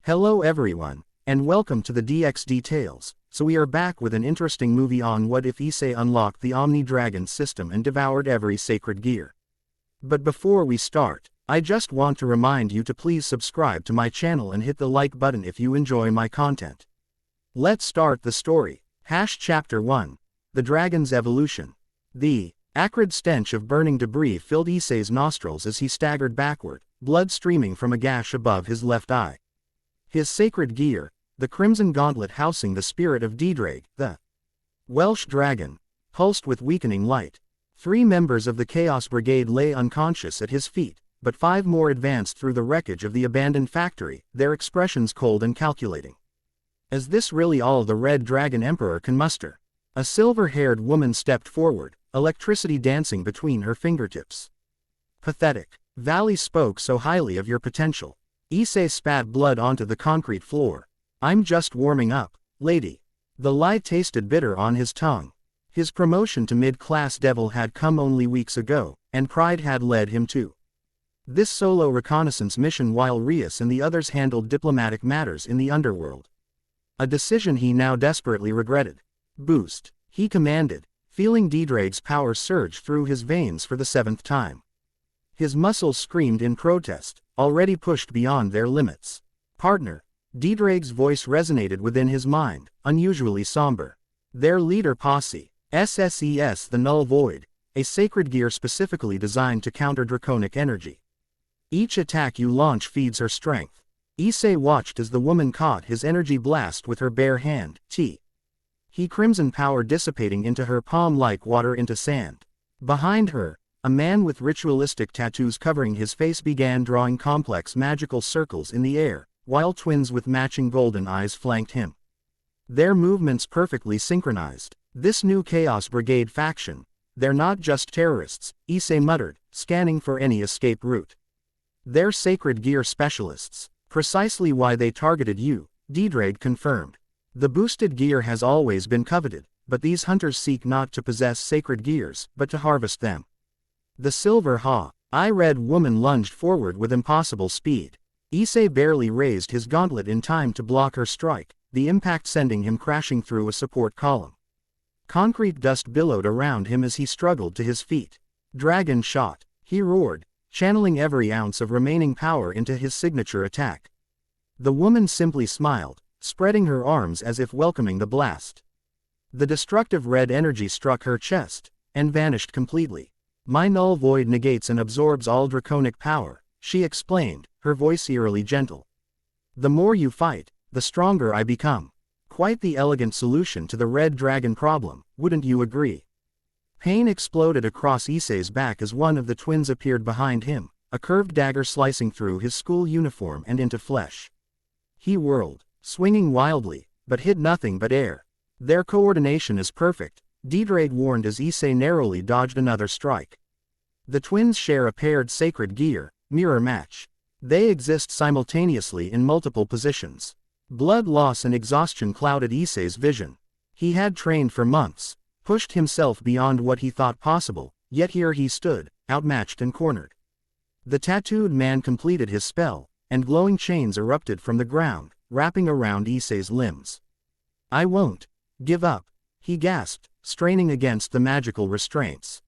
Hello everyone, and welcome to the DX Details. So we are back with an interesting movie on what if Issei unlocked the Omni-Dragon system and devoured every sacred gear. But before we start, I just want to remind you to please subscribe to my channel and hit the like button if you enjoy my content. Let's start the story. Chapter 1. The Dragon's Evolution. The acrid stench of burning debris filled Issei's nostrils as he staggered backward, blood streaming from a gash above his left eye. His sacred gear, the crimson gauntlet housing the spirit of Devoured, the Welsh dragon, pulsed with weakening light. 3 members of the Chaos Brigade lay unconscious at his feet, but 5 more advanced through the wreckage of the abandoned factory, their expressions cold and calculating. Is this really all the Red Dragon Emperor can muster? A silver-haired woman stepped forward, electricity dancing between her fingertips. Pathetic. Valley spoke so highly of your potential. Issei spat blood onto the concrete floor. I'm just warming up, lady. The lie tasted bitter on his tongue. His promotion to mid-class devil had come only weeks ago, and pride had led him to this solo reconnaissance mission while Rias and the others handled diplomatic matters in the underworld. A decision he now desperately regretted. Boost, he commanded, feeling Devoured's power surge through his veins for the 7th time. His muscles screamed in protest, already pushed beyond their limits. Partner, Devoured's voice resonated within his mind, unusually somber. Their leader posse, SSES the Null Void, a sacred gear specifically designed to counter draconic energy. Each attack you launch feeds her strength. Issei watched as the woman caught his energy blast with her bare hand, He crimson power dissipating into her palm like water into sand. Behind her, a man with ritualistic tattoos covering his face began drawing complex magical circles in the air, while twins with matching golden eyes flanked him. Their movements perfectly synchronized. This new Chaos Brigade faction, they're not just terrorists, Issei muttered, scanning for any escape route. They're sacred gear specialists. Precisely why they targeted you, Devoured confirmed. The boosted gear has always been coveted, but these hunters seek not to possess sacred gears, but to harvest them. The silver eye-red woman lunged forward with impossible speed. Issei barely raised his gauntlet in time to block her strike, the impact sending him crashing through a support column. Concrete dust billowed around him as he struggled to his feet. Dragon shot, he roared, channeling every ounce of remaining power into his signature attack. The woman simply smiled, spreading her arms as if welcoming the blast. The destructive red energy struck her chest, and vanished completely. My null void negates and absorbs all draconic power, she explained, her voice eerily gentle. The more you fight, the stronger I become. Quite the elegant solution to the red dragon problem, wouldn't you agree? Pain exploded across Issei's back as one of the twins appeared behind him, a curved dagger slicing through his school uniform and into flesh. He whirled, swinging wildly, but hit nothing but air. Their coordination is perfect, Devoured warned as Issei narrowly dodged another strike. The twins share a paired sacred gear, mirror match. They exist simultaneously in multiple positions. Blood loss and exhaustion clouded Issei's vision. He had trained for months, pushed himself beyond what he thought possible, yet here he stood, outmatched and cornered. The tattooed man completed his spell, and glowing chains erupted from the ground, wrapping around Issei's limbs. I won't give up, he gasped, straining against the magical restraints.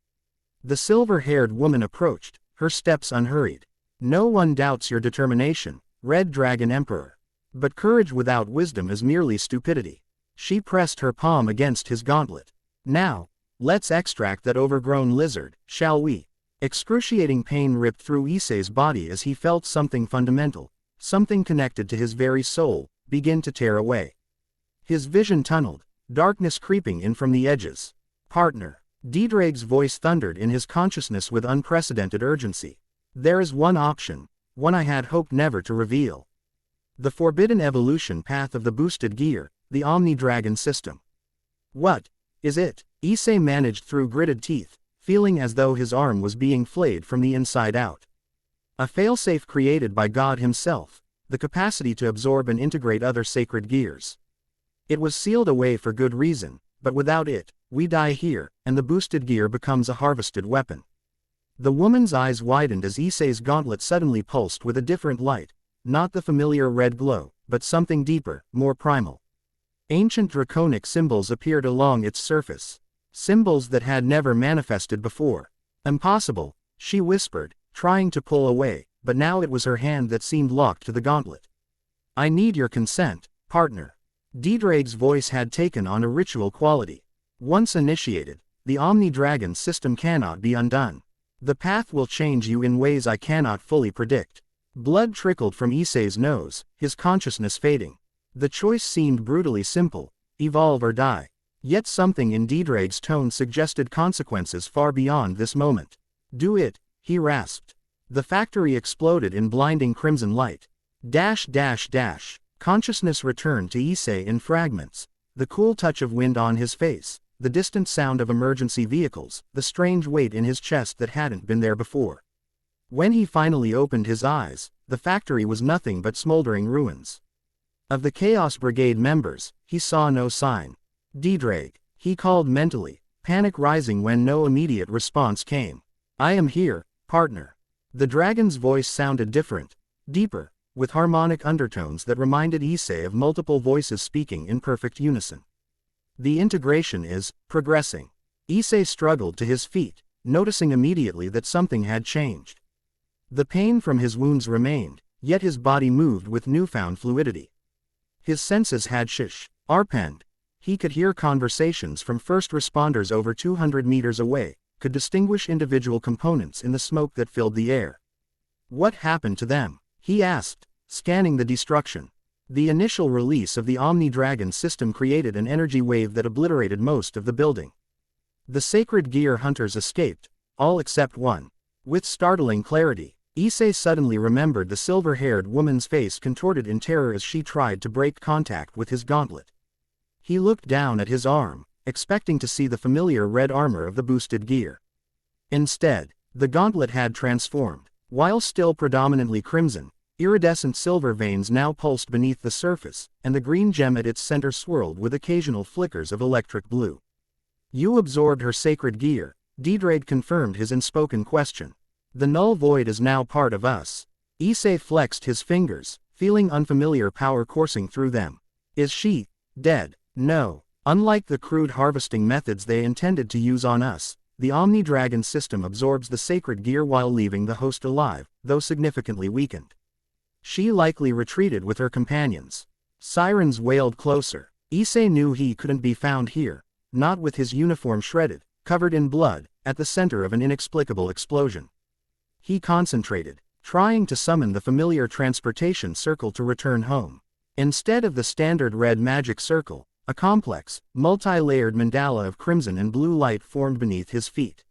The silver-haired woman approached, her steps unhurried. No one doubts your determination, Red Dragon Emperor. But courage without wisdom is merely stupidity. She pressed her palm against his gauntlet. Now, let's extract that overgrown lizard, shall we? Excruciating pain ripped through Issei's body as he felt something fundamental, something connected to his very soul, begin to tear away. His vision tunneled, darkness creeping in from the edges. Partner. Devoured's voice thundered in his consciousness with unprecedented urgency. There is one option, one I had hoped never to reveal. The forbidden evolution path of the boosted gear, the Omni-Dragon system. What is it? Issei managed through gritted teeth, feeling as though his arm was being flayed from the inside out. A failsafe created by God himself, the capacity to absorb and integrate other sacred gears. It was sealed away for good reason, but without it, we die here, and the boosted gear becomes a harvested weapon. The woman's eyes widened as Issei's gauntlet suddenly pulsed with a different light, not the familiar red glow, but something deeper, more primal. Ancient draconic symbols appeared along its surface. Symbols that had never manifested before. Impossible, she whispered, trying to pull away, but now it was her hand that seemed locked to the gauntlet. I need your consent, partner. Devoured's voice had taken on a ritual quality. Once initiated, the Omni-Dragon system cannot be undone. The path will change you in ways I cannot fully predict. Blood trickled from Issei's nose, his consciousness fading. The choice seemed brutally simple, evolve or die. Yet something in Devoured's tone suggested consequences far beyond this moment. Do it, he rasped. The factory exploded in blinding crimson light. Dash. Consciousness returned to Issei in fragments. The cool touch of wind on his face, the distant sound of emergency vehicles, the strange weight in his chest that hadn't been there before. When he finally opened his eyes, the factory was nothing but smoldering ruins. Of the Chaos Brigade members, he saw no sign. Devoured, he called mentally, panic rising when no immediate response came. I am here, partner. The dragon's voice sounded different, deeper, with harmonic undertones that reminded Issei of multiple voices speaking in perfect unison. The integration is progressing. Issei struggled to his feet, noticing immediately that something had changed. The pain from his wounds remained, yet his body moved with newfound fluidity. His senses had sharpened. He could hear conversations from first responders over 200 meters away, could distinguish individual components in the smoke that filled the air. What happened to them? He asked, scanning the destruction. The initial release of the Omni-Dragon system created an energy wave that obliterated most of the building. The sacred gear hunters escaped, all except one. With startling clarity, Issei suddenly remembered the silver-haired woman's face contorted in terror as she tried to break contact with his gauntlet. He looked down at his arm, expecting to see the familiar red armor of the boosted gear. Instead, the gauntlet had transformed. While still predominantly crimson, iridescent silver veins now pulsed beneath the surface, and the green gem at its center swirled with occasional flickers of electric blue. You absorbed her sacred gear, Devoured confirmed his unspoken question. The null void is now part of us. Issei flexed his fingers, feeling unfamiliar power coursing through them. Is she dead? No. Unlike the crude harvesting methods they intended to use on us, the Omni-Dragon system absorbs the sacred gear while leaving the host alive, though significantly weakened. She likely retreated with her companions. Sirens wailed closer. Issei knew he couldn't be found here, not with his uniform shredded, covered in blood, at the center of an inexplicable explosion. He concentrated, trying to summon the familiar transportation circle to return home. Instead of the standard red magic circle, a complex, multi-layered mandala of crimson and blue light formed beneath his feet.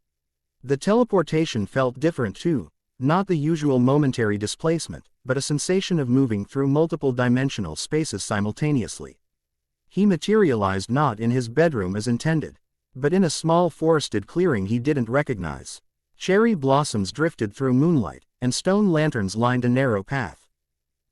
The teleportation felt different too, not the usual momentary displacement, but a sensation of moving through multiple dimensional spaces simultaneously. He materialized not in his bedroom as intended, but in a small forested clearing he didn't recognize. Cherry blossoms drifted through moonlight, and stone lanterns lined a narrow path.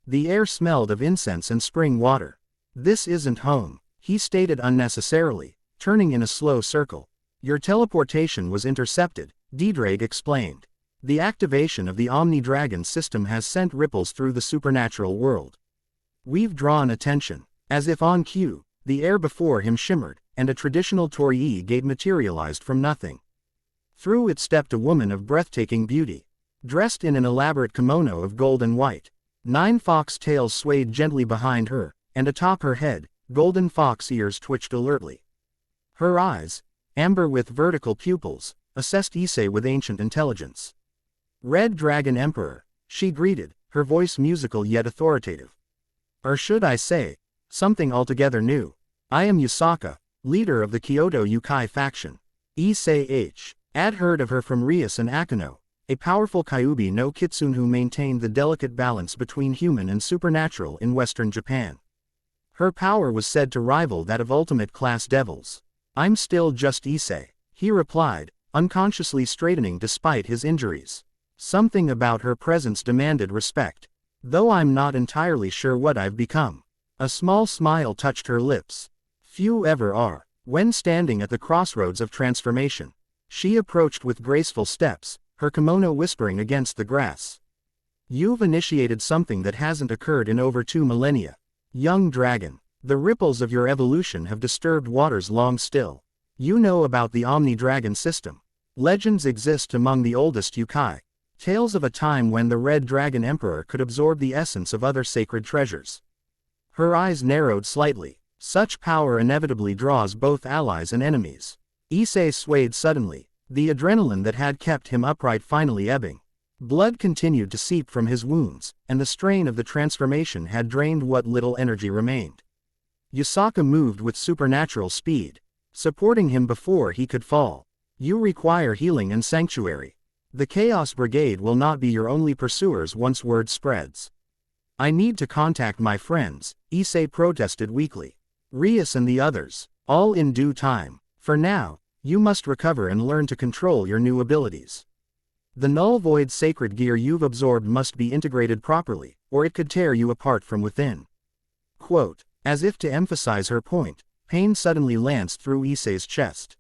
The air smelled of incense and spring water. This isn't home, he stated unnecessarily, turning in a slow circle. Your teleportation was intercepted, Devoured explained. The activation of the Omni-Dragon system has sent ripples through the supernatural world. We've drawn attention. As if on cue, the air before him shimmered, and a traditional torii gate materialized from nothing. Through it stepped a woman of breathtaking beauty. Dressed in an elaborate kimono of gold and white. 9 fox tails swayed gently behind her, and atop her head, golden fox ears twitched alertly. Her eyes, amber with vertical pupils, assessed Issei with ancient intelligence. Red Dragon Emperor, she greeted, her voice musical yet authoritative. Or should I say, something altogether new. I am Yusaka, leader of the Kyoto Yukai faction. Issei had heard of her from Rias and Akano, a powerful Kyuubi no Kitsune who maintained the delicate balance between human and supernatural in western Japan. Her power was said to rival that of ultimate-class devils. I'm still just Issei, he replied, unconsciously straightening despite his injuries. Something about her presence demanded respect. Though I'm not entirely sure what I've become. A small smile touched her lips. Few ever are. When standing at the crossroads of transformation, she approached with graceful steps, her kimono whispering against the grass. You've initiated something that hasn't occurred in over 2 millennia. Young dragon, the ripples of your evolution have disturbed waters long still. You know about the Omni-Dragon system. Legends exist among the oldest yokai. Tales of a time when the Red Dragon Emperor could absorb the essence of other sacred treasures. Her eyes narrowed slightly. Such power inevitably draws both allies and enemies. Issei swayed suddenly, the adrenaline that had kept him upright finally ebbing. Blood continued to seep from his wounds, and the strain of the transformation had drained what little energy remained. Yusaka moved with supernatural speed, supporting him before he could fall. You require healing and sanctuary. The Chaos Brigade will not be your only pursuers once word spreads. I need to contact my friends, Issei protested weakly. Rias and the others, all in due time. For now, you must recover and learn to control your new abilities. The Null Void sacred gear you've absorbed must be integrated properly, or it could tear you apart from within. Quote, as if to emphasize her point, pain suddenly lanced through Issei's chest.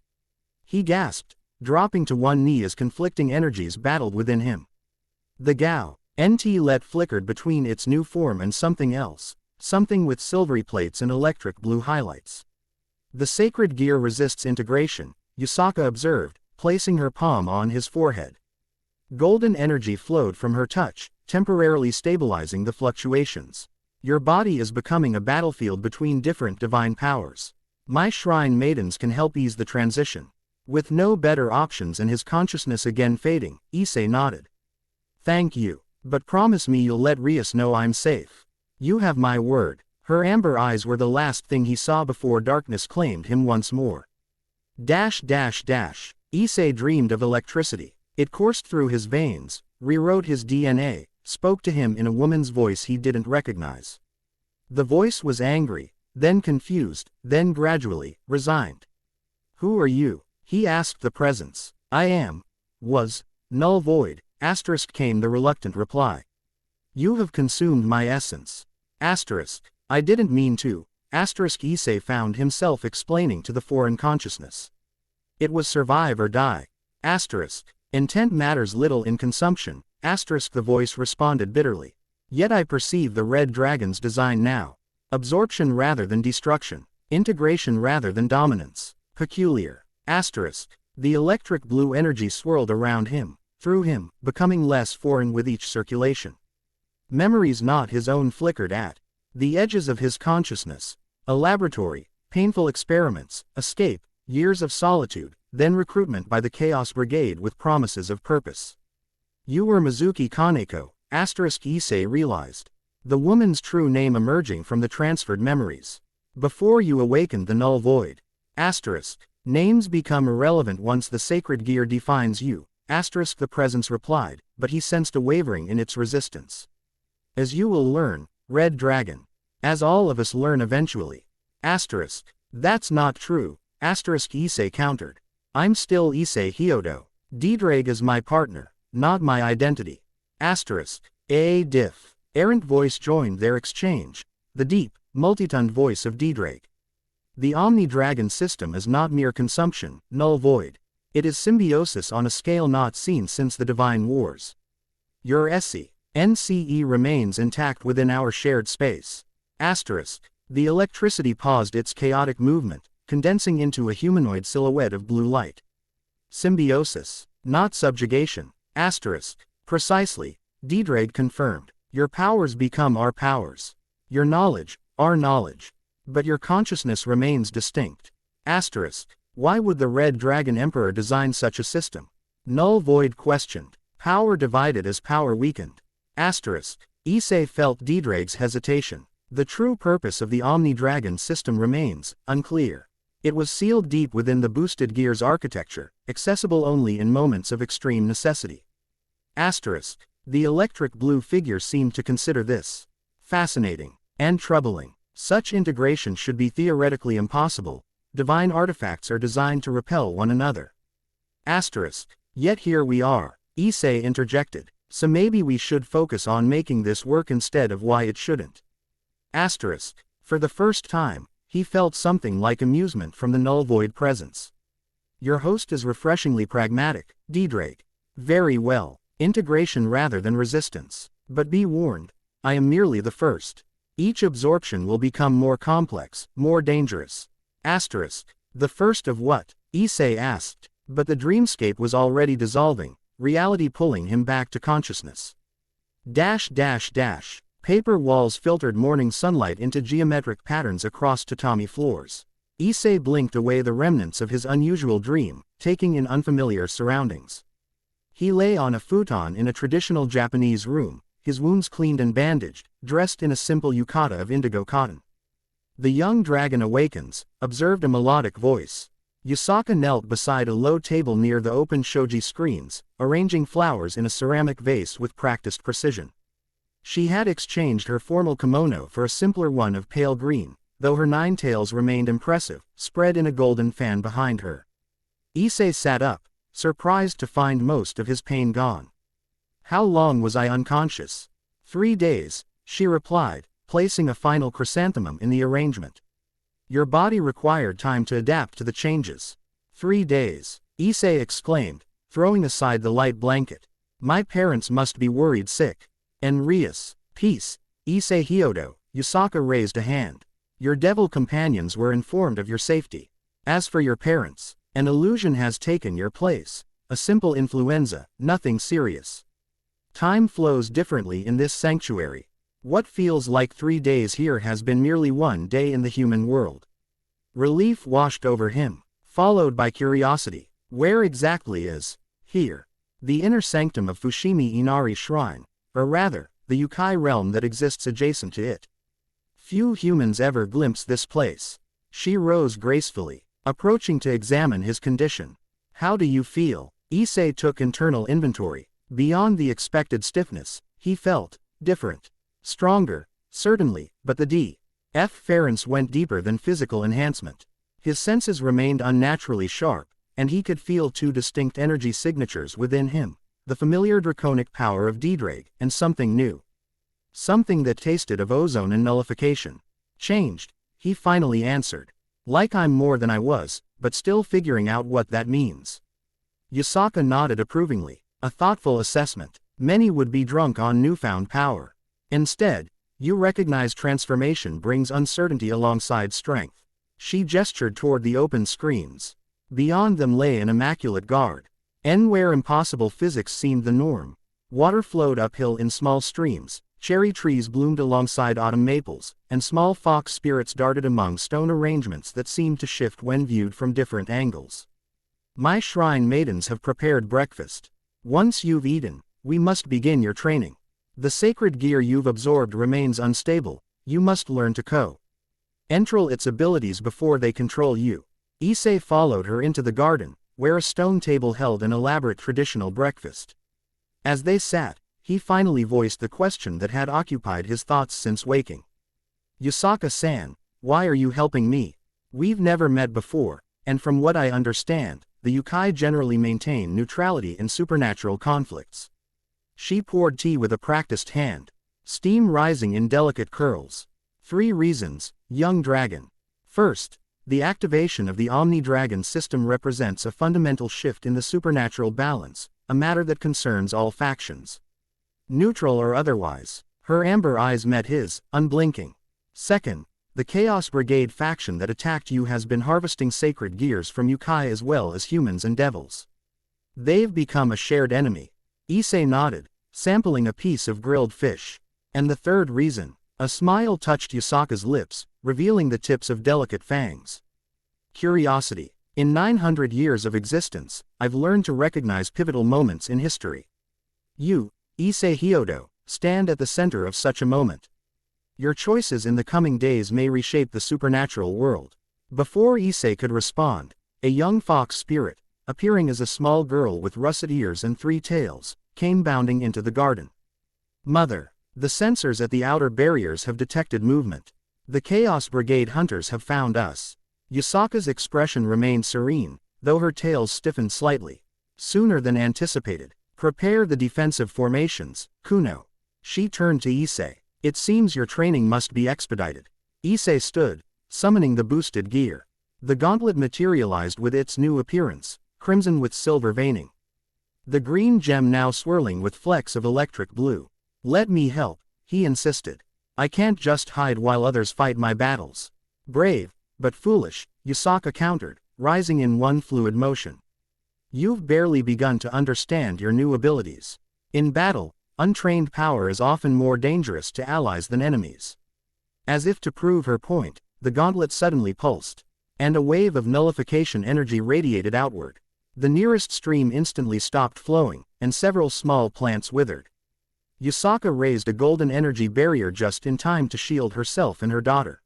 He gasped, dropping to one knee as conflicting energies battled within him. The Gao NT let flickered between its new form and something else, something with silvery plates and electric blue highlights. The sacred gear resists integration, Yusaka observed, placing her palm on his forehead. Golden energy flowed from her touch, temporarily stabilizing the fluctuations. Your body is becoming a battlefield between different divine powers. My shrine maidens can help ease the transition. With no better options and his consciousness again fading, Issei nodded. Thank you, but promise me you'll let Rias know I'm safe. You have my word. Her amber eyes were the last thing he saw before darkness claimed him once more. Issei dreamed of electricity. It coursed through his veins, rewrote his DNA, spoke to him in a woman's voice he didn't recognize. The voice was angry, then confused, then gradually, resigned. Who are you? He asked the presence. Was, Null Void, came the reluctant reply. You have consumed my essence. I didn't mean to, Issei found himself explaining to the foreign consciousness. It was survive or die. Intent matters little in consumption, the voice responded bitterly. Yet I perceive the Red Dragon's design now. Absorption rather than destruction. Integration rather than dominance. Peculiar. The electric blue energy swirled around him, through him, becoming less foreign with each circulation. Memories not his own flickered at the edges of his consciousness. A laboratory, painful experiments, escape, years of solitude, then recruitment by the Chaos Brigade with promises of purpose. You were Mizuki Kaneko, Issei realized. The woman's true name emerging from the transferred memories. Before you awakened the Null Void. Names become irrelevant once the sacred gear defines you, the presence replied, but he sensed a wavering in its resistance. As you will learn, Red Dragon. As all of us learn eventually. That's not true, Issei countered. I'm still Issei Hyodo. Didrag is my partner, not my identity. Diff. Errant voice joined their exchange. The deep, multitoned voice of Didrag. The Omni-Dragon system is not mere consumption, Null Void. It is symbiosis on a scale not seen since the Divine Wars. Your NCE remains intact within our shared space. The electricity paused its chaotic movement, condensing into a humanoid silhouette of blue light. Symbiosis, not subjugation. Precisely, Didrag confirmed. Your powers become our powers. Your knowledge, our knowledge. But your consciousness remains distinct. Why would the Red Dragon Emperor design such a system? Null Void questioned. Power divided as power weakened. Issei felt Didrag's hesitation. The true purpose of the Omni-Dragon system remains unclear. It was sealed deep within the boosted gear's architecture, accessible only in moments of extreme necessity. The electric blue figure seemed to consider this fascinating and troubling. Such integration should be theoretically impossible. Divine artifacts are designed to repel one another. Yet here we are, Issei interjected. So maybe we should focus on making this work instead of why it shouldn't. For the first time, he felt something like amusement from the Null Void presence. Your host is refreshingly pragmatic, Didrag. Very well, integration rather than resistance. But be warned, I am merely the first. Each absorption will become more complex, more dangerous. Asterisk. The first of what? Issei asked. But the dreamscape was already dissolving, reality pulling him back to consciousness. Paper walls filtered morning sunlight into geometric patterns across tatami floors. Issei blinked away the remnants of his unusual dream, taking in unfamiliar surroundings. He lay on a futon in a traditional Japanese room, his wounds cleaned and bandaged, dressed in a simple yukata of indigo cotton. The young dragon awakens, observed a melodic voice. Yusaka knelt beside a low table near the open shoji screens, arranging flowers in a ceramic vase with practiced precision. She had exchanged her formal kimono for a simpler one of pale green, though her 9 tails remained impressive, spread in a golden fan behind her. Issei sat up, surprised to find most of his pain gone. How long was I unconscious? 3 days, she replied, placing a final chrysanthemum in the arrangement. Your body required time to adapt to the changes. 3 days, Issei exclaimed, throwing aside the light blanket. My parents must be worried sick. Enrius, peace, Issei Hyodo, Yusaka raised a hand. Your devil companions were informed of your safety. As for your parents, an illusion has taken your place. A simple influenza, nothing serious. Time flows differently in this sanctuary. What feels like 3 days here has been merely 1 day in the human world. Relief washed over him, followed by curiosity. Where exactly is here? The inner sanctum of Fushimi Inari Shrine, or rather, the Yukai realm that exists adjacent to it. Few humans ever glimpse this place. She rose gracefully, approaching to examine his condition. How do you feel? Issei took internal inventory. Beyond the expected stiffness, he felt different. Stronger, certainly, but the difference went deeper than physical enhancement. His senses remained unnaturally sharp, and he could feel 2 distinct energy signatures within him, the familiar draconic power of Devoured, and something new. Something that tasted of ozone and nullification. Changed, he finally answered. Like I'm more than I was, but still figuring out what that means. Yusaka nodded approvingly, a thoughtful assessment. Many would be drunk on newfound power. Instead, you recognize transformation brings uncertainty alongside strength. She gestured toward the open screens. Beyond them lay an immaculate guard. Where impossible physics seemed the norm. Water flowed uphill in small streams, cherry trees bloomed alongside autumn maples, and small fox spirits darted among stone arrangements that seemed to shift when viewed from different angles. My shrine maidens have prepared breakfast. Once you've eaten, we must begin your training. The sacred gear you've absorbed remains unstable, you must learn to control its abilities before they control you. Issei followed her into the garden, where a stone table held an elaborate traditional breakfast. As they sat, he finally voiced the question that had occupied his thoughts since waking. Yusaka-san, why are you helping me? We've never met before, and from what I understand, the Yukai generally maintain neutrality in supernatural conflicts. She poured tea with a practiced hand, steam rising in delicate curls. 3 reasons, young dragon. First, the activation of the Omni-Dragon system represents a fundamental shift in the supernatural balance, a matter that concerns all factions. Neutral or otherwise, her amber eyes met his, unblinking. Second, the Chaos Brigade faction that attacked you has been harvesting sacred gears from Yukai as well as humans and devils. They've become a shared enemy. Issei nodded, sampling a piece of grilled fish. And the third reason, a smile touched Yusaka's lips, revealing the tips of delicate fangs. Curiosity. In 900 years of existence, I've learned to recognize pivotal moments in history. You, Issei Hyodo, stand at the center of such a moment. Your choices in the coming days may reshape the supernatural world. Before Issei could respond, a young fox spirit, appearing as a small girl with russet ears and 3 tails, came bounding into the garden. Mother, the sensors at the outer barriers have detected movement. The Chaos Brigade hunters have found us. Yusaka's expression remained serene, though her tails stiffened slightly. Sooner than anticipated. Prepare the defensive formations, Kuno. She turned to Issei. It seems your training must be expedited. Issei stood, summoning the boosted gear. The gauntlet materialized with its new appearance, crimson with silver veining. The green gem now swirling with flecks of electric blue. Let me help, he insisted. I can't just hide while others fight my battles. Brave, but foolish, Yusaka countered, rising in one fluid motion. You've barely begun to understand your new abilities. In battle, untrained power is often more dangerous to allies than enemies. As if to prove her point, the gauntlet suddenly pulsed, and a wave of nullification energy radiated outward. The nearest stream instantly stopped flowing, and several small plants withered. Yusaka raised a golden energy barrier just in time to shield herself and her daughter.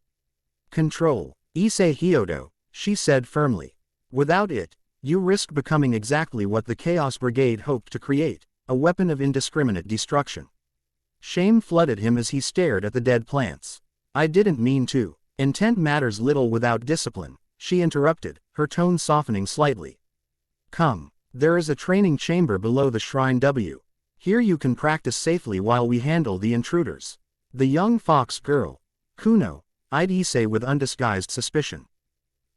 Control, Issei Hyodo, she said firmly. Without it, you risk becoming exactly what the Chaos Brigade hoped to create, a weapon of indiscriminate destruction. Shame flooded him as he stared at the dead plants. I didn't mean to. Intent matters little without discipline, she interrupted, her tone softening slightly. Come, there is a training chamber below the Shrine W. Here you can practice safely while we handle the intruders. The young fox girl, Kuno, eyed Issei with undisguised suspicion.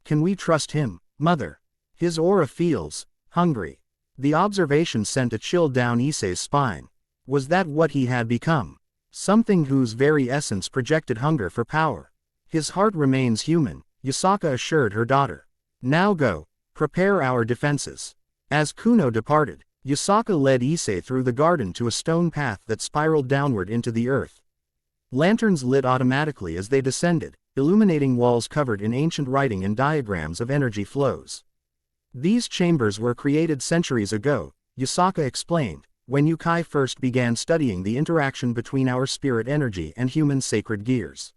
Can we trust him, mother? His aura feels hungry. The observation sent a chill down Issei's spine. Was that what he had become? Something whose very essence projected hunger for power. His heart remains human, Yusaka assured her daughter. Now go, prepare our defenses. As Kuno departed, Yusaka led Issei through the garden to a stone path that spiraled downward into the earth. Lanterns lit automatically as they descended, illuminating walls covered in ancient writing and diagrams of energy flows. These chambers were created centuries ago, Yusaka explained, when Yukai first began studying the interaction between our spirit energy and human sacred gears.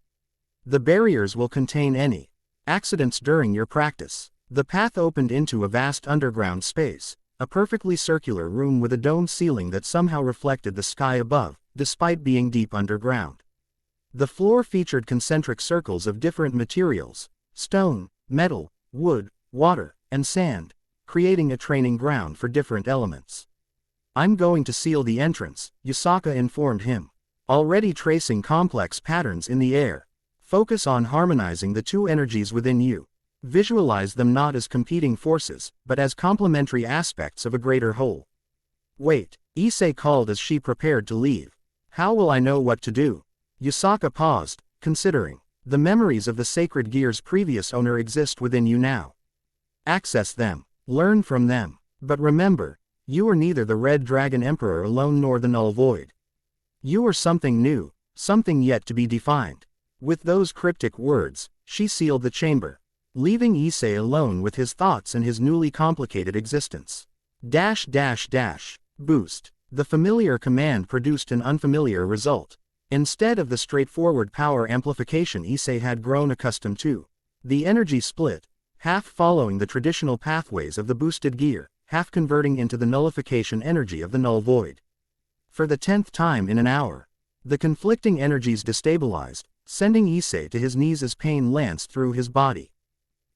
The barriers will contain any accidents during your practice. The path opened into a vast underground space, a perfectly circular room with a domed ceiling that somehow reflected the sky above, despite being deep underground. The floor featured concentric circles of different materials: stone, metal, wood, water, and sand, creating a training ground for different elements. I'm going to seal the entrance, Yusaka informed him. Already tracing complex patterns in the air. Focus on harmonizing the two energies within you. Visualize them not as competing forces, but as complementary aspects of a greater whole. Wait, Issei called as she prepared to leave. How will I know what to do? Yusaka paused, considering. The memories of the sacred gear's previous owner exist within you now. Access them, learn from them, but remember, you are neither the Red Dragon Emperor alone nor the Null Void. You are something new, something yet to be defined. With those cryptic words, she sealed the chamber, leaving Issei alone with his thoughts and his newly complicated existence. Boost. The familiar command produced an unfamiliar result. Instead of the straightforward power amplification Issei had grown accustomed to, the energy split, half following the traditional pathways of the boosted gear, half converting into the nullification energy of the Null Void. For the 10th time in an hour, the conflicting energies destabilized, sending Issei to his knees as pain lanced through his body.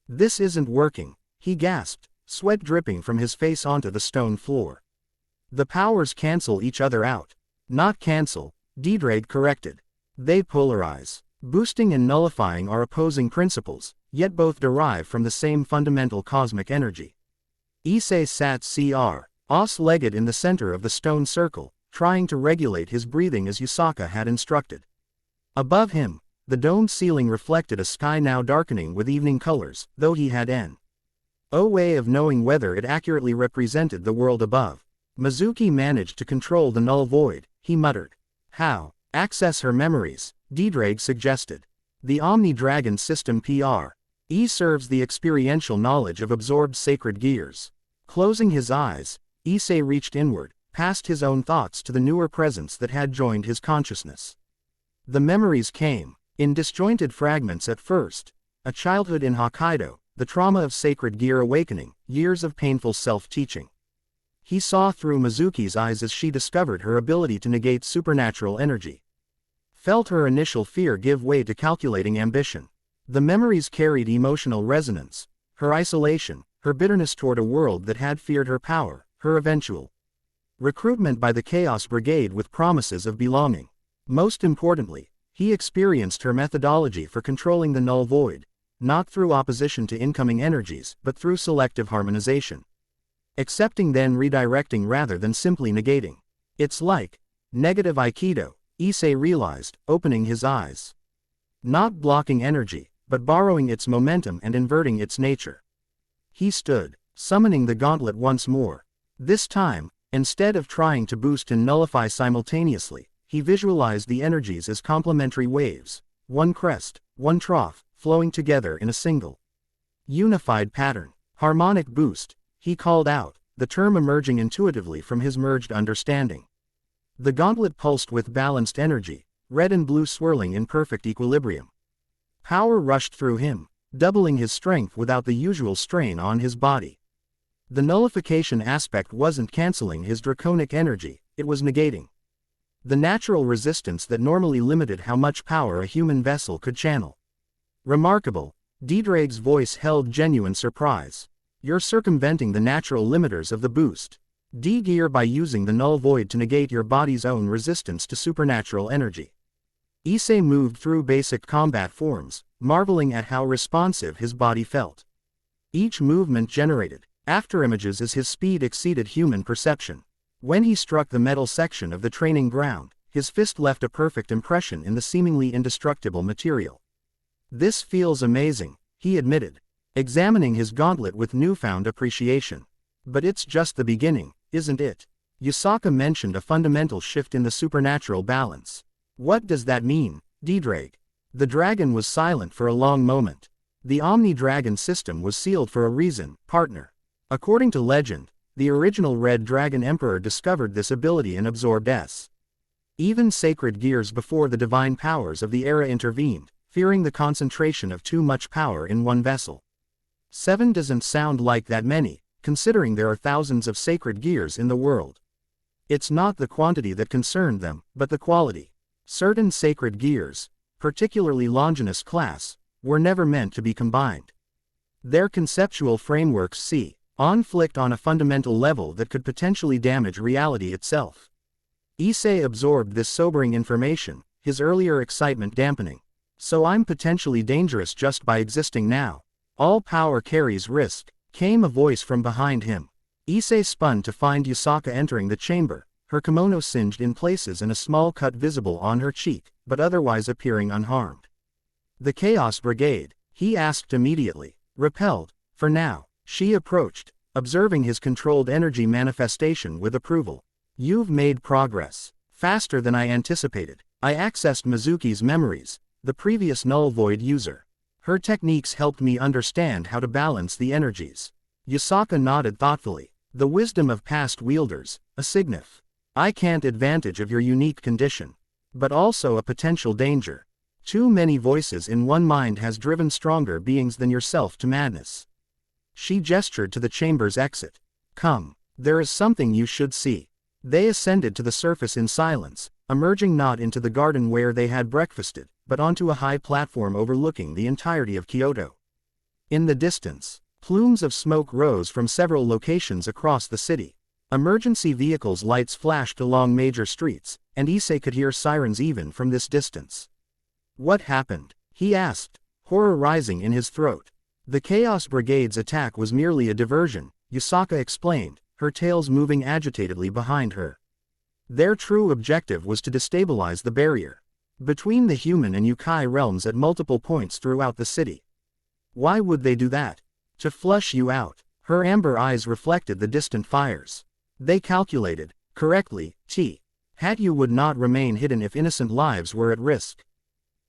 This isn't working, he gasped, sweat dripping from his face onto the stone floor. The powers cancel each other out. Not cancel, Devoured corrected. They polarize. Boosting and nullifying are opposing principles, yet both derive from the same fundamental cosmic energy. Issei sat cross-legged in the center of the stone circle, trying to regulate his breathing as Yusaka had instructed. Above him, the domed ceiling reflected a sky now darkening with evening colors, though he had no way of knowing whether it accurately represented the world above. Mizuki managed to control the Null Void, he muttered. How? Access her memories, Devoured suggested. The Omni-Dragon system P.R.E. serves the experiential knowledge of absorbed sacred gears. Closing his eyes, Issei reached inward, past his own thoughts to the newer presence that had joined his consciousness. The memories came in disjointed fragments at first: a childhood in Hokkaido, the trauma of sacred gear awakening, years of painful self-teaching. He saw through Mizuki's eyes as she discovered her ability to negate supernatural energy. Felt her initial fear give way to calculating ambition. The memories carried emotional resonance: her isolation, her bitterness toward a world that had feared her power, her eventual recruitment by the Chaos Brigade with promises of belonging. Most importantly, he experienced her methodology for controlling the Null Void, not through opposition to incoming energies, but through selective harmonization. Accepting then redirecting rather than simply negating. It's like negative Aikido, Issei realized, opening his eyes. Not blocking energy, but borrowing its momentum and inverting its nature. He stood, summoning the gauntlet once more. This time, instead of trying to boost and nullify simultaneously, he visualized the energies as complementary waves, one crest, one trough, flowing together in a single, unified pattern. Harmonic boost, he called out, the term emerging intuitively from his merged understanding. The gauntlet pulsed with balanced energy, red and blue swirling in perfect equilibrium. Power rushed through him, doubling his strength without the usual strain on his body. The nullification aspect wasn't canceling his draconic energy, it was negating the natural resistance that normally limited how much power a human vessel could channel. Remarkable, Devoured's voice held genuine surprise. You're circumventing the natural limiters of the boost. Gear by using the null void to negate your body's own resistance to supernatural energy. Issei moved through basic combat forms, marveling at how responsive his body felt. Each movement generated afterimages as his speed exceeded human perception. When he struck the metal section of the training ground, his fist left a perfect impression in the seemingly indestructible material. This feels amazing, he admitted, examining his gauntlet with newfound appreciation. But it's just the beginning, isn't it? Yusaka mentioned a fundamental shift in the supernatural balance. What does that mean, Devoured? The dragon was silent for a long moment. The Omni-Dragon system was sealed for a reason, partner. According to legend, the original Red Dragon Emperor discovered this ability and absorbed even sacred gears before the divine powers of the era intervened, fearing the concentration of too much power in one vessel. 7 doesn't sound like that many, considering there are thousands of sacred gears in the world. It's not the quantity that concerned them, but the quality. Certain sacred gears, particularly Longinus class, were never meant to be combined. Their conceptual frameworks conflict on a fundamental level that could potentially damage reality itself. Issei absorbed this sobering information, his earlier excitement dampening. So I'm potentially dangerous just by existing now. All power carries risk, came a voice from behind him. Issei spun to find Yusaka entering the chamber, her kimono singed in places and a small cut visible on her cheek, but otherwise appearing unharmed. The Chaos Brigade, he asked immediately. Repelled, for now. She approached, observing his controlled energy manifestation with approval. You've made progress. Faster than I anticipated. I accessed Mizuki's memories, the previous null void user. Her techniques helped me understand how to balance the energies. Yusaka nodded thoughtfully. The wisdom of past wielders, a signif. I can't advantage of your unique condition. But also a potential danger. Too many voices in one mind has driven stronger beings than yourself to madness. She gestured to the chamber's exit. Come, there is something you should see. They ascended to the surface in silence, emerging not into the garden where they had breakfasted, but onto a high platform overlooking the entirety of Kyoto. In the distance, plumes of smoke rose from several locations across the city. Emergency vehicles' lights flashed along major streets, and Issei could hear sirens even from this distance. What happened? He asked, horror rising in his throat. The Chaos Brigade's attack was merely a diversion, Yusaka explained, her tails moving agitatedly behind her. Their true objective was to destabilize the barrier between the human and Yukai realms at multiple points throughout the city. Why would they do that? To flush you out. Her amber eyes reflected the distant fires. They calculated, correctly, you would not remain hidden if innocent lives were at risk.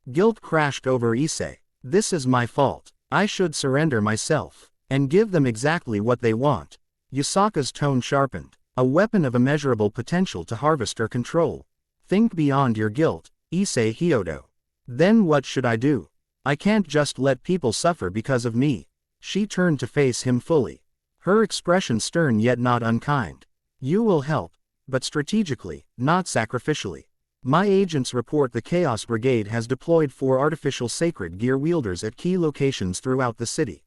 Guilt crashed over Issei. This is my fault. I should surrender myself, and give them exactly what they want. Yusaka's tone sharpened. A weapon of immeasurable potential to harvest or control. Think beyond your guilt, Issei Hyodo. Then what should I do? I can't just let people suffer because of me. She turned to face him fully. Her expression stern yet not unkind. You will help, but strategically, not sacrificially. My agents report the Chaos Brigade has deployed 4 artificial sacred gear wielders at key locations throughout the city.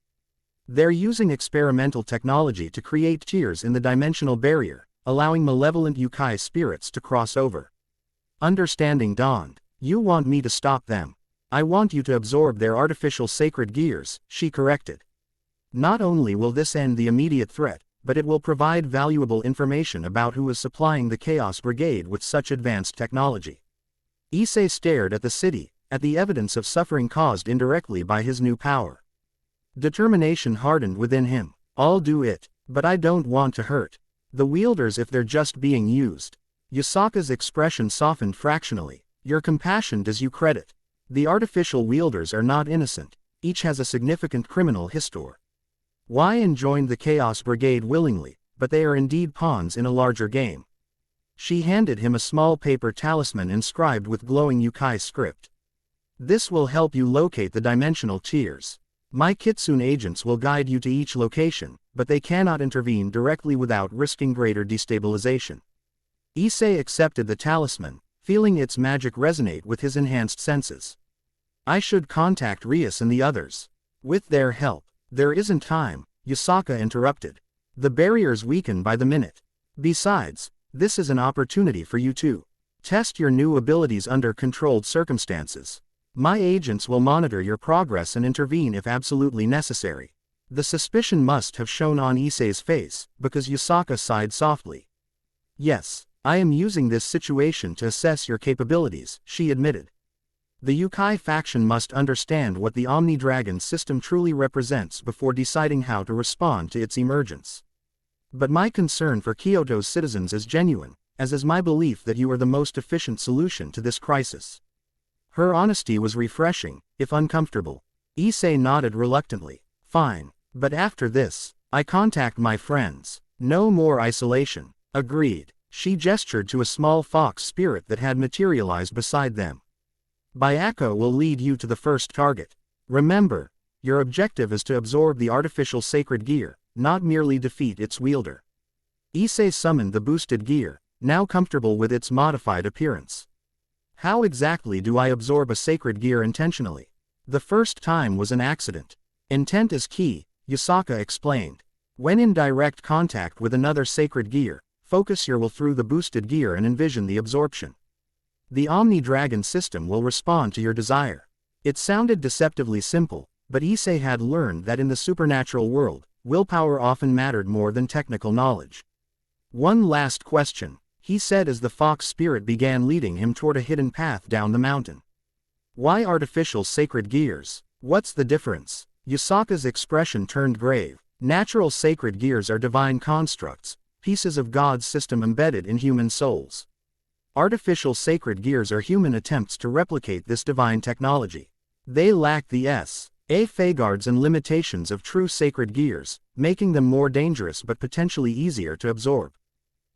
They're using experimental technology to create tiers in the dimensional barrier, allowing malevolent Yukai spirits to cross over. Understanding dawned. You want me to stop them. I want you to absorb their artificial sacred gears, she corrected. Not only will this end the immediate threat, but it will provide valuable information about who is supplying the Chaos Brigade with such advanced technology. Issei stared at the city, at the evidence of suffering caused indirectly by his new power. Determination hardened within him. I'll do it, but I don't want to hurt the wielders if they're just being used. Yasaka's expression softened fractionally. Your compassion does you credit. The artificial wielders are not innocent. Each has a significant criminal history. Wyan joined the Chaos Brigade willingly, but they are indeed pawns in a larger game. She handed him a small paper talisman inscribed with glowing Yukai script. This will help you locate the dimensional tiers. My Kitsune agents will guide you to each location, but they cannot intervene directly without risking greater destabilization. Issei accepted the talisman, feeling its magic resonate with his enhanced senses. I should contact Rias and the others. With their help. There isn't time, Yasaka interrupted. The barriers weaken by the minute. Besides, this is an opportunity for you to test your new abilities under controlled circumstances. My agents will monitor your progress and intervene if absolutely necessary. The suspicion must have shown on Issei's face, because Yasaka sighed softly. Yes, I am using this situation to assess your capabilities, she admitted. The Yukai faction must understand what the Omni-Dragon system truly represents before deciding how to respond to its emergence. But my concern for Kyoto's citizens is genuine, as is my belief that you are the most efficient solution to this crisis. Her honesty was refreshing, if uncomfortable. Issei nodded reluctantly. Fine, but after this, I contact my friends. No more isolation. Agreed. She gestured to a small fox spirit that had materialized beside them. Byako will lead you to the first target. Remember, your objective is to absorb the artificial sacred gear, not merely defeat its wielder. Issei summoned the boosted gear, now comfortable with its modified appearance. How exactly do I absorb a sacred gear intentionally? The first time was an accident. Intent is key, Yasaka explained. When in direct contact with another sacred gear, focus your will through the boosted gear and envision the absorption. The Omni-Dragon system will respond to your desire. It sounded deceptively simple, but Issei had learned that in the supernatural world, willpower often mattered more than technical knowledge. One last question, he said as the fox spirit began leading him toward a hidden path down the mountain. Why artificial sacred gears? What's the difference? Yasaka's expression turned grave. Natural sacred gears are divine constructs, pieces of God's system embedded in human souls. Artificial sacred gears are human attempts to replicate this divine technology. They lack the safeguards and limitations of true sacred gears, making them more dangerous but potentially easier to absorb.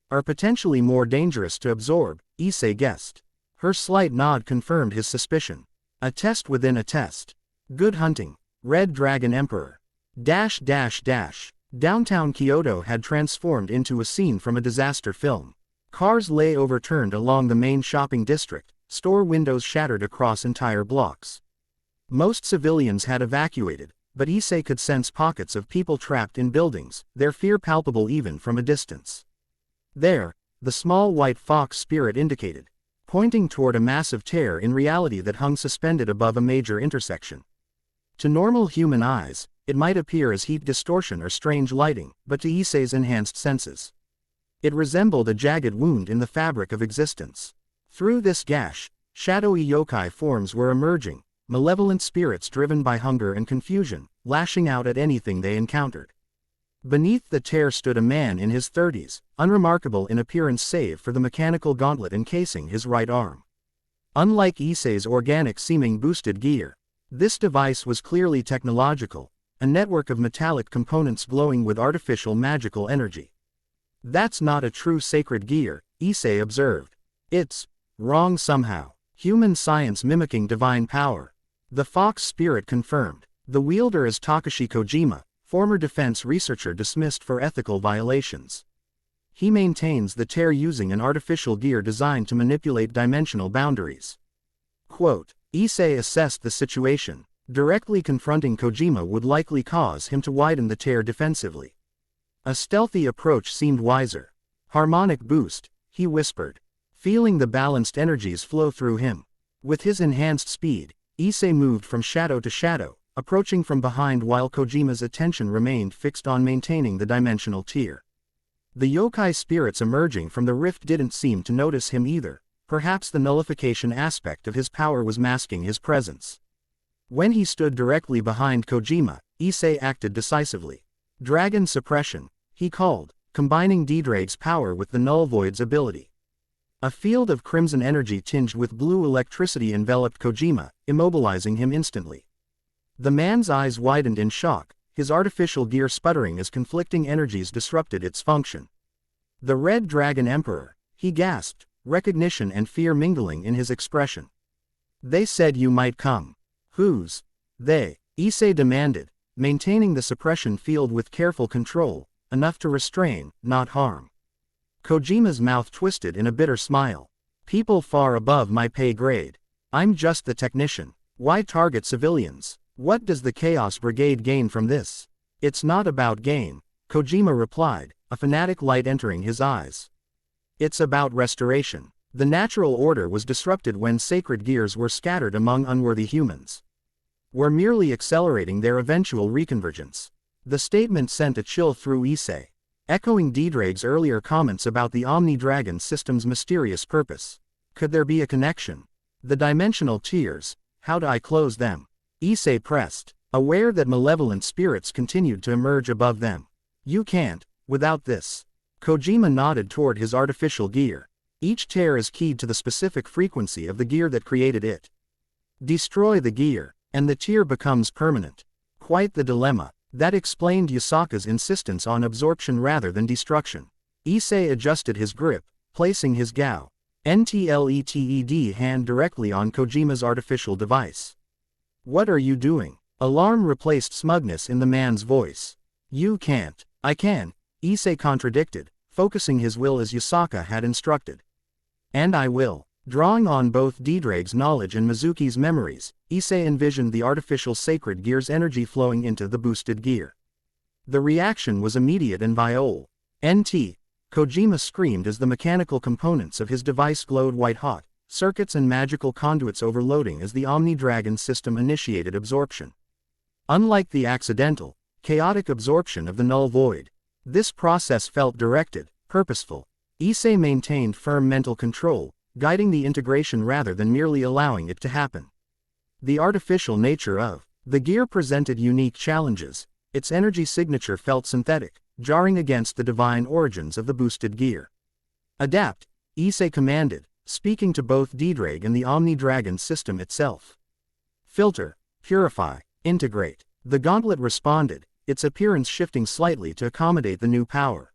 Are potentially more dangerous to absorb, Issei guessed. Her slight nod confirmed his suspicion. A test within a test. Good hunting, Red Dragon Emperor. Downtown Kyoto had transformed into a scene from a disaster film. Cars lay overturned along the main shopping district, store windows shattered across entire blocks. Most civilians had evacuated, but Issei could sense pockets of people trapped in buildings, their fear palpable even from a distance. There, the small white fox spirit indicated, pointing toward a massive tear in reality that hung suspended above a major intersection. To normal human eyes, it might appear as heat distortion or strange lighting, but to Issei's enhanced senses, it resembled a jagged wound in the fabric of existence. Through this gash, shadowy yokai forms were emerging, malevolent spirits driven by hunger and confusion, lashing out at anything they encountered. Beneath the tear stood a man in his 30s, unremarkable in appearance save for the mechanical gauntlet encasing his right arm. Unlike Issei's organic-seeming boosted gear, this device was clearly technological, a network of metallic components glowing with artificial magical energy. That's not a true sacred gear, Issei observed. It's wrong somehow. Human science mimicking divine power. The fox spirit confirmed. The wielder is Takashi Kojima, former defense researcher dismissed for ethical violations. He maintains the tear using an artificial gear designed to manipulate dimensional boundaries. Quote, Issei assessed the situation. Directly confronting Kojima would likely cause him to widen the tear defensively. A stealthy approach seemed wiser. Harmonic boost, he whispered, feeling the balanced energies flow through him. With his enhanced speed, Issei moved from shadow to shadow, approaching from behind while Kojima's attention remained fixed on maintaining the dimensional tier. The yokai spirits emerging from the rift didn't seem to notice him either, Perhaps the nullification aspect of his power was masking his presence. When he stood directly behind Kojima, Issei acted decisively. Dragon suppression, he called, combining D-Drake's power with the Null Void's ability. A field of crimson energy tinged with blue electricity enveloped Kojima, immobilizing him instantly. The man's eyes widened in shock, his artificial gear sputtering as conflicting energies disrupted its function. The Red Dragon Emperor, he gasped, recognition and fear mingling in his expression. They said you might come. Who's they? Issei demanded, maintaining the suppression field with careful control, enough to restrain, not harm. Kojima's mouth twisted in a bitter smile. People far above my pay grade. I'm just the technician. Why target civilians? What does the Chaos Brigade gain from this? It's not about gain, Kojima replied, a fanatic light entering his eyes. It's about restoration. The natural order was disrupted when sacred gears were scattered among unworthy humans. We're merely accelerating their eventual reconvergence. The statement sent a chill through Issei, echoing D-Drake's earlier comments about the Omni-Dragon system's mysterious purpose. Could there be a connection? The dimensional tiers, how do I close them? Issei pressed, aware that malevolent spirits continued to emerge above them. You can't, without this. Kojima nodded toward his artificial gear. Each tear is keyed to the specific frequency of the gear that created it. Destroy the gear, and the tear becomes permanent. Quite the dilemma. That explained Yasaka's insistence on absorption rather than destruction. Issei adjusted his grip, placing his Gao NTLETED hand directly on Kojima's artificial device. What are you doing? Alarm replaced smugness in the man's voice. You can't. I can, Issei contradicted, focusing his will as Yasaka had instructed. And I will. Drawing on both D-Drake's knowledge and Mizuki's memories, Issei envisioned the artificial sacred gear's energy flowing into the boosted gear. The reaction was immediate and viol. NT. Kojima screamed as the mechanical components of his device glowed white-hot, circuits and magical conduits overloading as the Omni-Dragon system initiated absorption. Unlike the accidental, chaotic absorption of the Null Void, this process felt directed, purposeful. Issei maintained firm mental control, guiding the integration rather than merely allowing it to happen. The artificial nature of the gear presented unique challenges. Its energy signature felt synthetic, jarring against the divine origins of the boosted gear. Adapt, Issei commanded, speaking to both D-Drake and the Omni-Dragon system itself. Filter, purify, integrate. The gauntlet responded, its appearance shifting slightly to accommodate the new power.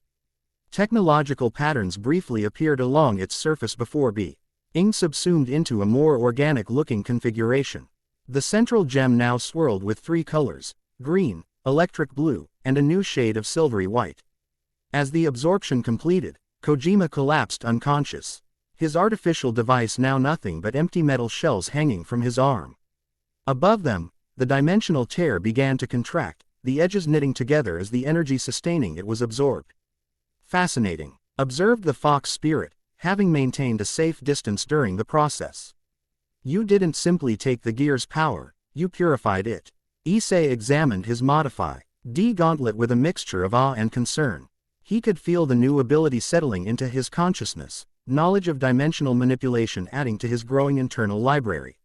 Technological patterns briefly appeared along its surface before being subsumed into a more organic-looking configuration. The central gem now swirled with three colors: green, electric blue, and a new shade of silvery white. As the absorption completed, Kojima collapsed unconscious. His artificial device now nothing but empty metal shells hanging from his arm. Above them, the dimensional tear began to contract, the edges knitting together as the energy sustaining it was absorbed. Fascinating, observed the fox spirit, having maintained a safe distance during the process. You didn't simply take the gear's power, you purified it. Issei examined his Modify D gauntlet with a mixture of awe and concern. He could feel the new ability settling into his consciousness, knowledge of dimensional manipulation adding to his growing internal library.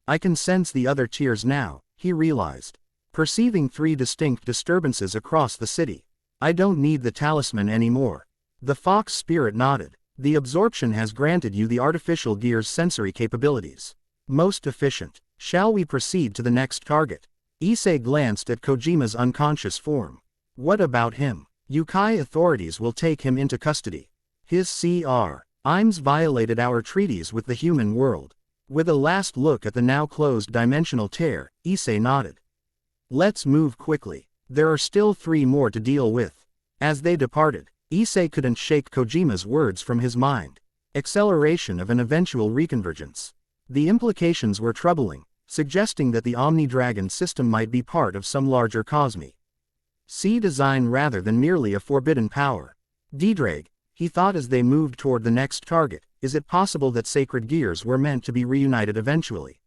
I can sense the other tiers now, he realized, perceiving three distinct disturbances across the city. I don't need the talisman anymore. The fox spirit nodded. The absorption has granted you the artificial gear's sensory capabilities. Most efficient. Shall we proceed to the next target? Issei glanced at Kojima's unconscious form. What about him? Yukai authorities will take him into custody. His Cr. Ims violated our treaties with the human world. With a last look at the now closed dimensional tear, Issei nodded. Let's move quickly. There are still 3 more to deal with. As they departed, Issei couldn't shake Kojima's words from his mind. Acceleration of an eventual reconvergence. The implications were troubling, suggesting that the Omni-Dragon system might be part of some larger cosmos. See design rather than merely a forbidden power. D-Drake, he thought as they moved toward the next target, is it possible that sacred gears were meant to be reunited eventually?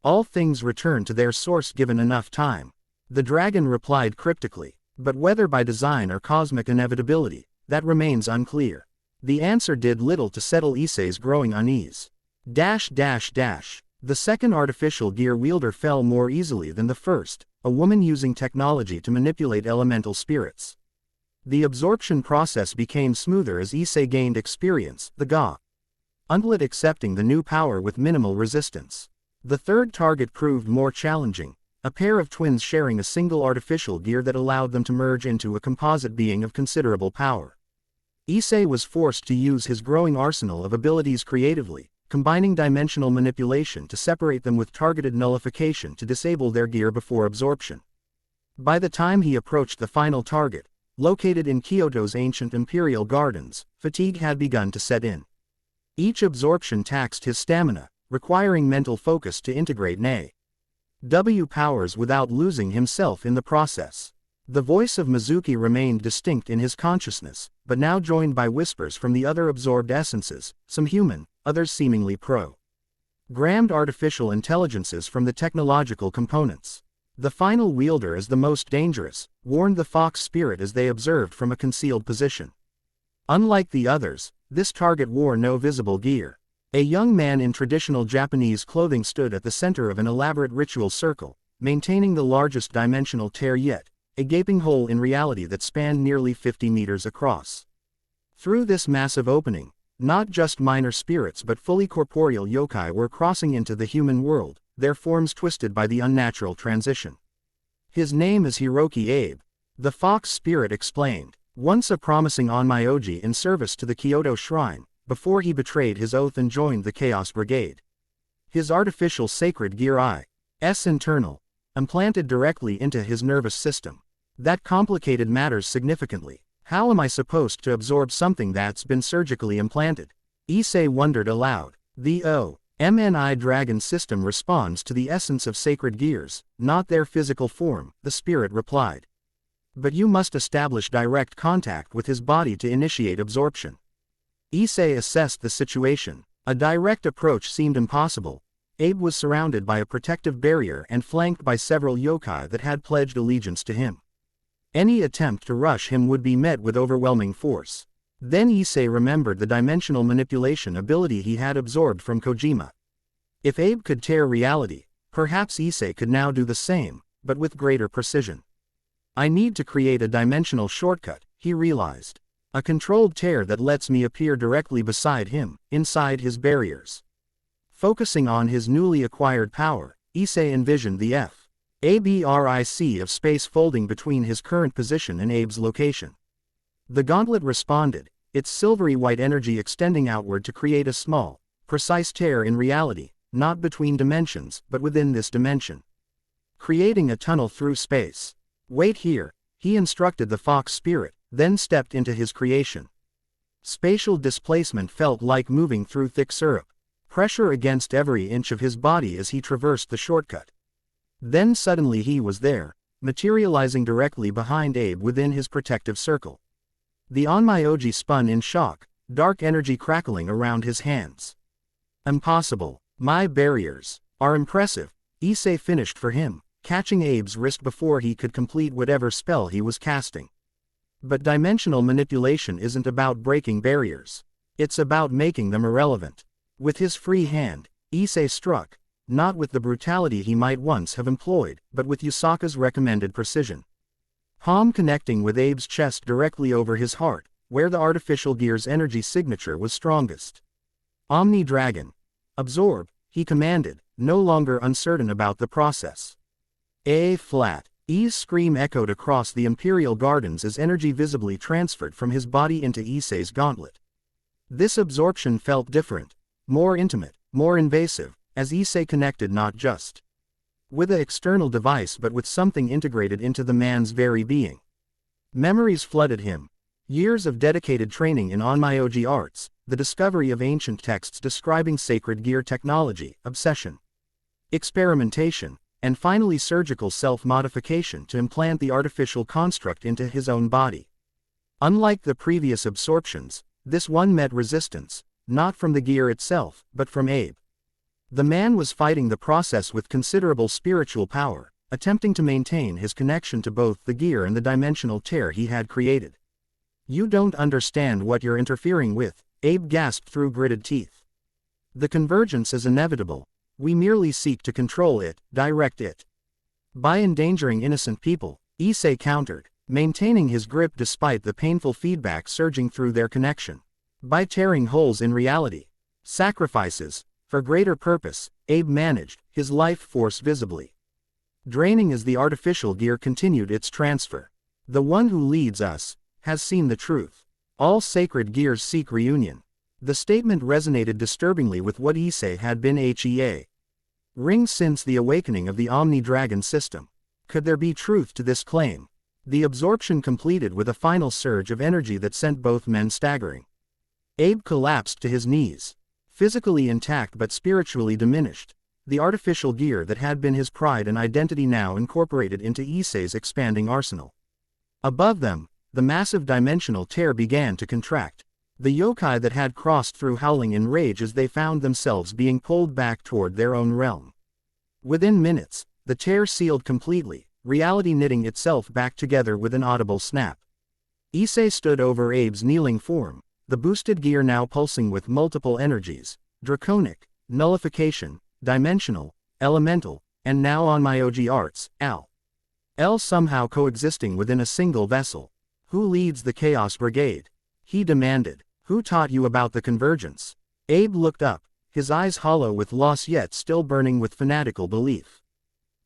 All things return to their source given enough time. The dragon replied cryptically, but whether by design or cosmic inevitability, that remains unclear. The answer did little to settle Issei's growing unease. The second artificial gear wielder fell more easily than the first, a woman using technology to manipulate elemental spirits. The absorption process became smoother as Issei gained experience, the gauntlet accepting the new power with minimal resistance. The third target proved more challenging, a pair of twins sharing a single artificial gear that allowed them to merge into a composite being of considerable power. Issei was forced to use his growing arsenal of abilities creatively, combining dimensional manipulation to separate them with targeted nullification to disable their gear before absorption. By the time he approached the final target, located in Kyoto's ancient imperial gardens, fatigue had begun to set in. Each absorption taxed his stamina, requiring mental focus to integrate W powers without losing himself in the process. The voice of Mizuki remained distinct in his consciousness, but now joined by whispers from the other absorbed essences, some human, others seemingly programmed artificial intelligences from the technological components. The final wielder is the most dangerous, warned the fox spirit as they observed from a concealed position. Unlike the others, this target wore no visible gear. A young man in traditional Japanese clothing stood at the center of an elaborate ritual circle, maintaining the largest dimensional tear yet, a gaping hole in reality that spanned nearly 50 meters across. Through this massive opening, not just minor spirits but fully corporeal yokai were crossing into the human world, their forms twisted by the unnatural transition. His name is Hiroki Abe, the fox spirit explained, once a promising onmyoji in service to the Kyoto shrine, before he betrayed his oath and joined the Chaos Brigade. His artificial sacred gear is internal, implanted directly into his nervous system. That complicated matters significantly. How am I supposed to absorb something that's been surgically implanted? Issei wondered aloud. The Omni-Dragon system responds to the essence of sacred gears, not their physical form, the spirit replied. But you must establish direct contact with his body to initiate absorption. Issei assessed the situation. A direct approach seemed impossible. Abe was surrounded by a protective barrier and flanked by several yokai that had pledged allegiance to him. Any attempt to rush him would be met with overwhelming force. Then Issei remembered the dimensional manipulation ability he had absorbed from Kojima. If Abe could tear reality, perhaps Issei could now do the same, but with greater precision. I need to create a dimensional shortcut, he realized. A controlled tear that lets me appear directly beside him, inside his barriers. Focusing on his newly acquired power, Issei envisioned the fabric of space folding between his current position and Abe's location. The gauntlet responded, its silvery white energy extending outward to create a small, precise tear in reality, not between dimensions, but within this dimension. Creating a tunnel through space. Wait here, he instructed the fox spirit, then stepped into his creation. Spatial displacement felt like moving through thick syrup. Pressure against every inch of his body as he traversed the shortcut. Then suddenly he was there, materializing directly behind Abe within his protective circle. The onmyoji spun in shock, dark energy crackling around his hands. Impossible. My barriers are impressive, Issei finished for him, catching Abe's wrist before he could complete whatever spell he was casting. But dimensional manipulation isn't about breaking barriers. It's about making them irrelevant. With his free hand, Issei struck, not with the brutality he might once have employed, but with Yusaka's recommended precision. Palm connecting with Abe's chest directly over his heart, where the artificial gear's energy signature was strongest. Omni-Dragon. Absorb, he commanded, no longer uncertain about the process. A-flat. E's scream echoed across the Imperial Gardens as energy visibly transferred from his body into Issei's gauntlet. This absorption felt different, more intimate, more invasive, as Issei connected not just with an external device but with something integrated into the man's very being. Memories flooded him. Years of dedicated training in onmyoji arts, the discovery of ancient texts describing sacred gear technology, obsession, experimentation, and finally surgical self-modification to implant the artificial construct into his own body. Unlike the previous absorptions, this one met resistance, not from the gear itself, but from Abe. The man was fighting the process with considerable spiritual power, attempting to maintain his connection to both the gear and the dimensional tear he had created. You don't understand what you're interfering with, Abe gasped through gritted teeth. The convergence is inevitable. We merely seek to control it, direct it. By endangering innocent people, Issei countered, maintaining his grip despite the painful feedback surging through their connection. By tearing holes in reality. Sacrifices, for greater purpose, Abe managed, his life force visibly draining as the artificial gear continued its transfer. The one who leads us has seen the truth. All sacred gears seek reunion. The statement resonated disturbingly with what Issei had been ring since the awakening of the Omni-Dragon system. Could there be truth to this claim? The absorption completed with a final surge of energy that sent both men staggering. Abe collapsed to his knees. Physically intact but spiritually diminished. The artificial gear that had been his pride and identity now incorporated into Issei's expanding arsenal. Above them, the massive dimensional tear began to contract. The yokai that had crossed through howling in rage as they found themselves being pulled back toward their own realm. Within minutes, the tear sealed completely, reality knitting itself back together with an audible snap. Issei stood over Abe's kneeling form, the boosted gear now pulsing with multiple energies, draconic, nullification, dimensional, elemental, and now on Myoji arts, L somehow coexisting within a single vessel. Who leads the Chaos Brigade? He demanded. Who taught you about the convergence? Abe looked up, his eyes hollow with loss yet still burning with fanatical belief.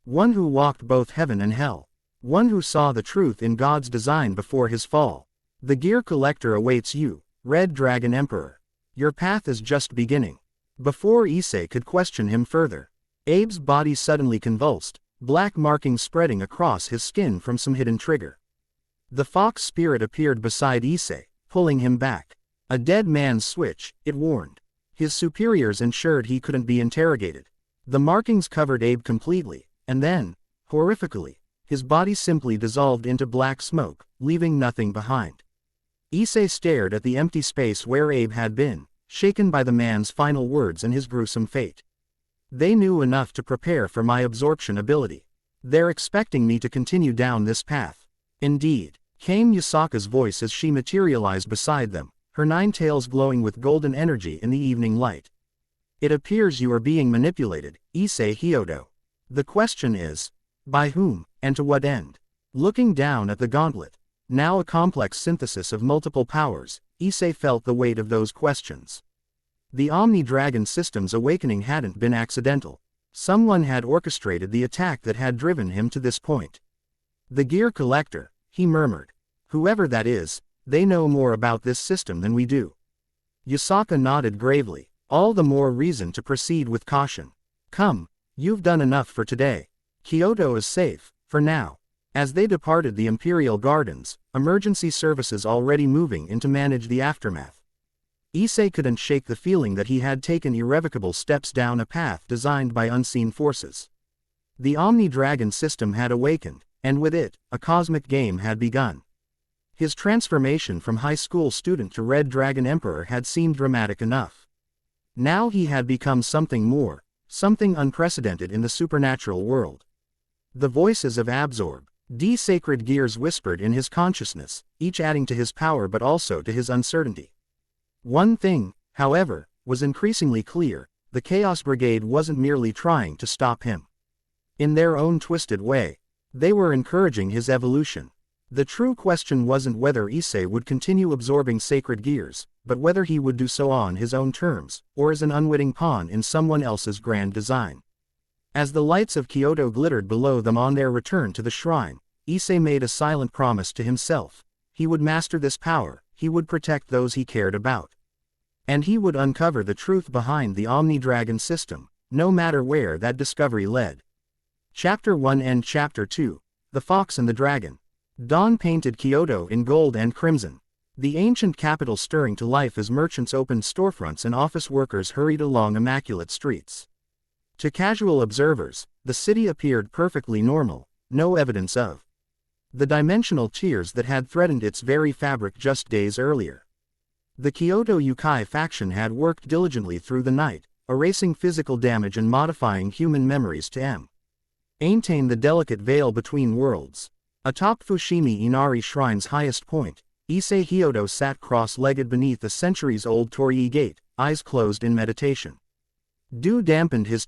One who walked both heaven and hell. One who saw the truth in God's design before his fall. The gear collector awaits you, Red Dragon Emperor. Your path is just beginning. Before Issei could question him further, Abe's body suddenly convulsed, black markings spreading across his skin from some hidden trigger. The fox spirit appeared beside Issei, pulling him back. A dead man's switch, it warned. His superiors ensured he couldn't be interrogated. The markings covered Abe completely, and then, horrifically, his body simply dissolved into black smoke, leaving nothing behind. Issei stared at the empty space where Abe had been, shaken by the man's final words and his gruesome fate. They knew enough to prepare for my absorption ability. They're expecting me to continue down this path. Indeed, came Yasaka's voice as she materialized beside them, her 9 tails glowing with golden energy in the evening light. It appears you are being manipulated, Issei Hyodo. The question is, by whom, and to what end? Looking down at the gauntlet, now a complex synthesis of multiple powers, Issei felt the weight of those questions. The Omni-Dragon system's awakening hadn't been accidental. Someone had orchestrated the attack that had driven him to this point. The gear collector, he murmured. Whoever that is, they know more about this system than we do. Yasaka nodded gravely, all the more reason to proceed with caution. Come, you've done enough for today. Kyoto is safe, for now. As they departed the Imperial Gardens, emergency services already moving in to manage the aftermath. Issei couldn't shake the feeling that he had taken irrevocable steps down a path designed by unseen forces. The Omni-Dragon system had awakened, and with it, a cosmic game had begun. His transformation from high school student to Red Dragon Emperor had seemed dramatic enough. Now he had become something more, something unprecedented in the supernatural world. The voices of Absorb, sacred gears whispered in his consciousness, each adding to his power but also to his uncertainty. One thing, however, was increasingly clear: the Chaos Brigade wasn't merely trying to stop him. In their own twisted way, they were encouraging his evolution. The true question wasn't whether Issei would continue absorbing sacred gears, but whether he would do so on his own terms, or as an unwitting pawn in someone else's grand design. As the lights of Kyoto glittered below them on their return to the shrine, Issei made a silent promise to himself. He would master this power, he would protect those he cared about. And he would uncover the truth behind the Omni-Dragon system, no matter where that discovery led. Chapter 1 and Chapter 2, The Fox and the Dragon. Dawn painted Kyoto in gold and crimson. The ancient capital stirring to life as merchants opened storefronts and office workers hurried along immaculate streets. To casual observers, the city appeared perfectly normal, no evidence of the dimensional tears that had threatened its very fabric just days earlier. The Kyoto Yukai faction had worked diligently through the night, erasing physical damage and modifying human memories to maintain the delicate veil between worlds. Atop Fushimi Inari Shrine's highest point, Issei Hyodo sat cross-legged beneath a centuries-old torii gate, eyes closed in meditation. Dew dampened his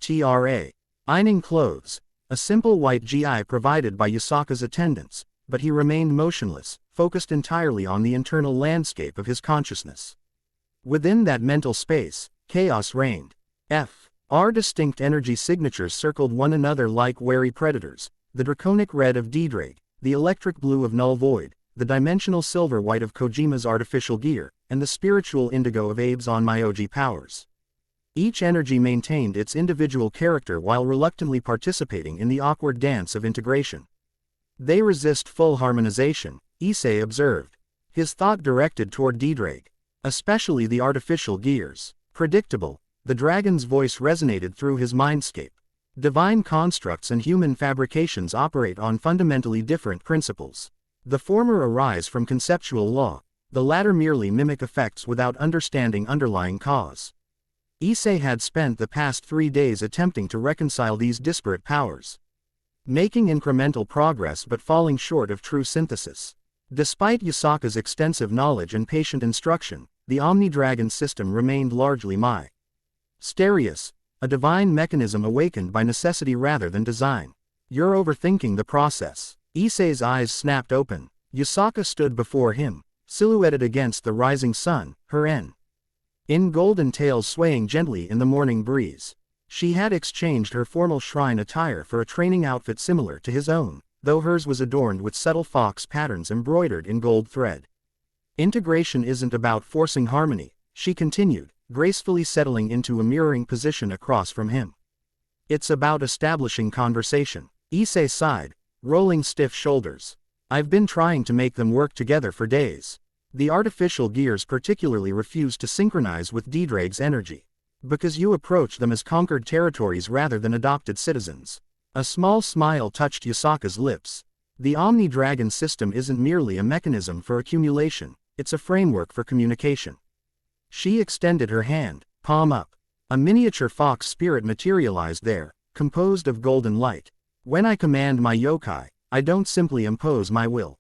ironing clothes, a simple white gi provided by Yasaka's attendants, but he remained motionless, focused entirely on the internal landscape of his consciousness. Within that mental space, chaos reigned. Our distinct energy signatures circled one another like wary predators, the draconic red of D-Drake, the electric blue of Null Void, the dimensional silver white of Kojima's artificial gear, and the spiritual indigo of Abe's Onmyoji powers. Each energy maintained its individual character while reluctantly participating in the awkward dance of integration. They resist full harmonization, Issei observed, his thought directed toward D-Drake, especially the artificial gears. Predictable, the dragon's voice resonated through his mindscape. Divine constructs and human fabrications operate on fundamentally different principles. The former arise from conceptual law, the latter merely mimic effects without understanding underlying cause. Issei had spent the past 3 days attempting to reconcile these disparate powers, making incremental progress but falling short of true synthesis. Despite Yasaka's extensive knowledge and patient instruction, the Omni-Dragon system remained largely mysterious, a divine mechanism awakened by necessity rather than design. You're overthinking the process. Issei's eyes snapped open. Yasaka stood before him, silhouetted against the rising sun, her in golden tails swaying gently in the morning breeze. She had exchanged her formal shrine attire for a training outfit similar to his own, though hers was adorned with subtle fox patterns embroidered in gold thread. Integration isn't about forcing harmony, she continued, gracefully settling into a mirroring position across from him. It's about establishing conversation. Issei sighed, rolling stiff shoulders. I've been trying to make them work together for days. The artificial gears particularly refuse to synchronize with D-Drake's energy. Because you approach them as conquered territories rather than adopted citizens. A small smile touched Yasaka's lips. The Omni-Dragon system isn't merely a mechanism for accumulation, it's a framework for communication. She extended her hand, palm up. A miniature fox spirit materialized there, composed of golden light. When I command my yokai, I don't simply impose my will.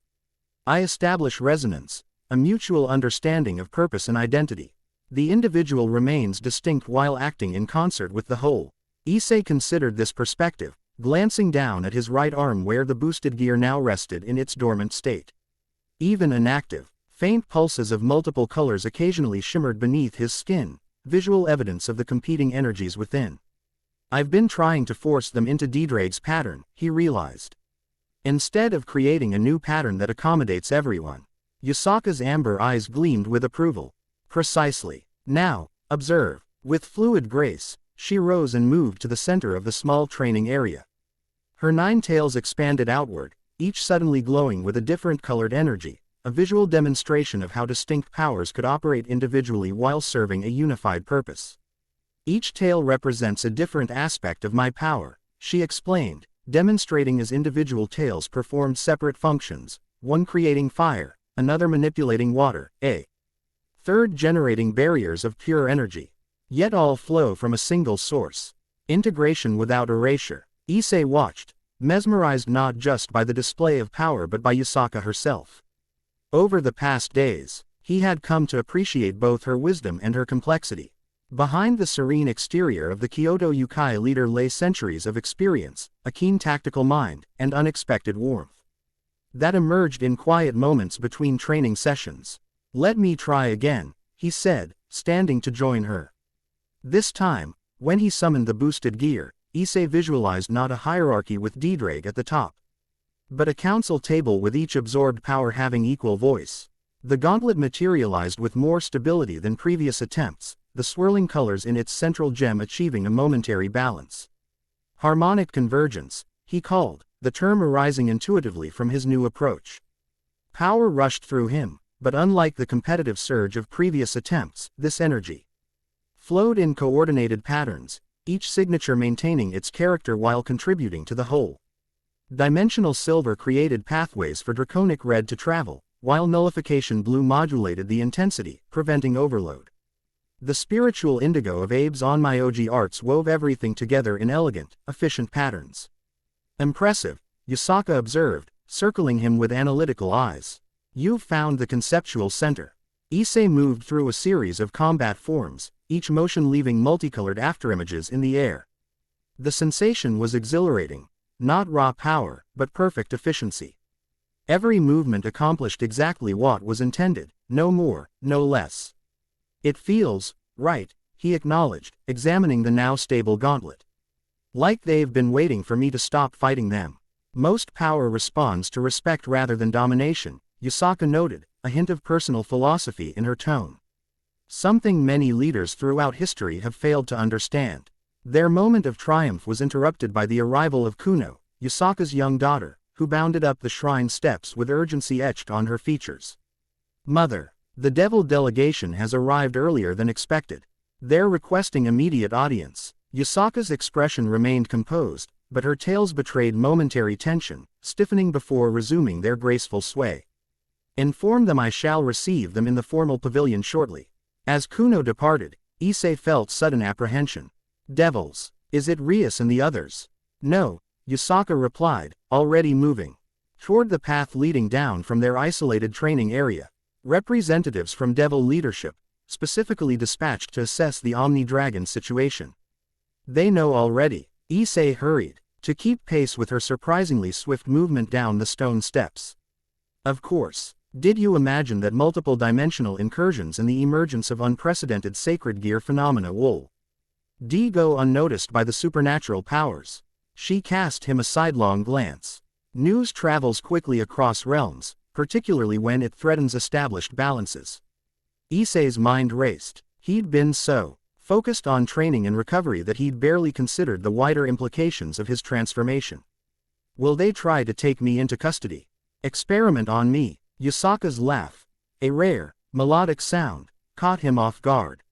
I establish resonance, a mutual understanding of purpose and identity. The individual remains distinct while acting in concert with the whole. Issei considered this perspective, glancing down at his right arm where the boosted gear now rested in its dormant state. Even inactive, faint pulses of multiple colors occasionally shimmered beneath his skin, visual evidence of the competing energies within. I've been trying to force them into D-Drake's pattern, he realized. Instead of creating a new pattern that accommodates everyone. Yasaka's amber eyes gleamed with approval. Precisely. Now, observe. With fluid grace, she rose and moved to the center of the small training area. Her 9 tails expanded outward, each suddenly glowing with a different colored energy, a visual demonstration of how distinct powers could operate individually while serving a unified purpose. Each tail represents a different aspect of my power, she explained, demonstrating as individual tails performed separate functions, one creating fire, another manipulating water, a third generating barriers of pure energy. Yet all flow from a single source. Integration without erasure. Issei watched, mesmerized not just by the display of power but by Yasaka herself. Over the past days, he had come to appreciate both her wisdom and her complexity. Behind the serene exterior of the Kyoto Yukai leader lay centuries of experience, a keen tactical mind, and unexpected warmth that emerged in quiet moments between training sessions. Let me try again, he said, standing to join her. This time, when he summoned the boosted gear, Issei visualized not a hierarchy with D-Drake at the top, but a council table with each absorbed power having equal voice. The gauntlet materialized with more stability than previous attempts, the swirling colors in its central gem achieving a momentary balance. Harmonic convergence, he called, the term arising intuitively from his new approach. Power rushed through him, but unlike the competitive surge of previous attempts, this energy flowed in coordinated patterns, each signature maintaining its character while contributing to the whole. Dimensional silver created pathways for draconic red to travel, while nullification blue modulated the intensity, preventing overload. The spiritual indigo of Abe's Onmyoji arts wove everything together in elegant, efficient patterns. Impressive, Yasaka observed, circling him with analytical eyes. You've found the conceptual center. Issei moved through a series of combat forms, each motion leaving multicolored afterimages in the air. The sensation was exhilarating, not raw power, but perfect efficiency. Every movement accomplished exactly what was intended, no more, no less. It feels right, he acknowledged, examining the now stable gauntlet. Like they've been waiting for me to stop fighting them. Most power responds to respect rather than domination, Yusaka noted, a hint of personal philosophy in her tone. Something many leaders throughout history have failed to understand. Their moment of triumph was interrupted by the arrival of Kuno, Yusaka's young daughter, who bounded up the shrine steps with urgency etched on her features. Mother, the devil delegation has arrived earlier than expected. They're requesting immediate audience. Yusaka's expression remained composed, but her tails betrayed momentary tension, stiffening before resuming their graceful sway. Inform them I shall receive them in the formal pavilion shortly. As Kuno departed, Issei felt sudden apprehension. Devils, is it Rias and the others? No, Yusaka replied, already moving toward the path leading down from their isolated training area. Representatives from devil leadership, specifically dispatched to assess the Omni-Dragon situation. They know already. Issei hurried, to keep pace with her surprisingly swift movement down the stone steps. Of course. Did you imagine that multiple-dimensional incursions and the emergence of unprecedented sacred gear phenomena will go unnoticed by the supernatural powers? She cast him a sidelong glance. News travels quickly across realms, particularly when it threatens established balances. Issei's mind raced. He'd been so focused on training and recovery that he'd barely considered the wider implications of his transformation. Will they try to take me into custody? Experiment on me? Yusaka's laugh, a rare, melodic sound, caught him off guard.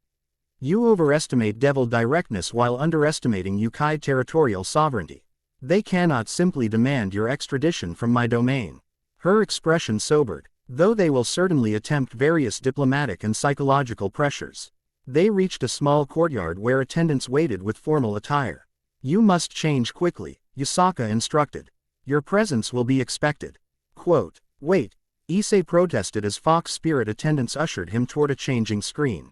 You overestimate devil directness while underestimating Yukai territorial sovereignty. They cannot simply demand your extradition from my domain. Her expression sobered, though they will certainly attempt various diplomatic and psychological pressures. They reached a small courtyard where attendants waited with formal attire. You must change quickly, Yusaka instructed. Your presence will be expected. Quote, wait, Issei protested as Fox Spirit attendants ushered him toward a changing screen.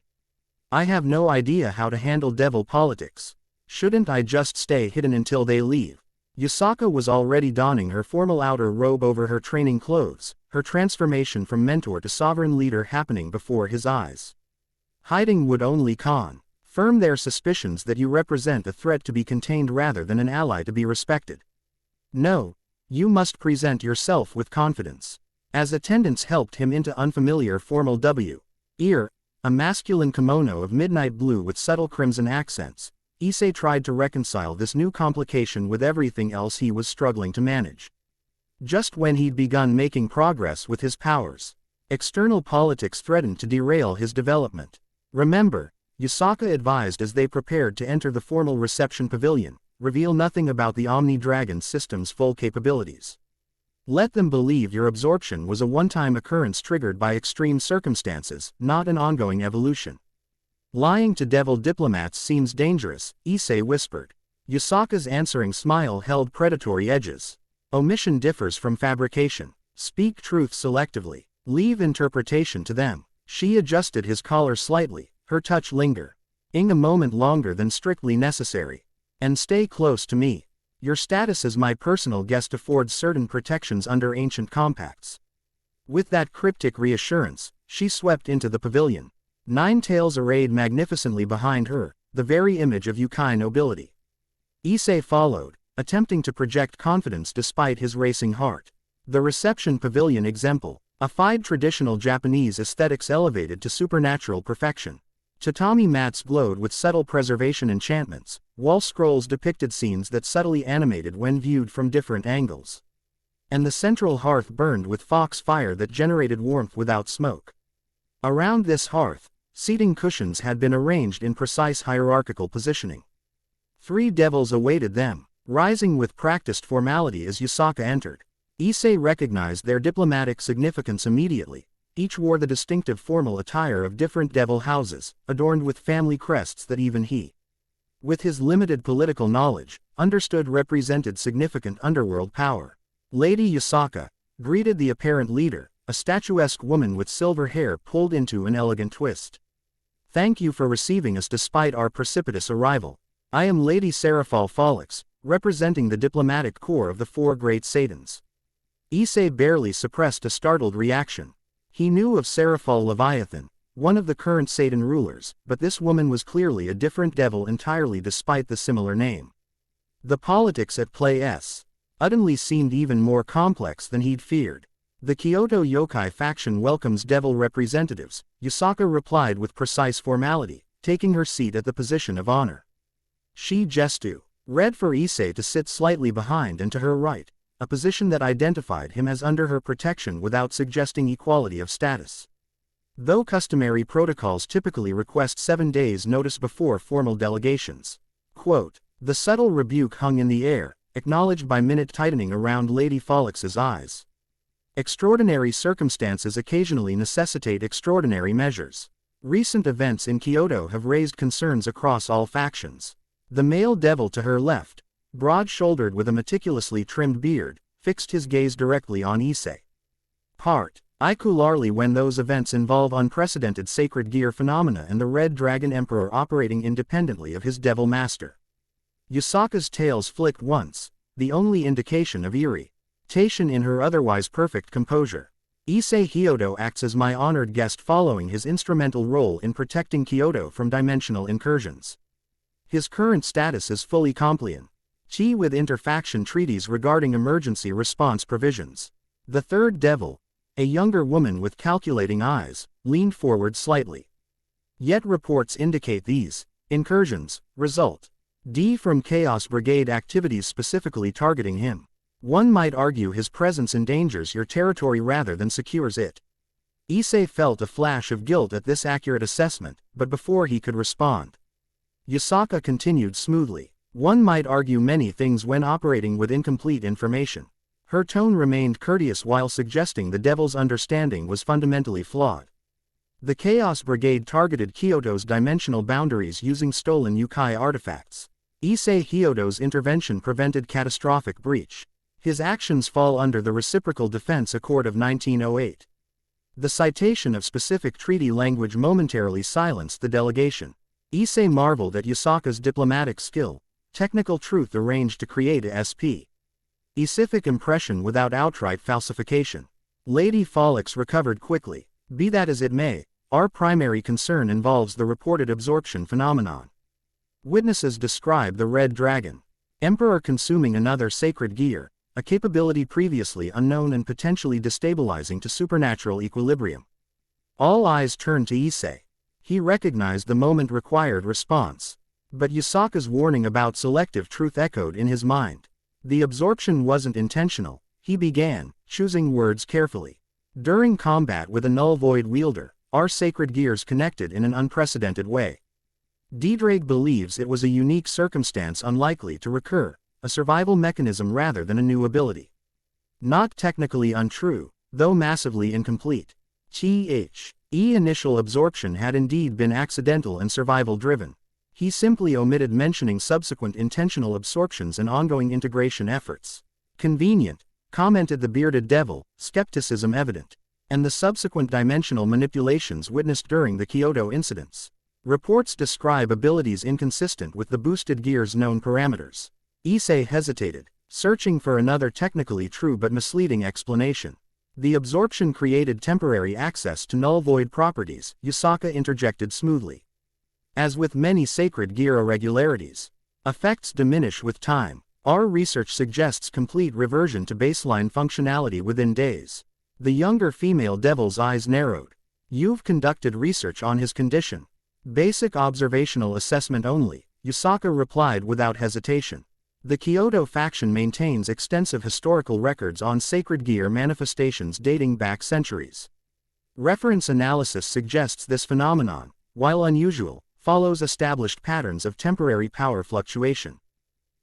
I have no idea how to handle devil politics. Shouldn't I just stay hidden until they leave? Yusaka was already donning her formal outer robe over her training clothes, her transformation from mentor to sovereign leader happening before his eyes. Hiding would only confirm their suspicions that you represent a threat to be contained rather than an ally to be respected. No, you must present yourself with confidence. As attendants helped him into unfamiliar formal a masculine kimono of midnight blue with subtle crimson accents, Issei tried to reconcile this new complication with everything else he was struggling to manage. Just when he'd begun making progress with his powers, external politics threatened to derail his development. Remember, Yusaka advised as they prepared to enter the formal reception pavilion, reveal nothing about the Omni-Dragon system's full capabilities. Let them believe your absorption was a one-time occurrence triggered by extreme circumstances, not an ongoing evolution. Lying to devil diplomats seems dangerous, Issei whispered. Yusaka's answering smile held predatory edges. Omission differs from fabrication. Speak truth selectively. Leave interpretation to them. She adjusted his collar slightly, her touch lingering a moment longer than strictly necessary. And stay close to me. Your status as my personal guest affords certain protections under ancient compacts. With that cryptic reassurance, she swept into the pavilion. Nine tails arrayed magnificently behind her, the very image of Yukai nobility. Issei followed, attempting to project confidence despite his racing heart. The reception pavilion exemplified traditional Japanese aesthetics elevated to supernatural perfection. Tatami mats glowed with subtle preservation enchantments, wall scrolls depicted scenes that subtly animated when viewed from different angles. And the central hearth burned with fox fire that generated warmth without smoke. Around this hearth, seating cushions had been arranged in precise hierarchical positioning. 3 devils awaited them, rising with practiced formality as Yusaka entered. Issei recognized their diplomatic significance immediately. Each wore the distinctive formal attire of different devil houses, adorned with family crests that even he, with his limited political knowledge, understood represented significant underworld power. Lady Yusaka greeted the apparent leader, a statuesque woman with silver hair pulled into an elegant twist. "Thank you for receiving us despite our precipitous arrival. I am Lady Seraphal Folix, representing the diplomatic corps of the Four Great Satans." Issei barely suppressed a startled reaction. He knew of Seraphal Leviathan, one of the current Satan rulers, but this woman was clearly a different devil entirely despite the similar name. The politics at play utterly seemed even more complex than he'd feared. "The Kyoto yokai faction welcomes devil representatives," Yusaka replied with precise formality, taking her seat at the position of honor. She gestu read for Issei to sit slightly behind and to her right, a position that identified him as under her protection without suggesting equality of status. Though customary protocols typically request 7 days' notice before formal delegations. Quote, the subtle rebuke hung in the air, acknowledged by minute tightening around Lady Folix's eyes. Extraordinary circumstances occasionally necessitate extraordinary measures. Recent events in Kyoto have raised concerns across all factions. The male devil to her left, broad-shouldered with a meticulously trimmed beard, fixed his gaze directly on Issei. Particularly when those events involve unprecedented sacred gear phenomena and the Red Dragon Emperor operating independently of his devil master. Yusaka's tails flicked once, the only indication of irritation in her otherwise perfect composure. Issei Hyodo acts as my honored guest following his instrumental role in protecting Kyoto from dimensional incursions. His current status is fully compliant with interfaction treaties regarding emergency response provisions. The third devil, a younger woman with calculating eyes, leaned forward slightly. Yet reports indicate these incursions result from Chaos Brigade activities specifically targeting him. One might argue his presence endangers your territory rather than secures it. Issei felt a flash of guilt at this accurate assessment, but before he could respond, Yusaka continued smoothly. One might argue many things when operating with incomplete information. Her tone remained courteous while suggesting the devil's understanding was fundamentally flawed. The Chaos Brigade targeted Kyoto's dimensional boundaries using stolen yokai artifacts. Issei Hyodo's intervention prevented catastrophic breach. His actions fall under the Reciprocal Defense Accord of 1908. The citation of specific treaty language momentarily silenced the delegation. Issei marveled at Yusaka's diplomatic skill, technical truth arranged to create a specific impression without outright falsification. Lady Folix recovered quickly. Be that as it may, our primary concern involves the reported absorption phenomenon. Witnesses describe the Red Dragon Emperor consuming another sacred gear, a capability previously unknown and potentially destabilizing to supernatural equilibrium. All eyes turned to Issei. He recognized the moment required response. But Yusaka's warning about selective truth echoed in his mind. The absorption wasn't intentional, he began, choosing words carefully. During combat with a null void wielder, our sacred gears connected in an unprecedented way. Drake believes it was a unique circumstance unlikely to recur, a survival mechanism rather than a new ability. Not technically untrue, though massively incomplete. Initial absorption had indeed been accidental and survival-driven. He simply omitted mentioning subsequent intentional absorptions and ongoing integration efforts. Convenient, commented the bearded devil, skepticism evident. And the subsequent dimensional manipulations witnessed during the Kyoto incidents. Reports describe abilities inconsistent with the boosted gear's known parameters. Issei hesitated, searching for another technically true but misleading explanation. The absorption created temporary access to null void properties, Yusaka interjected smoothly. As with many sacred gear irregularities, effects diminish with time. Our research suggests complete reversion to baseline functionality within days. The younger female devil's eyes narrowed. You've conducted research on his condition. Basic observational assessment only, Yusaka replied without hesitation. The Kyoto faction maintains extensive historical records on sacred gear manifestations dating back centuries. Reference analysis suggests this phenomenon, while unusual, follows established patterns of temporary power fluctuation.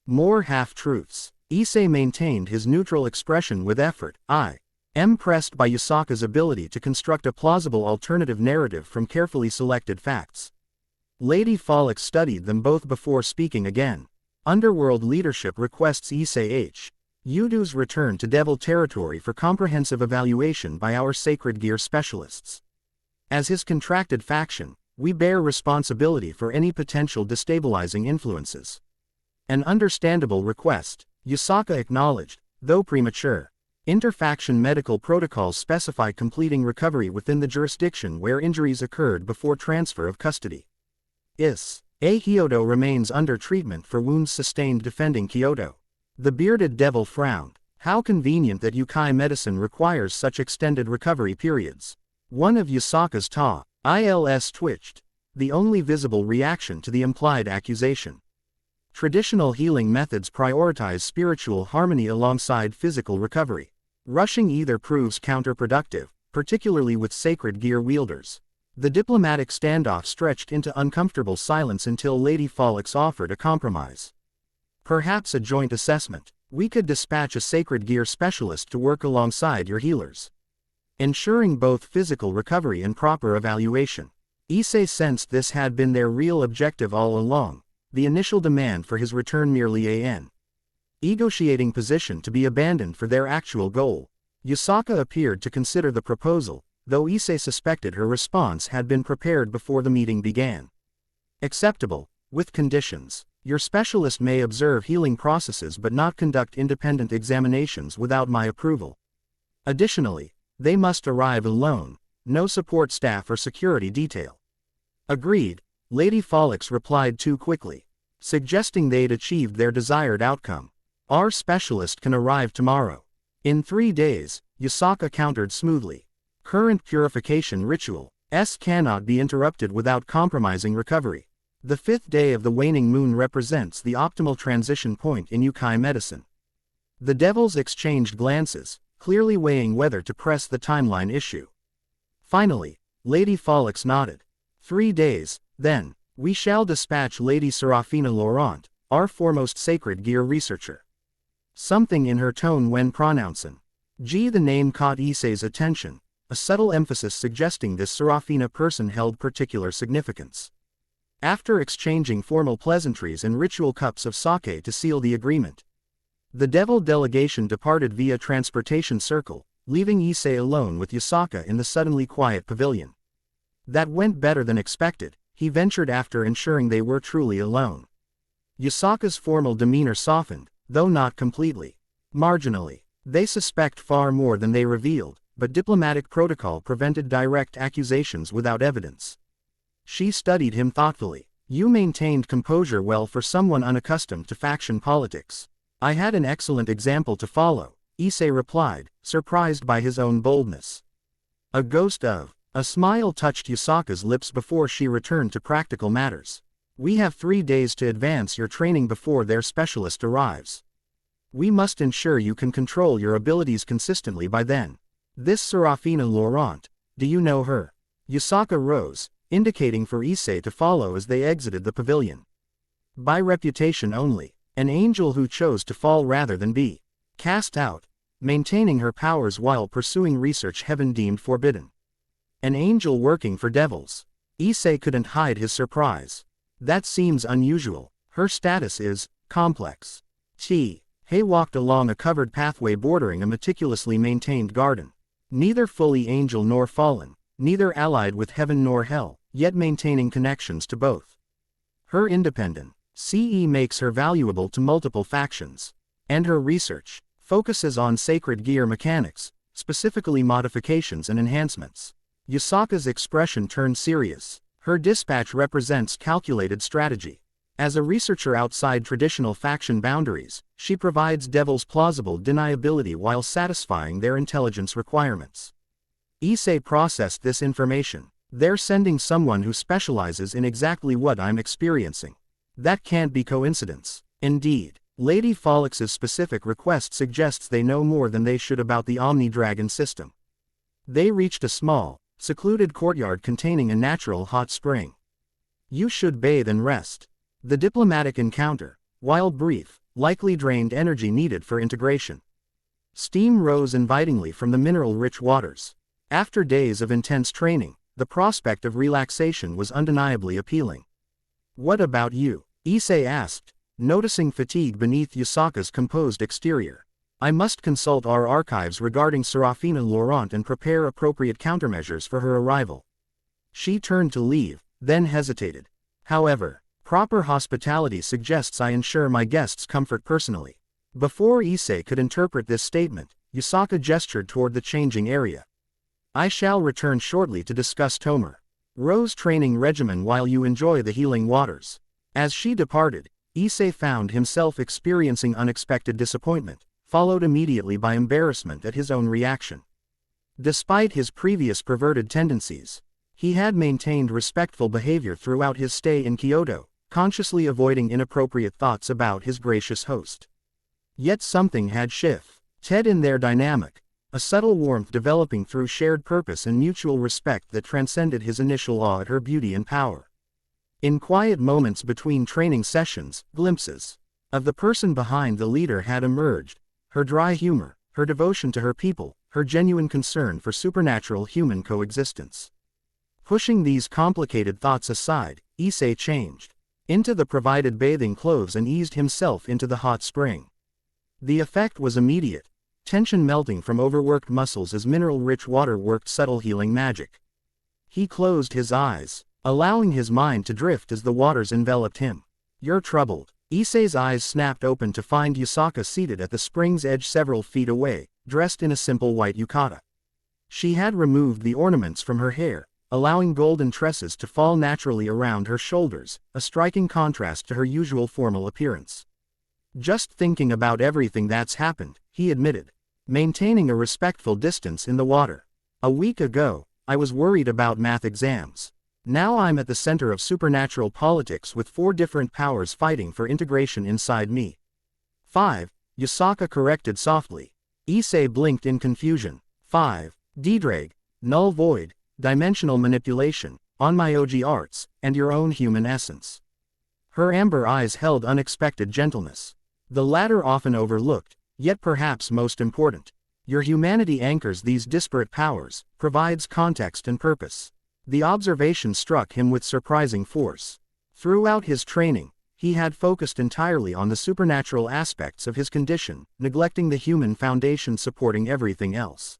More half-truths. Issei maintained his neutral expression with effort. I am impressed by Yusaka's ability to construct a plausible alternative narrative from carefully selected facts. Lady Folix studied them both before speaking again. Underworld leadership requests Issei Yudu's return to Devil territory for comprehensive evaluation by our Sacred Gear specialists. As his contracted faction, we bear responsibility for any potential destabilizing influences. An understandable request, Yusaka acknowledged, though premature. Interfaction medical protocols specify completing recovery within the jurisdiction where injuries occurred before transfer of custody. Issei Kyoto remains under treatment for wounds sustained defending Kyoto. The bearded devil frowned. How convenient that Yukai medicine requires such extended recovery periods. One of Yusaka's ILS twitched, the only visible reaction to the implied accusation. Traditional healing methods prioritize spiritual harmony alongside physical recovery. Rushing either proves counterproductive, particularly with Sacred Gear wielders. The diplomatic standoff stretched into uncomfortable silence until Lady Follix offered a compromise. Perhaps a joint assessment. We could dispatch a Sacred Gear specialist to work alongside your healers, ensuring both physical recovery and proper evaluation. Issei sensed this had been their real objective all along, the initial demand for his return merely an negotiating position to be abandoned for their actual goal. Yusaka appeared to consider the proposal, though Issei suspected her response had been prepared before the meeting began. Acceptable, with conditions. Your specialist may observe healing processes but not conduct independent examinations without my approval. Additionally, they must arrive alone, no support staff or security detail. Agreed, Lady Follix replied too quickly, suggesting they'd achieved their desired outcome. Our specialist can arrive tomorrow. In 3 days, Yusaka countered smoothly. Current purification rituals cannot be interrupted without compromising recovery. The 5th day of the waning moon represents the optimal transition point in Yukai medicine. The devils exchanged glances, clearly weighing whether to press the timeline issue. Finally, Lady Follix nodded. 3 days, then, we shall dispatch Lady Serafina Laurent, our foremost Sacred Gear researcher. Something in her tone when pronouncing the name caught Issei's attention, a subtle emphasis suggesting this Serafina person held particular significance. After exchanging formal pleasantries and ritual cups of sake to seal the agreement, the devil delegation departed via transportation circle, leaving Issei alone with Yusaka in the suddenly quiet pavilion. That went better than expected, he ventured after ensuring they were truly alone. Yusaka's formal demeanor softened, though not completely. Marginally. They suspect far more than they revealed, but diplomatic protocol prevented direct accusations without evidence. She studied him thoughtfully. You maintained composure well for someone unaccustomed to faction politics. I had an excellent example to follow, Issei replied, surprised by his own boldness. A smile touched Yusaka's lips before she returned to practical matters. We have 3 days to advance your training before their specialist arrives. We must ensure you can control your abilities consistently by then. This Serafina Laurent, do you know her? Yusaka rose, indicating for Issei to follow as they exited the pavilion. By reputation only, an angel who chose to fall rather than be cast out, maintaining her powers while pursuing research heaven deemed forbidden. An angel working for devils. Issei couldn't hide his surprise. That seems unusual. Her status is complex. He walked along a covered pathway bordering a meticulously maintained garden. Neither fully angel nor fallen, neither allied with heaven nor hell, yet maintaining connections to both. Her independence makes her valuable to multiple factions. And her research focuses on Sacred Gear mechanics, specifically modifications and enhancements. Yusaka's expression turned serious. Her dispatch represents calculated strategy. As a researcher outside traditional faction boundaries, she provides devils plausible deniability while satisfying their intelligence requirements. Issei processed this information. They're sending someone who specializes in exactly what I'm experiencing. That can't be coincidence. Indeed, Lady Follix's specific request suggests they know more than they should about the Omni-Dragon system. They reached a small, secluded courtyard containing a natural hot spring. You should bathe and rest. The diplomatic encounter, while brief, likely drained energy needed for integration. Steam rose invitingly from the mineral-rich waters. After days of intense training, the prospect of relaxation was undeniably appealing. What about you? Issei asked, noticing fatigue beneath Yusaka's composed exterior. I must consult our archives regarding Serafina Laurent and prepare appropriate countermeasures for her arrival. She turned to leave, then hesitated. However, proper hospitality suggests I ensure my guests' comfort personally. Before Issei could interpret this statement, Yusaka gestured toward the changing area. I shall return shortly to discuss Tomer Ro's training regimen while you enjoy the healing waters. As she departed, Issei found himself experiencing unexpected disappointment, followed immediately by embarrassment at his own reaction. Despite his previous perverted tendencies, he had maintained respectful behavior throughout his stay in Kyoto, consciously avoiding inappropriate thoughts about his gracious host. Yet something had shifted in their dynamic, a subtle warmth developing through shared purpose and mutual respect that transcended his initial awe at her beauty and power. In quiet moments between training sessions, glimpses of the person behind the leader had emerged, her dry humor, her devotion to her people, her genuine concern for supernatural human coexistence. Pushing these complicated thoughts aside, Issei changed into the provided bathing clothes and eased himself into the hot spring. The effect was immediate, tension melting from overworked muscles as mineral-rich water worked subtle healing magic. He closed his eyes, allowing his mind to drift as the waters enveloped him. You're troubled. Issei's eyes snapped open to find Yusaka seated at the spring's edge several feet away, dressed in a simple white yukata. She had removed the ornaments from her hair, allowing golden tresses to fall naturally around her shoulders, a striking contrast to her usual formal appearance. Just thinking about everything that's happened, he admitted, maintaining a respectful distance in the water. A week ago, I was worried about math exams. Now I'm at the center of supernatural politics with 4 different powers fighting for integration inside me. 5. Yusaka corrected softly. Issei blinked in confusion. 5. D-Drag, Null Void, Dimensional Manipulation, Onmyoji Arts, and your own human essence. Her amber eyes held unexpected gentleness. The latter often overlooked, yet perhaps most important. Your humanity anchors these disparate powers, provides context and purpose. The observation struck him with surprising force. Throughout his training, he had focused entirely on the supernatural aspects of his condition, neglecting the human foundation supporting everything else.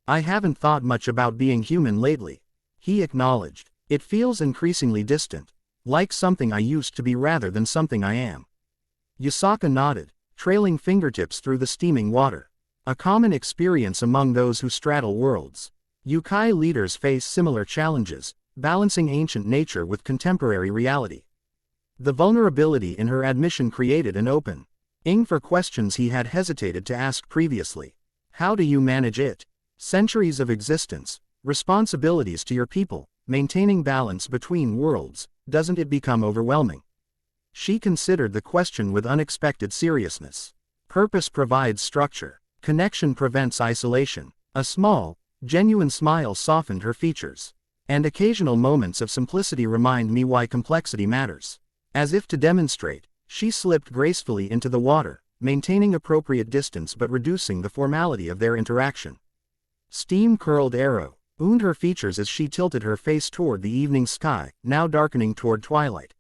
I haven't thought much about being human lately, he acknowledged. It feels increasingly distant, like something I used to be rather than something I am. Yusaka nodded, trailing fingertips through the steaming water. A common experience among those who straddle worlds. Yukai leaders face similar challenges, balancing ancient nature with contemporary reality. The vulnerability in her admission created an opening for questions he had hesitated to ask previously. How do you manage it? Centuries of existence, responsibilities to your people, maintaining balance between worlds, doesn't it become overwhelming? She considered the question with unexpected seriousness. Purpose provides structure. Connection prevents isolation. A small, genuine smile softened her features. And occasional moments of simplicity remind me why complexity matters. As if to demonstrate, she slipped gracefully into the water, maintaining appropriate distance but reducing the formality of their interaction. Steam-curled arrow wound her features as she tilted her face toward the evening sky, now darkening toward twilight.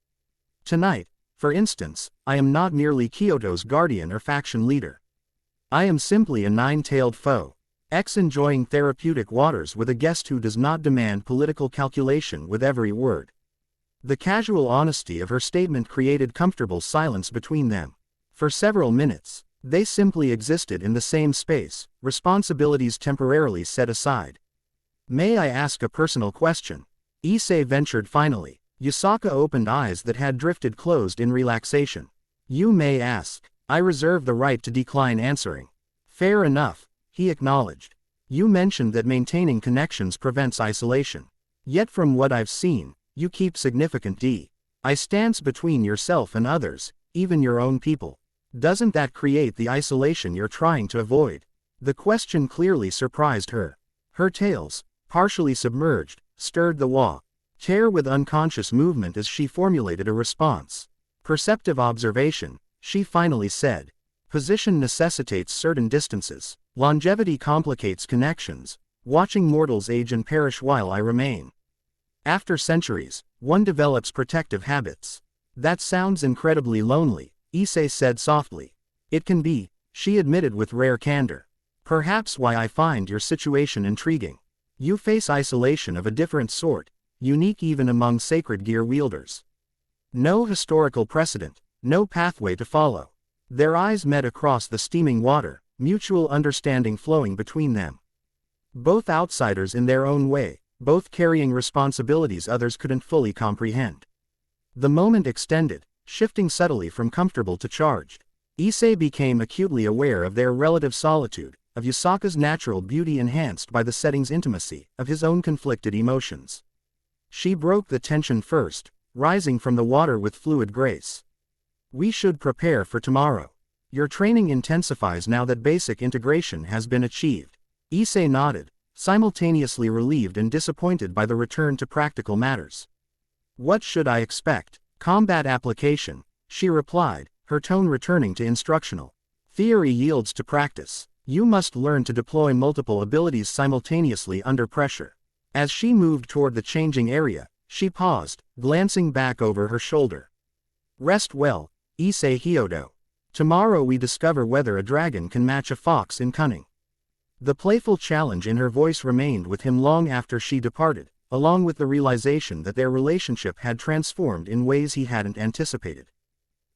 Tonight, for instance, I am not merely Kyoto's guardian or faction leader. I am simply a 9-tailed foe. Enjoying therapeutic waters with a guest who does not demand political calculation with every word. The casual honesty of her statement created comfortable silence between them. For several minutes, they simply existed in the same space, responsibilities temporarily set aside. May I ask a personal question? Issei ventured finally. Yusaka opened eyes that had drifted closed in relaxation. You may ask. I reserve the right to decline answering. Fair enough, he acknowledged. You mentioned that maintaining connections prevents isolation. Yet from what I've seen, you keep significant distance between yourself and others, even your own people. Doesn't that create the isolation you're trying to avoid? The question clearly surprised her. Her tails, partially submerged, stirred the water with unconscious movement as she formulated a response. Perceptive observation, she finally said. Position necessitates certain distances. Longevity complicates connections. Watching mortals age and perish while I remain. After centuries, one develops protective habits. That sounds incredibly lonely, Issei said softly. It can be, she admitted with rare candor. Perhaps why I find your situation intriguing. You face isolation of a different sort, unique even among sacred gear wielders. No historical precedent, no pathway to follow. Their eyes met across the steaming water, mutual understanding flowing between them. Both outsiders in their own way, both carrying responsibilities others couldn't fully comprehend. The moment extended, shifting subtly from comfortable to charged. Issei became acutely aware of their relative solitude, of Yusaka's natural beauty enhanced by the setting's intimacy, of his own conflicted emotions. She broke the tension first, rising from the water with fluid grace. We should prepare for tomorrow. Your training intensifies now that basic integration has been achieved. Issei nodded, simultaneously relieved and disappointed by the return to practical matters. What should I expect? Combat application, she replied, her tone returning to instructional. Theory yields to practice. You must learn to deploy multiple abilities simultaneously under pressure. As she moved toward the changing area, she paused, glancing back over her shoulder. Rest well, Issei Hyodo. Tomorrow we discover whether a dragon can match a fox in cunning. The playful challenge in her voice remained with him long after she departed, along with the realization that their relationship had transformed in ways he hadn't anticipated.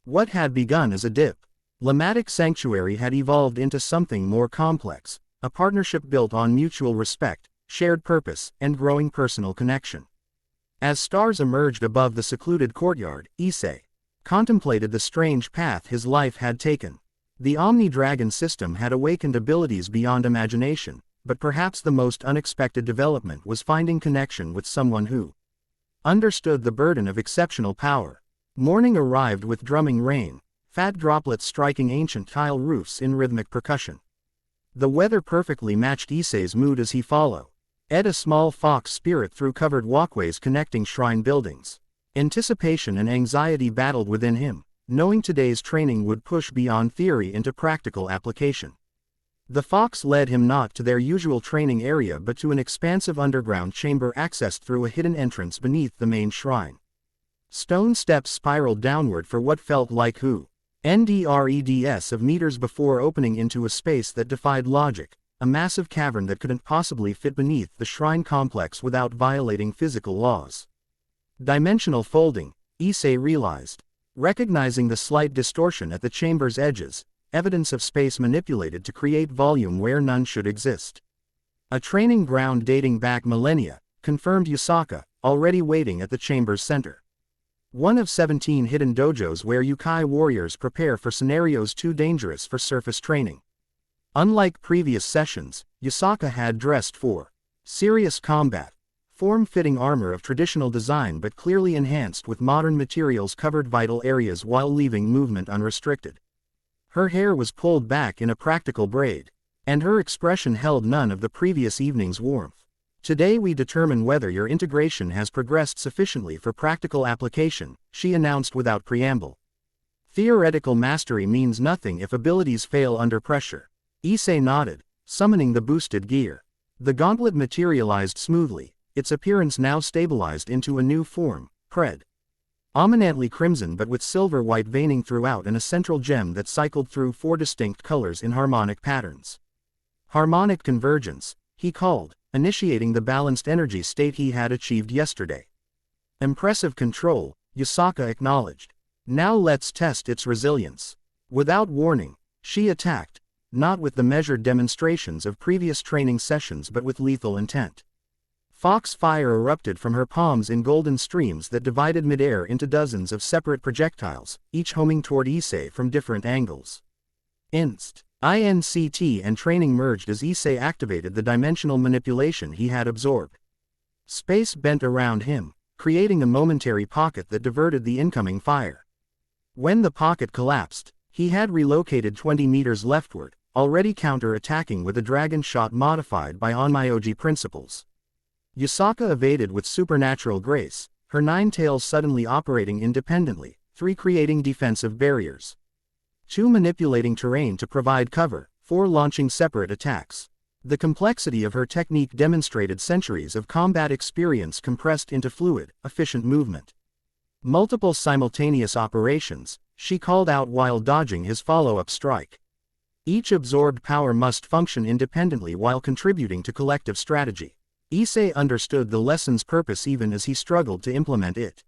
What had begun as a diplomatic sanctuary had evolved into something more complex, a partnership built on mutual respect, shared purpose, and growing personal connection. As stars emerged above the secluded courtyard, Issei contemplated the strange path his life had taken. The Omni-Dragon system had awakened abilities beyond imagination, but perhaps the most unexpected development was finding connection with someone who understood the burden of exceptional power. Morning arrived with drumming rain, fat droplets striking ancient tile roofs in rhythmic percussion. The weather perfectly matched Issei's mood as he followed a small fox spirit through covered walkways connecting shrine buildings. Anticipation and anxiety battled within him, knowing today's training would push beyond theory into practical application. The fox led him not to their usual training area but to an expansive underground chamber accessed through a hidden entrance beneath the main shrine. Stone steps spiraled downward for what felt like hundreds of meters before opening into a space that defied logic, a massive cavern that couldn't possibly fit beneath the shrine complex without violating physical laws. Dimensional folding, Issei realized. Recognizing the slight distortion at the chamber's edges, evidence of space manipulated to create volume where none should exist. A training ground dating back millennia, confirmed Yusaka, already waiting at the chamber's center. One of 17 hidden dojos where Yukai warriors prepare for scenarios too dangerous for surface training. Unlike previous sessions, Yusaka had dressed for serious combat. Form-fitting armor of traditional design but clearly enhanced with modern materials covered vital areas while leaving movement unrestricted. Her hair was pulled back in a practical braid, and her expression held none of the previous evening's warmth. Today we determine whether your integration has progressed sufficiently for practical application, she announced without preamble. Theoretical mastery means nothing if abilities fail under pressure. Issei nodded, summoning the boosted gear. The gauntlet materialized smoothly, its appearance now stabilized into a new form, predominantly crimson but with silver-white veining throughout and a central gem that cycled through 4 distinct colors in harmonic patterns. Harmonic convergence, he called, initiating the balanced energy state he had achieved yesterday. Impressive control, Yusaka acknowledged. Now let's test its resilience. Without warning, she attacked, not with the measured demonstrations of previous training sessions but with lethal intent. Fox fire erupted from her palms in golden streams that divided midair into dozens of separate projectiles, each homing toward Issei from different angles. INCT and training merged as Issei activated the dimensional manipulation he had absorbed. Space bent around him, creating a momentary pocket that diverted the incoming fire. When the pocket collapsed, he had relocated 20 meters leftward, already counter-attacking with a dragon shot modified by Onmyoji principles. Yusaka evaded with supernatural grace, her 9 tails suddenly operating independently, 3 creating defensive barriers, 2 manipulating terrain to provide cover, 4 launching separate attacks. The complexity of her technique demonstrated centuries of combat experience compressed into fluid, efficient movement. Multiple simultaneous operations, she called out while dodging his follow-up strike. Each absorbed power must function independently while contributing to collective strategy. Issei understood the lesson's purpose even as he struggled to implement it.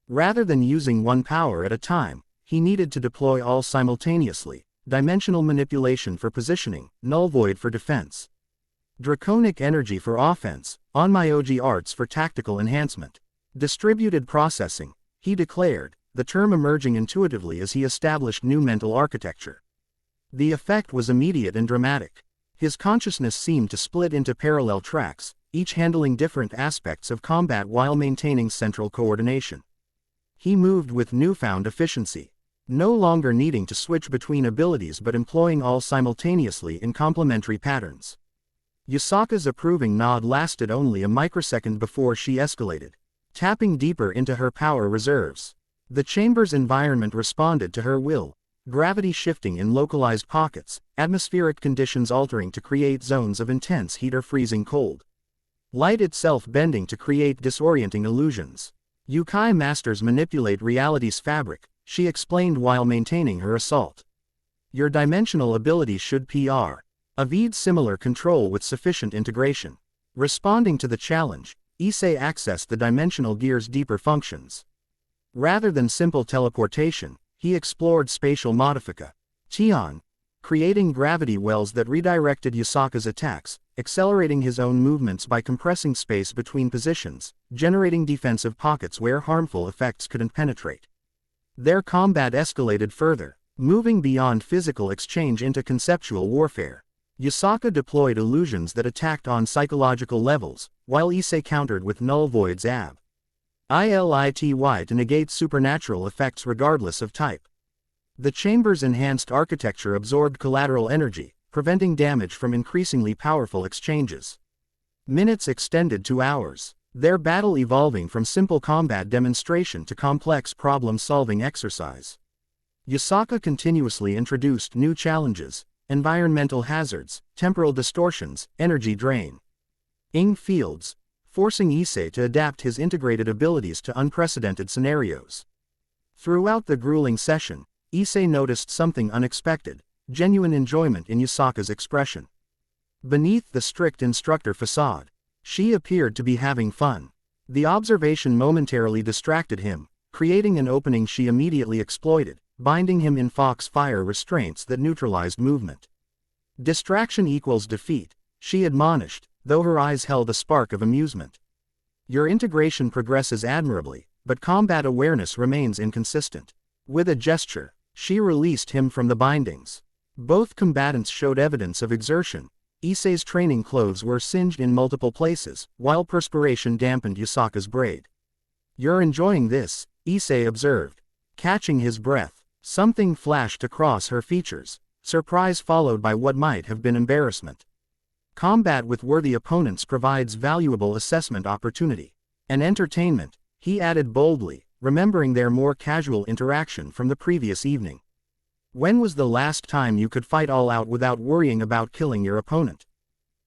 Rather than using one power at a time, he needed to deploy all simultaneously: dimensional manipulation for positioning, null void for defense, draconic energy for offense, onmyoji arts for tactical enhancement. Distributed processing, he declared, the term emerging intuitively as he established new mental architecture. The effect was immediate and dramatic. His consciousness seemed to split into parallel tracks, each handling different aspects of combat while maintaining central coordination. He moved with newfound efficiency, no longer needing to switch between abilities but employing all simultaneously in complementary patterns. Yasaka's approving nod lasted only a microsecond before she escalated, tapping deeper into her power reserves. The chamber's environment responded to her will, gravity shifting in localized pockets, atmospheric conditions altering to create zones of intense heat or freezing cold, light itself bending to create disorienting illusions. Yukai masters manipulate reality's fabric, she explained while maintaining her assault. Your dimensional abilities should evade similar control with sufficient integration. Responding to the challenge, Issei accessed the dimensional gear's deeper functions. Rather than simple teleportation, he explored spatial modification, creating gravity wells that redirected Yasaka's attacks, accelerating his own movements by compressing space between positions, generating defensive pockets where harmful effects couldn't penetrate. Their combat escalated further, moving beyond physical exchange into conceptual warfare. Yasaka deployed illusions that attacked on psychological levels, while Issei countered with null void's ability to negate supernatural effects regardless of type. The chamber's enhanced architecture absorbed collateral energy, preventing damage from increasingly powerful exchanges. Minutes extended to hours, their battle evolving from simple combat demonstration to complex problem-solving exercise. Yasaka continuously introduced new challenges: environmental hazards, temporal distortions, energy drain, fields, forcing Issei to adapt his integrated abilities to unprecedented scenarios. Throughout the grueling session, Issei noticed something unexpected: genuine enjoyment in Yasaka's expression. Beneath the strict instructor facade, she appeared to be having fun. The observation momentarily distracted him, creating an opening she immediately exploited, binding him in foxfire restraints that neutralized movement. Distraction equals defeat, she admonished, though her eyes held a spark of amusement. Your integration progresses admirably, but combat awareness remains inconsistent. With a gesture, she released him from the bindings. Both combatants showed evidence of exertion. Issei's training clothes were singed in multiple places, while perspiration dampened Yasaka's braid. You're enjoying this, Issei observed. Catching his breath, something flashed across her features, surprise followed by what might have been embarrassment. Combat with worthy opponents provides valuable assessment opportunity. And entertainment, he added boldly, remembering their more casual interaction from the previous evening. When was the last time you could fight all out without worrying about killing your opponent?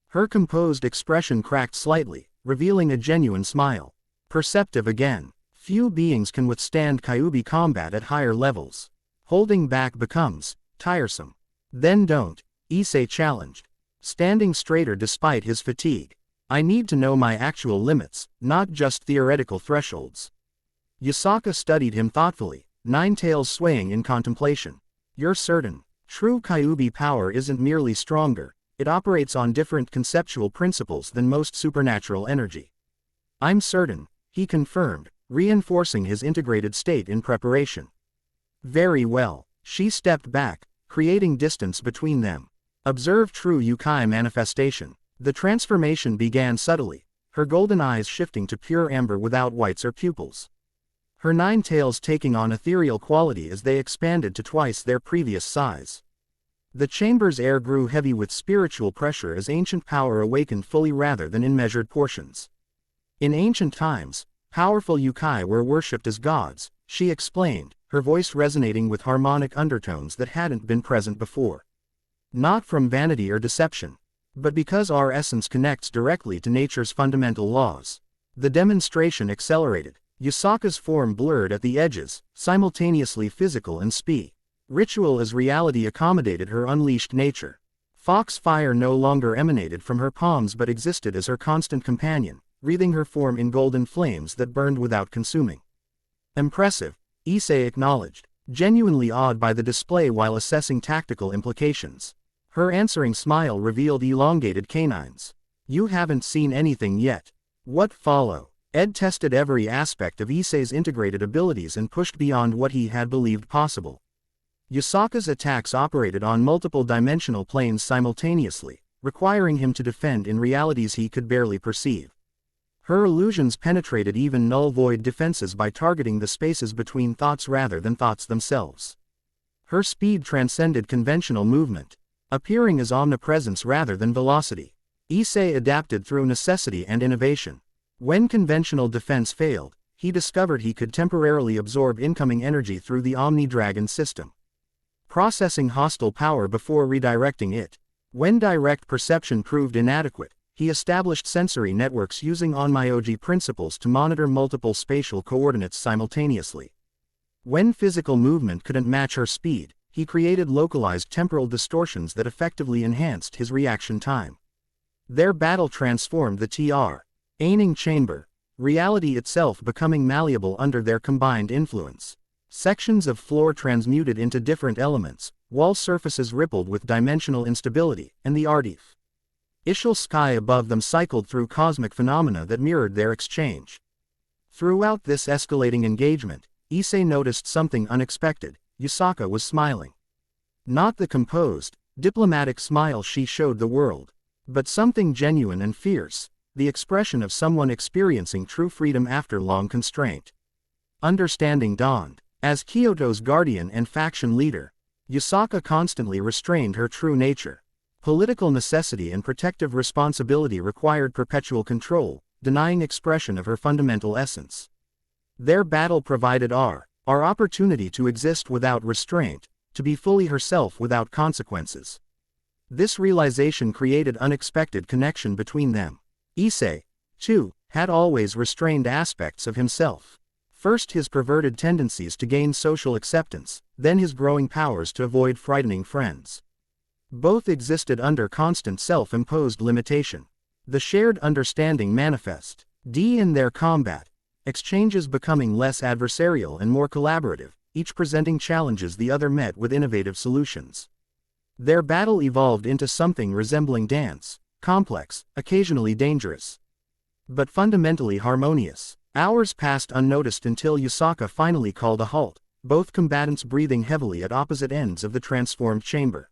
Her composed expression cracked slightly, revealing a genuine smile. Perceptive again. Few beings can withstand Kyuubi combat at higher levels. Holding back becomes tiresome. Then don't, Issei challenged, standing straighter despite his fatigue. I need to know my actual limits, not just theoretical thresholds. Yasaka studied him thoughtfully, nine tails swaying in contemplation. You're certain? True Kyuubi power isn't merely stronger, it operates on different conceptual principles than most supernatural energy. I'm certain, he confirmed, reinforcing his integrated state in preparation. Very well, she stepped back, creating distance between them. Observe true Yukai manifestation. The transformation began subtly, her golden eyes shifting to pure amber without whites or pupils. Her nine tails taking on ethereal quality as they expanded to twice their previous size. The chamber's air grew heavy with spiritual pressure as ancient power awakened fully rather than in measured portions. In ancient times, powerful Yukai were worshipped as gods, she explained, her voice resonating with harmonic undertones that hadn't been present before. Not from vanity or deception, but because our essence connects directly to nature's fundamental laws. The demonstration accelerated. Yasaka's form blurred at the edges, simultaneously physical and Ritual as reality accommodated her unleashed nature. Fox fire no longer emanated from her palms but existed as her constant companion, wreathing her form in golden flames that burned without consuming. Impressive, Issei acknowledged, genuinely awed by the display while assessing tactical implications. Her answering smile revealed elongated canines. You haven't seen anything yet. What follow? Ed tested every aspect of Issei's integrated abilities and pushed beyond what he had believed possible. Yusaka's attacks operated on multiple dimensional planes simultaneously, requiring him to defend in realities he could barely perceive. Her illusions penetrated even null-void defenses by targeting the spaces between thoughts rather than thoughts themselves. Her speed transcended conventional movement, appearing as omnipresence rather than velocity. Issei adapted through necessity and innovation. When conventional defense failed, he discovered he could temporarily absorb incoming energy through the Omni-Dragon system, processing hostile power before redirecting it. When direct perception proved inadequate, he established sensory networks using onmyoji principles to monitor multiple spatial coordinates simultaneously. When physical movement couldn't match her speed, he created localized temporal distortions that effectively enhanced his reaction time. Their battle transformed the Aning chamber, reality itself becoming malleable under their combined influence. Sections of floor transmuted into different elements, wall surfaces rippled with dimensional instability, and the artificial sky above them cycled through cosmic phenomena that mirrored their exchange. Throughout this escalating engagement, Issei noticed something unexpected. Yusaka was smiling. Not the composed, diplomatic smile she showed the world, but something genuine and fierce, the expression of someone experiencing true freedom after long constraint. Understanding dawned. As Kyoto's guardian and faction leader, Yusaka constantly restrained her true nature. Political necessity and protective responsibility required perpetual control, denying expression of her fundamental essence. Their battle provided our opportunity to exist without restraint, to be fully herself without consequences. This realization created unexpected connection between them. Issei, too, had always restrained aspects of himself. First his perverted tendencies to gain social acceptance, then his growing powers to avoid frightening friends. Both existed under constant self-imposed limitation. The shared understanding manifested in their combat, exchanges becoming less adversarial and more collaborative, each presenting challenges the other met with innovative solutions. Their battle evolved into something resembling dance, complex, occasionally dangerous, but fundamentally harmonious. Hours passed unnoticed until Yusaka finally called a halt, both combatants breathing heavily at opposite ends of the transformed chamber.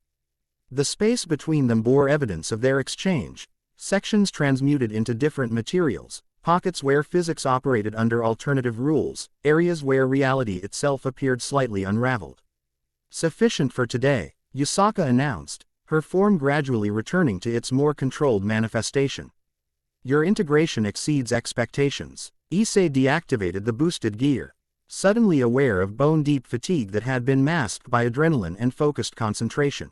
The space between them bore evidence of their exchange, sections transmuted into different materials, pockets where physics operated under alternative rules, areas where reality itself appeared slightly unraveled. Sufficient for today, Yusaka announced, her form gradually returning to its more controlled manifestation. Your integration exceeds expectations. Issei deactivated the boosted gear, suddenly aware of bone-deep fatigue that had been masked by adrenaline and focused concentration.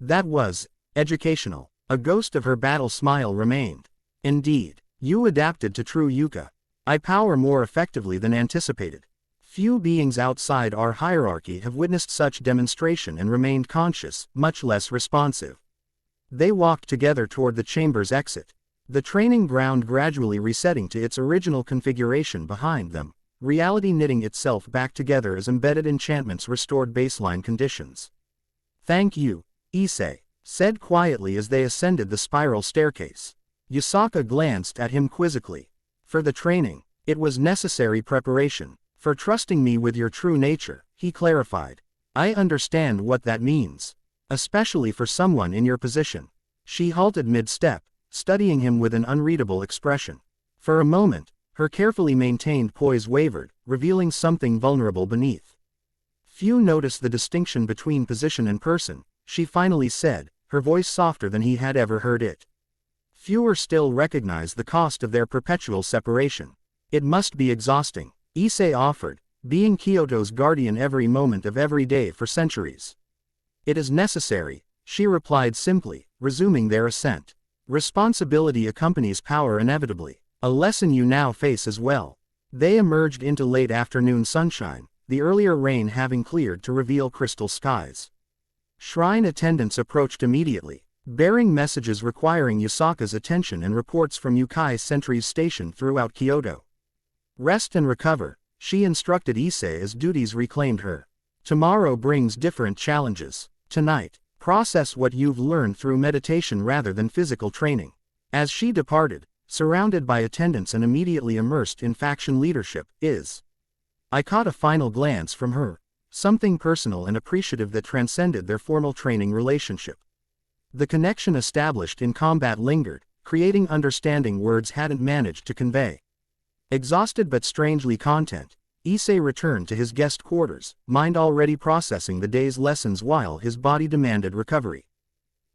That was educational. A ghost of her battle smile remained. Indeed, you adapted to true Yuka. I power more effectively than anticipated. Few beings outside our hierarchy have witnessed such demonstration and remained conscious, much less responsive. They walked together toward the chamber's exit, the training ground gradually resetting to its original configuration behind them, reality knitting itself back together as embedded enchantments restored baseline conditions. Thank you, Issei said quietly as they ascended the spiral staircase. Yusaka glanced at him quizzically. For the training, it was necessary preparation. For trusting me with your true nature, he clarified. I understand what that means. Especially for someone in your position. She halted mid-step, studying him with an unreadable expression. For a moment, her carefully maintained poise wavered, revealing something vulnerable beneath. Few noticed the distinction between position and person, she finally said, her voice softer than he had ever heard it. Fewer still recognized the cost of their perpetual separation. It must be exhausting, Issei offered, being Kyoto's guardian every moment of every day for centuries. It is necessary, she replied simply, resuming their ascent. Responsibility accompanies power inevitably, a lesson you now face as well. They emerged into late afternoon sunshine, the earlier rain having cleared to reveal crystal skies. Shrine attendants approached immediately, bearing messages requiring Yasaka's attention and reports from Yukai sentries stationed throughout Kyoto. Rest and recover, she instructed Issei as duties reclaimed her. Tomorrow brings different challenges. Tonight, process what you've learned through meditation rather than physical training. As she departed, surrounded by attendants and immediately immersed in faction leadership, I caught a final glance from her, something personal and appreciative that transcended their formal training relationship. The connection established in combat lingered, creating understanding words hadn't managed to convey. Exhausted but strangely content, Issei returned to his guest quarters, mind already processing the day's lessons while his body demanded recovery.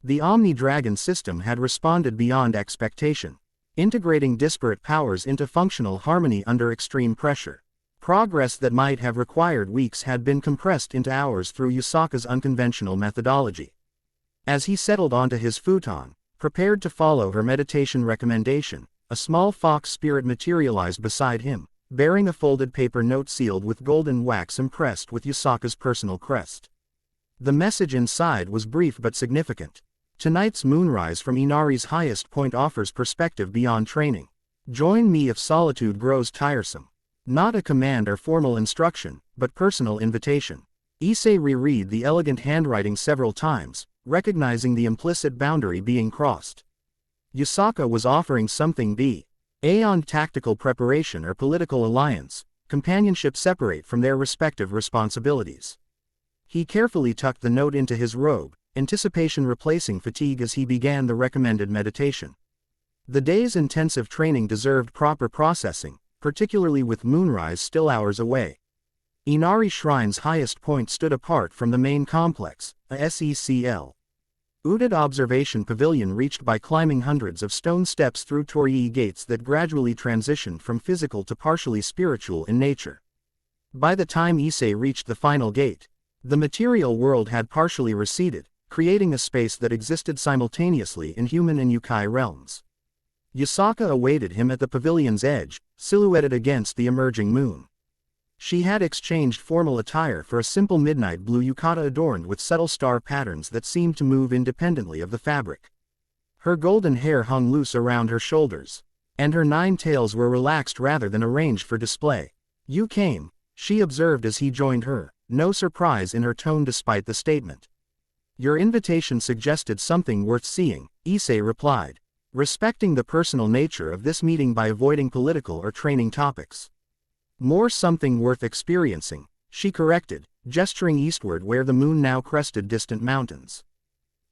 The Omni-Dragon system had responded beyond expectation, integrating disparate powers into functional harmony under extreme pressure. Progress that might have required weeks had been compressed into hours through Yasaka's unconventional methodology. As he settled onto his futon, prepared to follow her meditation recommendation, a small fox spirit materialized beside him, bearing a folded paper note sealed with golden wax impressed with Yasaka's personal crest. The message inside was brief but significant. Tonight's moonrise from Inari's highest point offers perspective beyond training. Join me if solitude grows tiresome. Not a command or formal instruction, but personal invitation. Issei reread the elegant handwriting several times, recognizing the implicit boundary being crossed. Yasaka was offering something beyond tactical preparation or political alliance, companionship separate from their respective responsibilities. He carefully tucked the note into his robe, anticipation replacing fatigue as he began the recommended meditation. The day's intensive training deserved proper processing, particularly with moonrise still hours away. Inari Shrine's highest point stood apart from the main complex, a secl. Uded observation pavilion reached by climbing hundreds of stone steps through torii gates that gradually transitioned from physical to partially spiritual in nature. By the time Issei reached the final gate, the material world had partially receded, creating a space that existed simultaneously in human and Yukai realms. Yasaka awaited him at the pavilion's edge, silhouetted against the emerging moon. She had exchanged formal attire for a simple midnight blue yukata adorned with subtle star patterns that seemed to move independently of the fabric. Her golden hair hung loose around her shoulders, and her 9 tails were relaxed rather than arranged for display. "You came," she observed as he joined her, no surprise in her tone despite the statement. "Your invitation suggested something worth seeing," Issei replied, respecting the personal nature of this meeting by avoiding political or training topics. "More something worth experiencing," she corrected, gesturing eastward where the moon now crested distant mountains.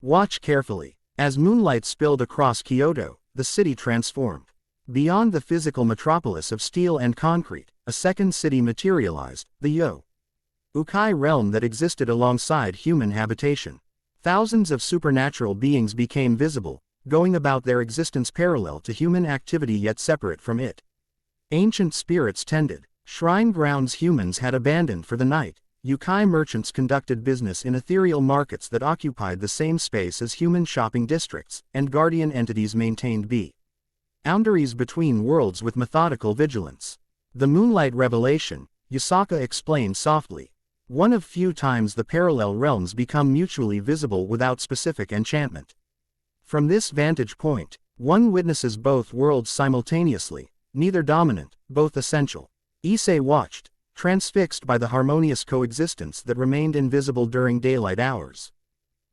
"Watch carefully." As moonlight spilled across Kyoto, the city transformed. Beyond the physical metropolis of steel and concrete, a second city materialized, the Yukai realm that existed alongside human habitation. Thousands of supernatural beings became visible, going about their existence parallel to human activity yet separate from it. Ancient spirits tended shrine grounds humans had abandoned for the night. Yukai merchants conducted business in ethereal markets that occupied the same space as human shopping districts, and guardian entities maintained boundaries between worlds with methodical vigilance. The moonlight revelation, Yasaka explained softly. One of few times the parallel realms become mutually visible without specific enchantment. From this vantage point, one witnesses both worlds simultaneously, neither dominant, both essential. Issei watched, transfixed by the harmonious coexistence that remained invisible during daylight hours.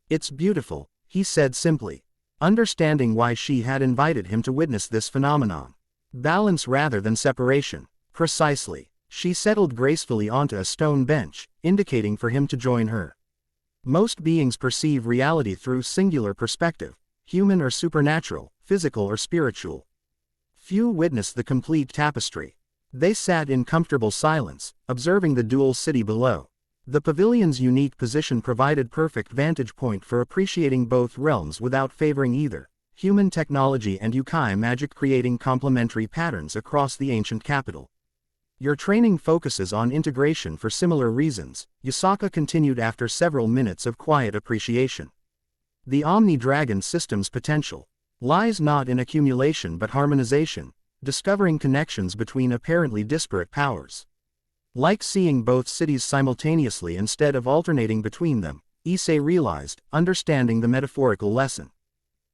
"It's beautiful," he said simply, understanding why she had invited him to witness this phenomenon. "Balance rather than separation." "Precisely." She settled gracefully onto a stone bench, indicating for him to join her. Most beings perceive reality through singular perspective, human or supernatural, physical or spiritual. Few witness the complete tapestry. They sat in comfortable silence, observing the dual city below. The pavilion's unique position provided perfect vantage point for appreciating both realms without favoring either, human technology and Yukai magic creating complementary patterns across the ancient capital. "Your training focuses on integration for similar reasons," Yasaka continued after several minutes of quiet appreciation. "The Omni-Dragon system's potential lies not in accumulation but harmonization, discovering connections between apparently disparate powers." Like seeing both cities simultaneously instead of alternating between them, Issei realized, understanding the metaphorical lesson.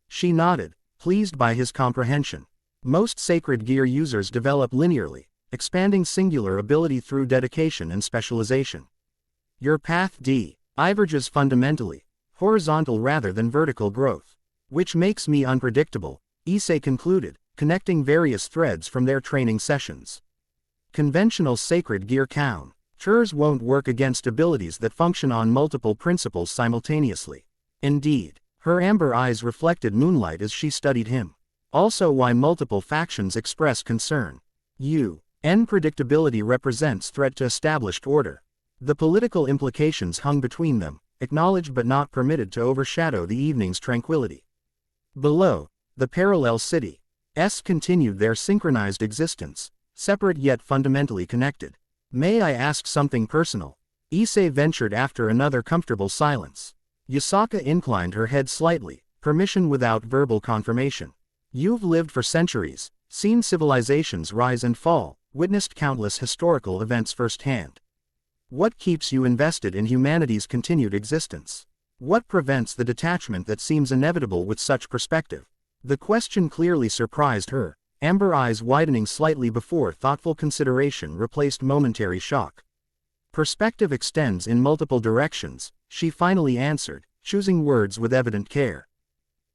She nodded, pleased by his comprehension. Most sacred gear users develop linearly, expanding singular ability through dedication and specialization. Your path diverges fundamentally, horizontal rather than vertical growth. Which makes me unpredictable, Issei concluded, connecting various threads from their training sessions. Conventional sacred gear counters won't work against abilities that function on multiple principles simultaneously. Indeed, her amber eyes reflected moonlight as she studied him. Also why multiple factions express concern. Unpredictability represents threat to established order. The political implications hung between them, acknowledged but not permitted to overshadow the evening's tranquility. Below, the parallel cities continued their synchronized existence, separate yet fundamentally connected. May I ask something personal? Issei ventured after another comfortable silence. Yasaka inclined her head slightly, permission without verbal confirmation. You've lived for centuries, seen civilizations rise and fall, witnessed countless historical events firsthand. What keeps you invested in humanity's continued existence? What prevents the detachment that seems inevitable with such perspective? The question clearly surprised her, amber eyes widening slightly before thoughtful consideration replaced momentary shock. Perspective extends in multiple directions, she finally answered, choosing words with evident care.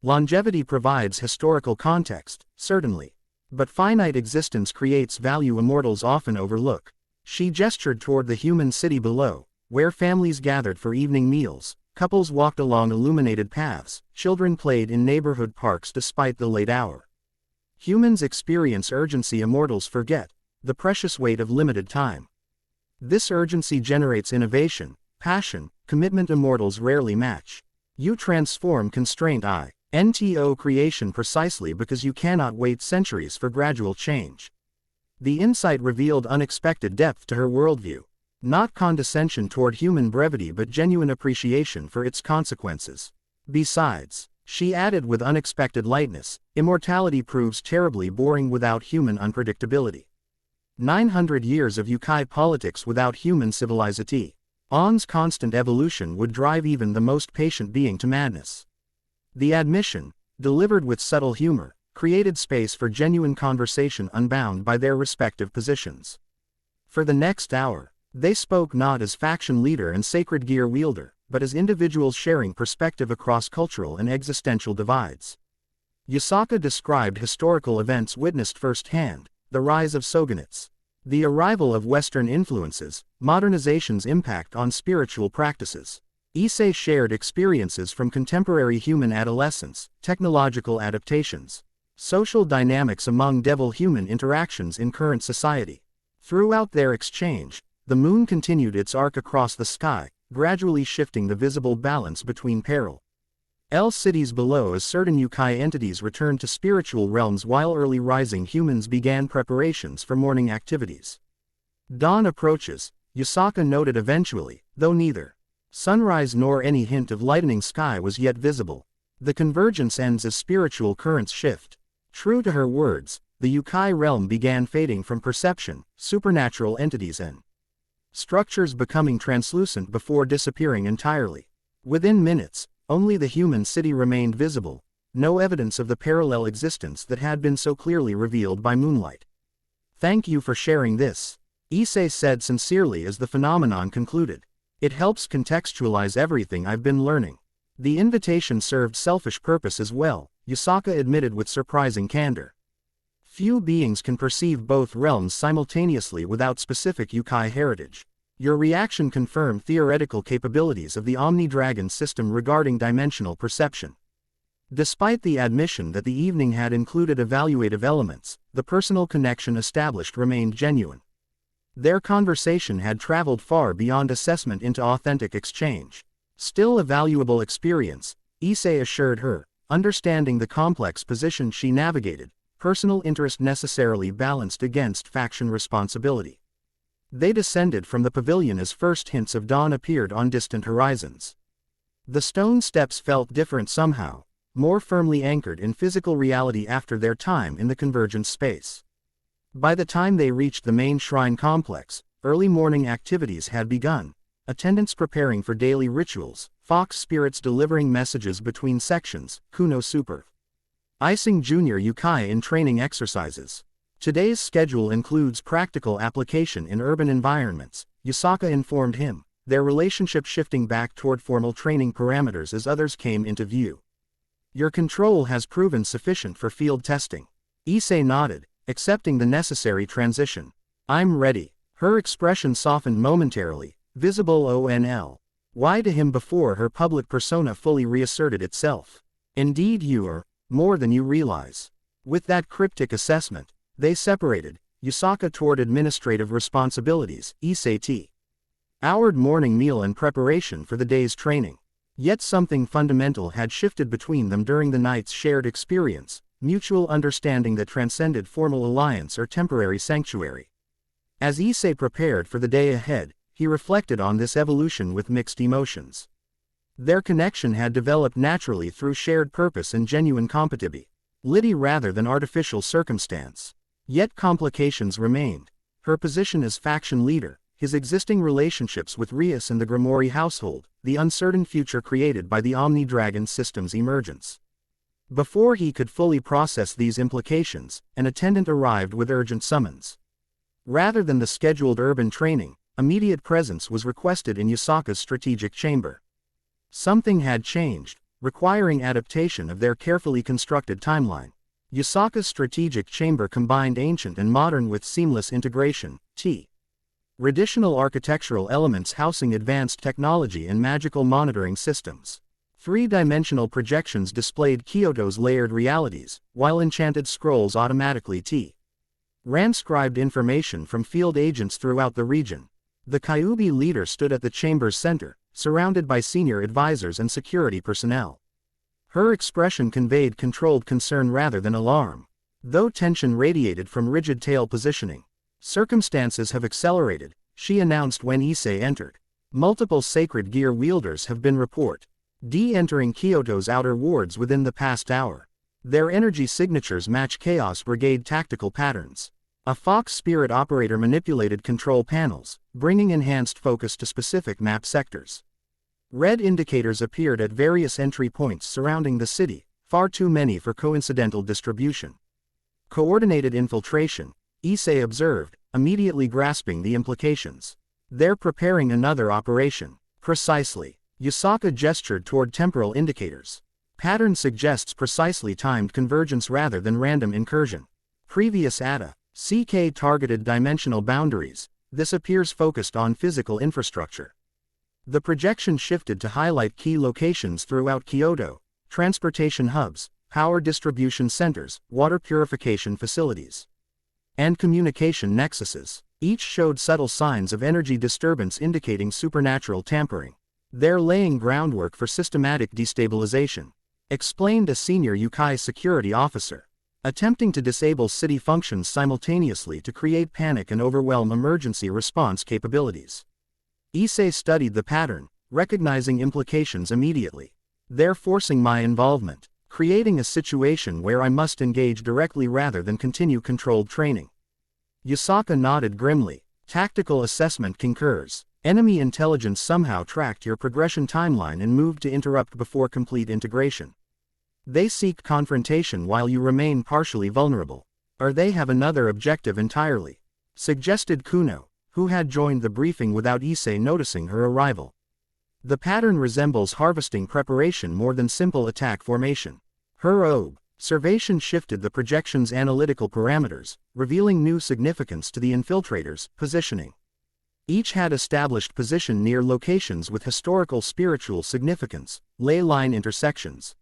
Longevity provides historical context, certainly. But finite existence creates value immortals often overlook. She gestured toward the human city below, where families gathered for evening meals, couples walked along illuminated paths, children played in neighborhood parks despite the late hour. Humans experience urgency immortals forget, the precious weight of limited time. This urgency generates innovation, passion, commitment immortals rarely match. You transform constraint into creation precisely because you cannot wait centuries for gradual change. The insight revealed unexpected depth to her worldview. Not condescension toward human brevity but genuine appreciation for its consequences. Besides, she added with unexpected lightness, immortality proves terribly boring without human unpredictability. 900 years of Yukai politics without human civilization. On's constant evolution would drive even the most patient being to madness. The admission, delivered with subtle humor, created space for genuine conversation unbound by their respective positions. For the next hour, they spoke not as faction leader and sacred gear wielder, but as individuals sharing perspective across cultural and existential divides. Yasaka described historical events witnessed firsthand, the rise of shogunates, the arrival of Western influences, modernization's impact on spiritual practices. Issei shared experiences from contemporary human adolescence, technological adaptations, social dynamics among devil-human interactions in current society. Throughout their exchange, the moon continued its arc across the sky, gradually shifting the visible balance between parallel cities below as certain Yukai entities returned to spiritual realms while early rising humans began preparations for morning activities. Dawn approaches, Yasaka noted eventually, though neither sunrise nor any hint of lightening sky was yet visible. The convergence ends as spiritual currents shift. True to her words, the Yukai realm began fading from perception, supernatural entities and structures becoming translucent before disappearing entirely. Within minutes, only the human city remained visible, no evidence of the parallel existence that had been so clearly revealed by moonlight. Thank you for sharing this, Issei said sincerely as the phenomenon concluded. It helps contextualize everything I've been learning. The invitation served selfish purpose as well, Yasaka admitted with surprising candor. Few beings can perceive both realms simultaneously without specific Yukai heritage. Your reaction confirmed theoretical capabilities of the Omni-Dragon system regarding dimensional perception. Despite the admission that the evening had included evaluative elements, the personal connection established remained genuine. Their conversation had traveled far beyond assessment into authentic exchange. Still a valuable experience, Issei assured her, understanding the complex position she navigated, personal interest necessarily balanced against faction responsibility. They descended from the pavilion as first hints of dawn appeared on distant horizons. The stone steps felt different somehow, more firmly anchored in physical reality after their time in the convergent space. By the time they reached the main shrine complex, Early morning activities had begun. Attendants preparing for daily rituals, fox spirits delivering messages between sections, Kuno Super. Icing Junior Yukai in training exercises. Today's schedule includes practical application in urban environments, Yusaka informed him, their relationship shifting back toward formal training parameters as others came into view. Your control has proven sufficient for field testing. Issei nodded, accepting the necessary transition. I'm ready. Her expression softened momentarily, visible ONL. Why to him before her public persona fully reasserted itself. Indeed you are, more than you realize. With that cryptic assessment, they separated, Yusaka toward administrative responsibilities, Issei T.'s morning meal and preparation for the day's training. Yet something fundamental had shifted between them during the night's shared experience, mutual understanding that transcended formal alliance or temporary sanctuary. As Issei prepared for the day ahead, he reflected on this evolution with mixed emotions. Their connection had developed naturally through shared purpose and genuine compatibility rather than artificial circumstance. Yet complications remained. Her position as faction leader, his existing relationships with Rias and the Grimoire household, the uncertain future created by the Omni-Dragon system's emergence. Before he could fully process these implications, an attendant arrived with urgent summons. Rather than the scheduled urban training, immediate presence was requested in Yusaka's strategic chamber. Something had changed, requiring adaptation of their carefully constructed timeline. Yusaka's strategic chamber combined ancient and modern with seamless integration, traditional architectural elements housing advanced technology and magical monitoring systems. Three-dimensional projections displayed Kyoto's layered realities, while enchanted scrolls automatically transcribed information from field agents throughout the region. The Kyuubi leader stood at the chamber's center, surrounded by senior advisors and security personnel. Her expression conveyed controlled concern rather than alarm. Though tension radiated from rigid tail positioning. Circumstances have accelerated, she announced when Issei entered. Multiple sacred gear wielders have been entering Kyoto's outer wards within the past hour. Their energy signatures match Chaos Brigade tactical patterns. A fox spirit operator manipulated control panels, bringing enhanced focus to specific map sectors. Red indicators appeared at various entry points surrounding the city, far too many for coincidental distribution. Coordinated infiltration, Issei observed, immediately grasping the implications. They're preparing another operation. Precisely. Yusaka gestured toward temporal indicators. Pattern suggests precisely timed convergence rather than random incursion. Previous ATA, CK targeted dimensional boundaries, this appears focused on physical infrastructure. The projection shifted to highlight key locations throughout Kyoto, transportation hubs, power distribution centers, water purification facilities, and communication nexuses. Each showed subtle signs of energy disturbance indicating supernatural tampering. They're laying groundwork for systematic destabilization, explained a senior Yukai security officer. Attempting to disable city functions simultaneously to create panic and overwhelm emergency response capabilities. Issei studied the pattern, recognizing implications immediately. They're forcing my involvement, creating a situation where I must engage directly rather than continue controlled training. Yusaka nodded grimly. Tactical assessment concurs. Enemy intelligence somehow tracked your progression timeline and moved to interrupt before complete integration. They seek confrontation while you remain partially vulnerable. Or they have another objective entirely, suggested Kuno, who had joined the briefing without Issei noticing her arrival. The pattern resembles harvesting preparation more than simple attack formation. Her observation shifted the projection's analytical parameters, revealing new significance to the infiltrators' positioning. Each had established position near locations with historical spiritual significance, ley line intersections,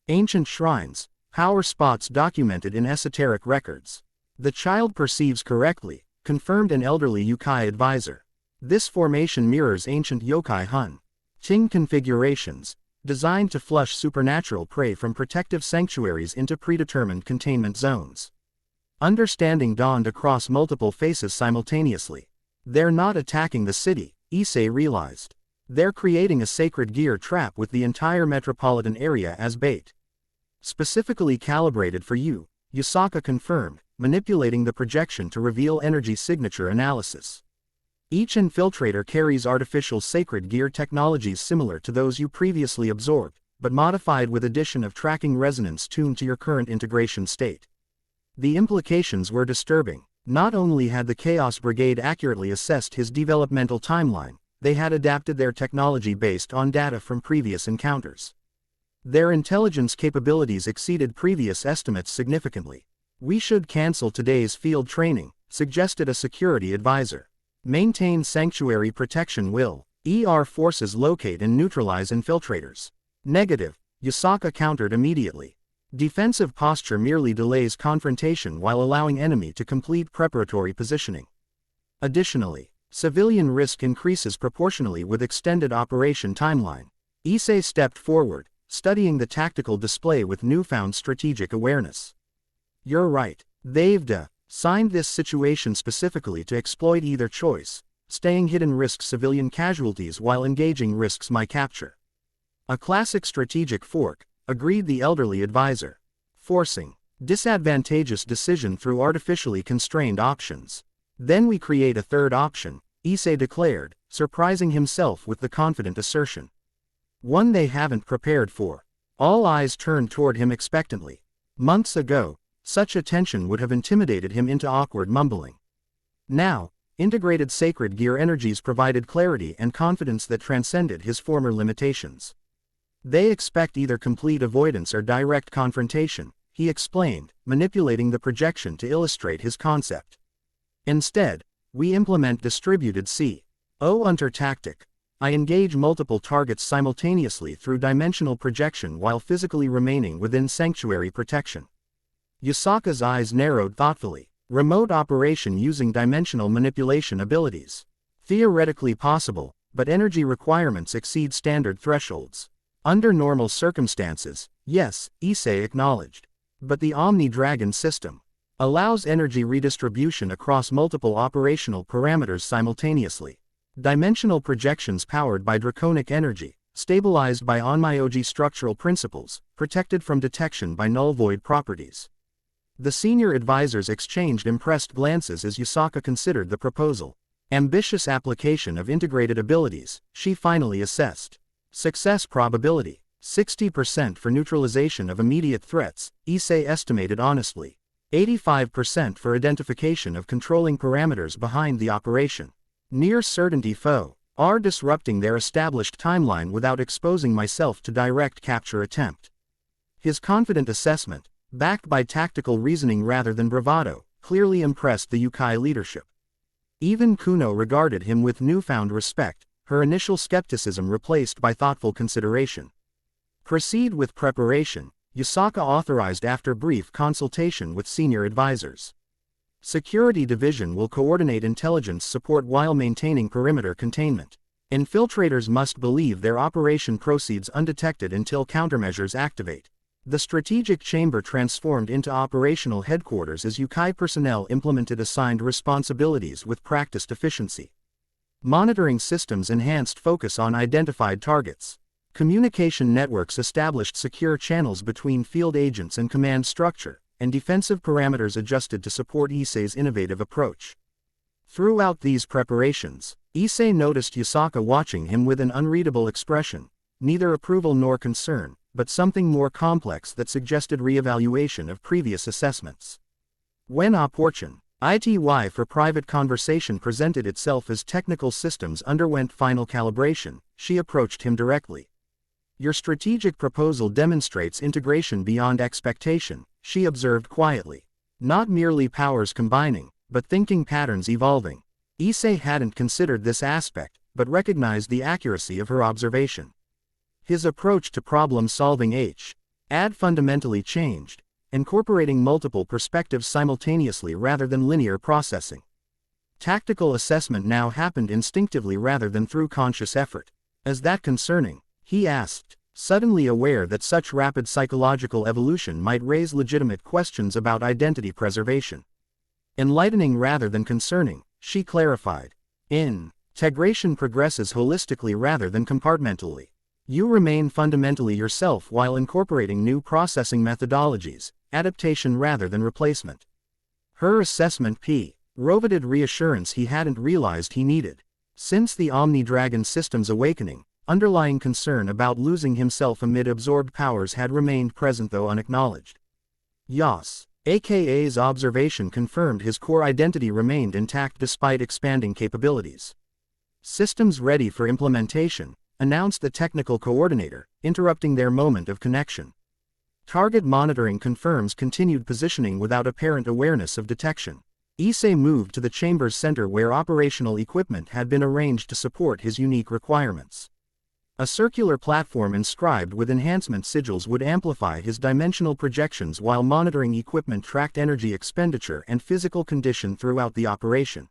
ancient shrines, power spots documented in esoteric records. The child perceives correctly, confirmed an elderly Yukai advisor. This formation mirrors ancient yokai hunting configurations, designed to flush supernatural prey from protective sanctuaries into predetermined containment zones. Understanding dawned across multiple faces simultaneously. They're not attacking the city, Issei realized. They're creating a sacred gear trap with the entire metropolitan area as bait. Specifically calibrated for you, Yusaka confirmed, manipulating the projection to reveal energy signature analysis. Each infiltrator carries artificial sacred gear technologies similar to those you previously absorbed, but modified with addition of tracking resonance tuned to your current integration state. The implications were disturbing. Not only had the Chaos Brigade accurately assessed his developmental timeline, they had adapted their technology based on data from previous encounters. Their intelligence capabilities exceeded previous estimates significantly. "We should cancel today's field training," suggested a security advisor. "Maintain sanctuary protection. Will ER forces locate and neutralize infiltrators?" "Negative," Yusaka countered immediately. "Defensive posture merely delays confrontation while allowing enemy to complete preparatory positioning. Additionally, civilian risk increases proportionally with extended operation timeline." Issei stepped forward, studying the tactical display with newfound strategic awareness. "You're right. They've signed this situation specifically to exploit either choice. Staying hidden risks civilian casualties while engaging risks my capture." "A classic strategic fork," agreed the elderly advisor. "Forcing disadvantageous decision through artificially constrained options. Then we create a third option," Issei declared, surprising himself with the confident assertion. "One they haven't prepared for." All eyes turned toward him expectantly. Months ago, such attention would have intimidated him into awkward mumbling. Now, integrated sacred gear energies provided clarity and confidence that transcended his former limitations. "They expect either complete avoidance or direct confrontation," he explained, manipulating the projection to illustrate his concept. "Instead, we implement distributed C.O. tactic. I engage multiple targets simultaneously through dimensional projection while physically remaining within sanctuary protection." Yusaka's eyes narrowed thoughtfully. "Remote operation using dimensional manipulation abilities. Theoretically possible, but energy requirements exceed standard thresholds." "Under normal circumstances, yes," Issei acknowledged. "But the Omni-Dragon system allows energy redistribution across multiple operational parameters simultaneously. Dimensional projections powered by draconic energy, stabilized by onmyoji structural principles, protected from detection by null-void properties." The senior advisors exchanged impressed glances as Yusaka considered the proposal. "Ambitious application of integrated abilities," she finally assessed. "Success probability, 60% for neutralization of immediate threats," Issei estimated honestly. 85% for identification of controlling parameters behind the operation. "Near certainty foe are disrupting their established timeline without exposing myself to direct capture attempt." His confident assessment, backed by tactical reasoning rather than bravado, clearly impressed the Yukai leadership. Even Kuno regarded him with newfound respect, her initial skepticism replaced by thoughtful consideration. "Proceed with preparation," Yusaka authorized after brief consultation with senior advisors. "Security Division will coordinate intelligence support while maintaining perimeter containment. Infiltrators must believe their operation proceeds undetected until countermeasures activate." The strategic chamber transformed into operational headquarters as Yukai personnel implemented assigned responsibilities with practiced efficiency. Monitoring systems enhanced focus on identified targets. Communication networks established secure channels between field agents and command structure, and defensive parameters adjusted to support Issei's innovative approach. Throughout these preparations, Issei noticed Yusaka watching him with an unreadable expression, neither approval nor concern, but something more complex that suggested reevaluation of previous assessments. When opportune ITY for private conversation presented itself as technical systems underwent final calibration, she approached him directly. "Your strategic proposal demonstrates integration beyond expectation," she observed quietly. "Not merely powers combining, but thinking patterns evolving." Issei hadn't considered this aspect, but recognized the accuracy of her observation. His approach to problem-solving had fundamentally changed, incorporating multiple perspectives simultaneously rather than linear processing. Tactical assessment now happened instinctively rather than through conscious effort. "Is that concerning?" he asked, suddenly aware that such rapid psychological evolution might raise legitimate questions about identity preservation. "Enlightening rather than concerning," she clarified. "Integration progresses holistically rather than compartmentally. You remain fundamentally yourself while incorporating new processing methodologies, adaptation rather than replacement." Her assessment Riveted reassurance he hadn't realized he needed. Since the Omni-Dragon system's awakening, underlying concern about losing himself amid absorbed powers had remained present though unacknowledged. Yas, AKA's observation confirmed his core identity remained intact despite expanding capabilities. Systems ready for implementation, announced the technical coordinator, interrupting their moment of connection. Target monitoring confirms continued positioning without apparent awareness of detection. Issei moved to the chamber's center where operational equipment had been arranged to support his unique requirements. A circular platform inscribed with enhancement sigils would amplify his dimensional projections while monitoring equipment tracked energy expenditure and physical condition throughout the operation.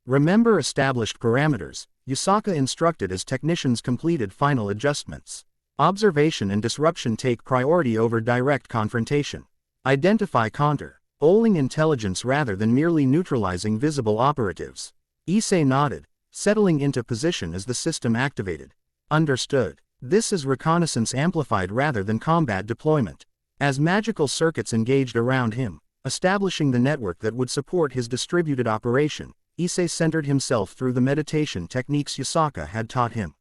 Remember established parameters, Yusaka instructed as technicians completed final adjustments. Observation and disruption take priority over direct confrontation. Identify counter. Owling intelligence rather than merely neutralizing visible operatives. Issei nodded, settling into position as the system activated. Understood. This is reconnaissance amplified rather than combat deployment. As magical circuits engaged around him, establishing the network that would support his distributed operation, Issei centered himself through the meditation techniques Yusaka had taught him.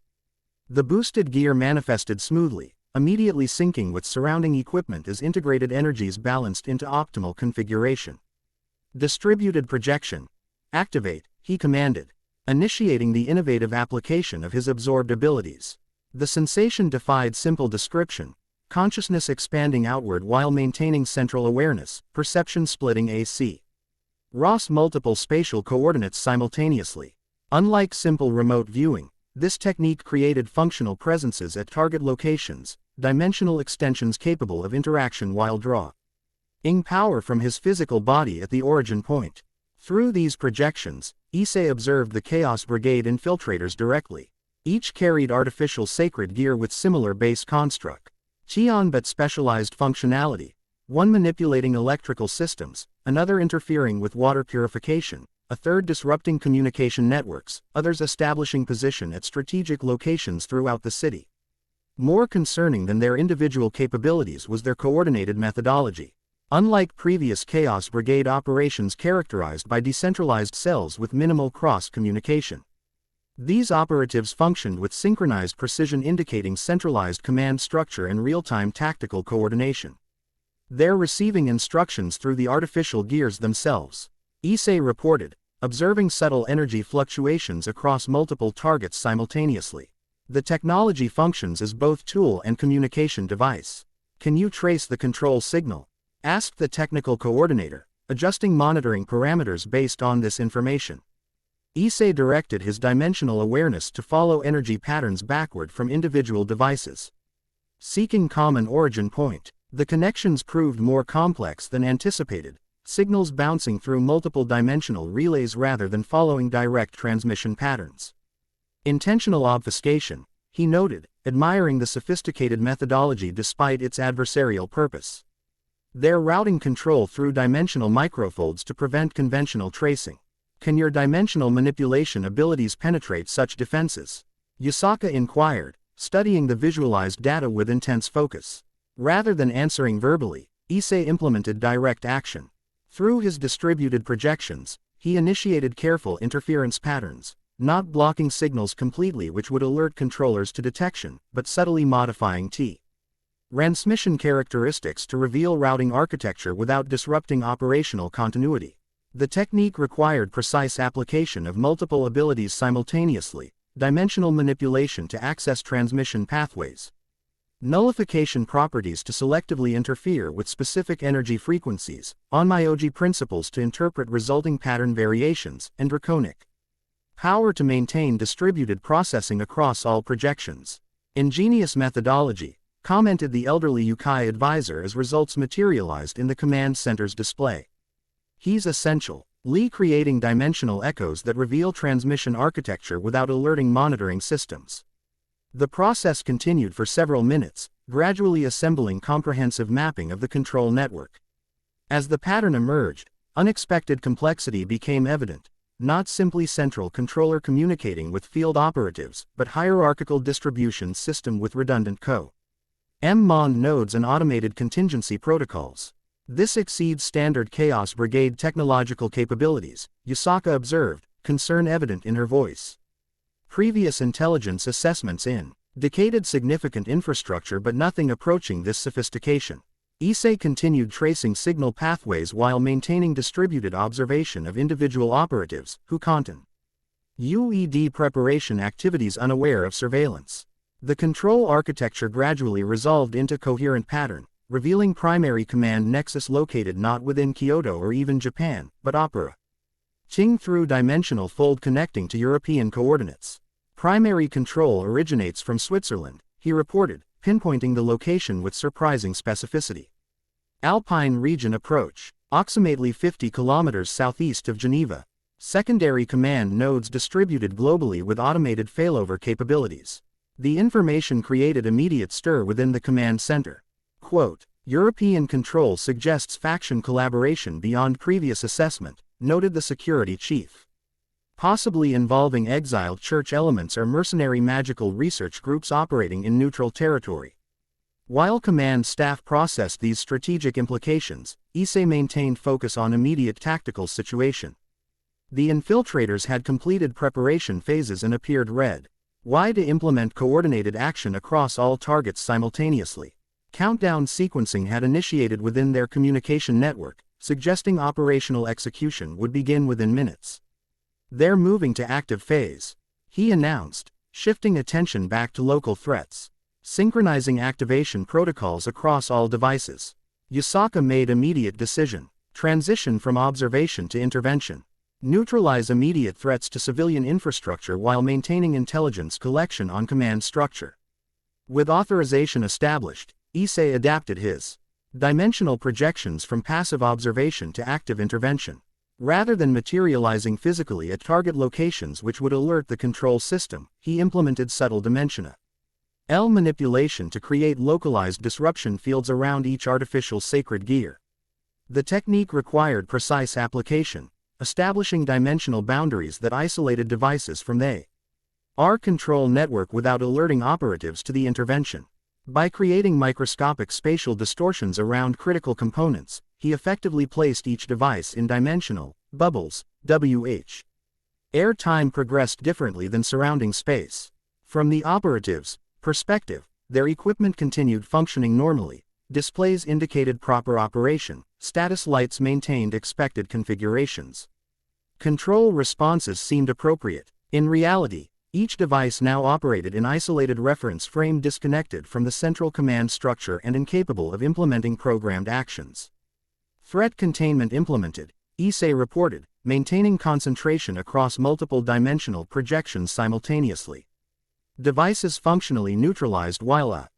The boosted gear manifested smoothly, immediately syncing with surrounding equipment as integrated energies balanced into optimal configuration. Distributed projection. Activate, he commanded, initiating the innovative application of his absorbed abilities. The sensation defied simple description, consciousness expanding outward while maintaining central awareness, perception splitting AC. Ross multiple spatial coordinates simultaneously. Unlike simple remote viewing, this technique created functional presences at target locations, dimensional extensions capable of interaction while drawing power from his physical body at the origin point. Through these projections, Issei observed the Chaos Brigade infiltrators directly. Each carried artificial sacred gear with similar base construct. Qian but specialized functionality, one manipulating electrical systems, another interfering with water purification, a third disrupting communication networks, others establishing position at strategic locations throughout the city. More concerning than their individual capabilities was their coordinated methodology. Unlike previous Chaos Brigade operations characterized by decentralized cells with minimal cross-communication, these operatives functioned with synchronized precision indicating centralized command structure and real-time tactical coordination. They're receiving instructions through the artificial gears themselves, Issei reported, observing subtle energy fluctuations across multiple targets simultaneously. The technology functions as both tool and communication device. Can you trace the control signal? Asked the technical coordinator, adjusting monitoring parameters based on this information. Issei directed his dimensional awareness to follow energy patterns backward from individual devices. Seeking common origin point, the connections proved more complex than anticipated, signals bouncing through multiple dimensional relays rather than following direct transmission patterns. Intentional obfuscation, he noted, admiring the sophisticated methodology despite its adversarial purpose. They're routing control through dimensional microfolds to prevent conventional tracing. Can your dimensional manipulation abilities penetrate such defenses? Yusaka inquired, studying the visualized data with intense focus. Rather than answering verbally, Issei implemented direct action. Through his distributed projections, he initiated careful interference patterns, not blocking signals completely which would alert controllers to detection, but subtly modifying transmission characteristics to reveal routing architecture without disrupting operational continuity. The technique required precise application of multiple abilities simultaneously, dimensional manipulation to access transmission pathways, nullification properties to selectively interfere with specific energy frequencies, onmyoji principles to interpret resulting pattern variations, and draconic power to maintain distributed processing across all projections. Ingenious methodology, commented the elderly Yukai advisor as results materialized in the command center's display. He's essential, creating dimensional echoes that reveal transmission architecture without alerting monitoring systems. The process continued for several minutes, gradually assembling comprehensive mapping of the control network. As the pattern emerged, unexpected complexity became evident, not simply central controller communicating with field operatives, but hierarchical distribution system with redundant co-Mon nodes and automated contingency protocols. This exceeds standard Chaos Brigade technological capabilities, Yusaka observed, concern evident in her voice. Previous intelligence assessments indicated significant infrastructure but nothing approaching this sophistication. Issei continued tracing signal pathways while maintaining distributed observation of individual operatives, who content UED preparation activities unaware of surveillance. The control architecture gradually resolved into coherent pattern, revealing primary command nexus located not within Kyoto or even Japan, but Opera Ching through dimensional fold connecting to European coordinates. Primary control originates from Switzerland, he reported, pinpointing the location with surprising specificity. Alpine region approach, approximately 50 kilometers southeast of Geneva. Secondary command nodes distributed globally with automated failover capabilities. The information created immediate stir within the command center. Quote, European control suggests faction collaboration beyond previous assessment, noted the security chief. Possibly involving exiled church elements or mercenary magical research groups operating in neutral territory. While command staff processed these strategic implications, Issei maintained focus on immediate tactical situation. The infiltrators had completed preparation phases and appeared ready to implement coordinated action across all targets simultaneously. Countdown sequencing had initiated within their communication network, suggesting operational execution would begin within minutes. They're moving to active phase, he announced, shifting attention back to local threats. Synchronizing activation protocols across all devices. Yusaka made immediate decision. Transition from observation to intervention. Neutralize immediate threats to civilian infrastructure while maintaining intelligence collection on command structure. With authorization established, Issei adapted his dimensional projections from passive observation to active intervention. Rather than materializing physically at target locations which would alert the control system, he implemented subtle dimensional manipulation to create localized disruption fields around each artificial sacred gear. The technique required precise application, establishing dimensional boundaries that isolated devices from our control network without alerting operatives to the intervention. By creating microscopic spatial distortions around critical components, he effectively placed each device in dimensional bubbles, WH. Air time progressed differently than surrounding space. From the operatives' perspective, their equipment continued functioning normally, displays indicated proper operation, status lights maintained expected configurations. Control responses seemed appropriate. In reality, each device now operated in isolated reference frame disconnected from the central command structure and incapable of implementing programmed actions. Threat containment implemented, Issei reported, maintaining concentration across multiple dimensional projections simultaneously. Devices functionally neutralized while a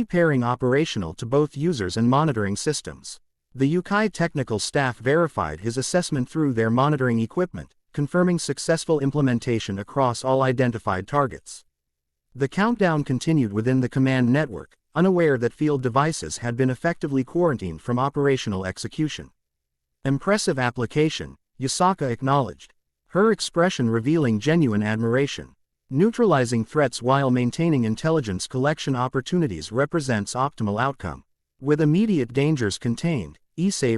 pairing operational to both users and monitoring systems. The Yukai technical staff verified his assessment through their monitoring equipment, confirming successful implementation across all identified targets. The countdown continued within the command network, unaware that field devices had been effectively quarantined from operational execution. Impressive application, Yusaka acknowledged, her expression revealing genuine admiration. Neutralizing threats while maintaining intelligence collection opportunities represents optimal outcome. With immediate dangers contained, Issei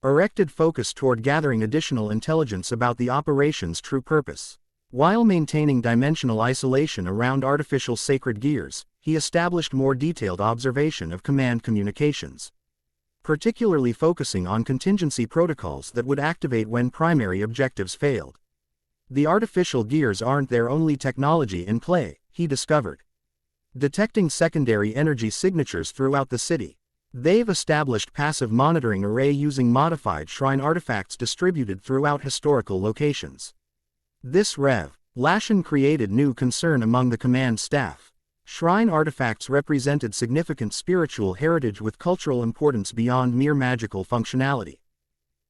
directed focus toward gathering additional intelligence about the operation's true purpose. While maintaining dimensional isolation around artificial sacred gears, he established more detailed observation of command communications, particularly focusing on contingency protocols that would activate when primary objectives failed. The artificial gears aren't their only technology in play, he discovered. Detecting secondary energy signatures throughout the city, they've established passive monitoring array using modified shrine artifacts distributed throughout historical locations. This revelation created new concern among the command staff. Shrine artifacts represented significant spiritual heritage with cultural importance beyond mere magical functionality.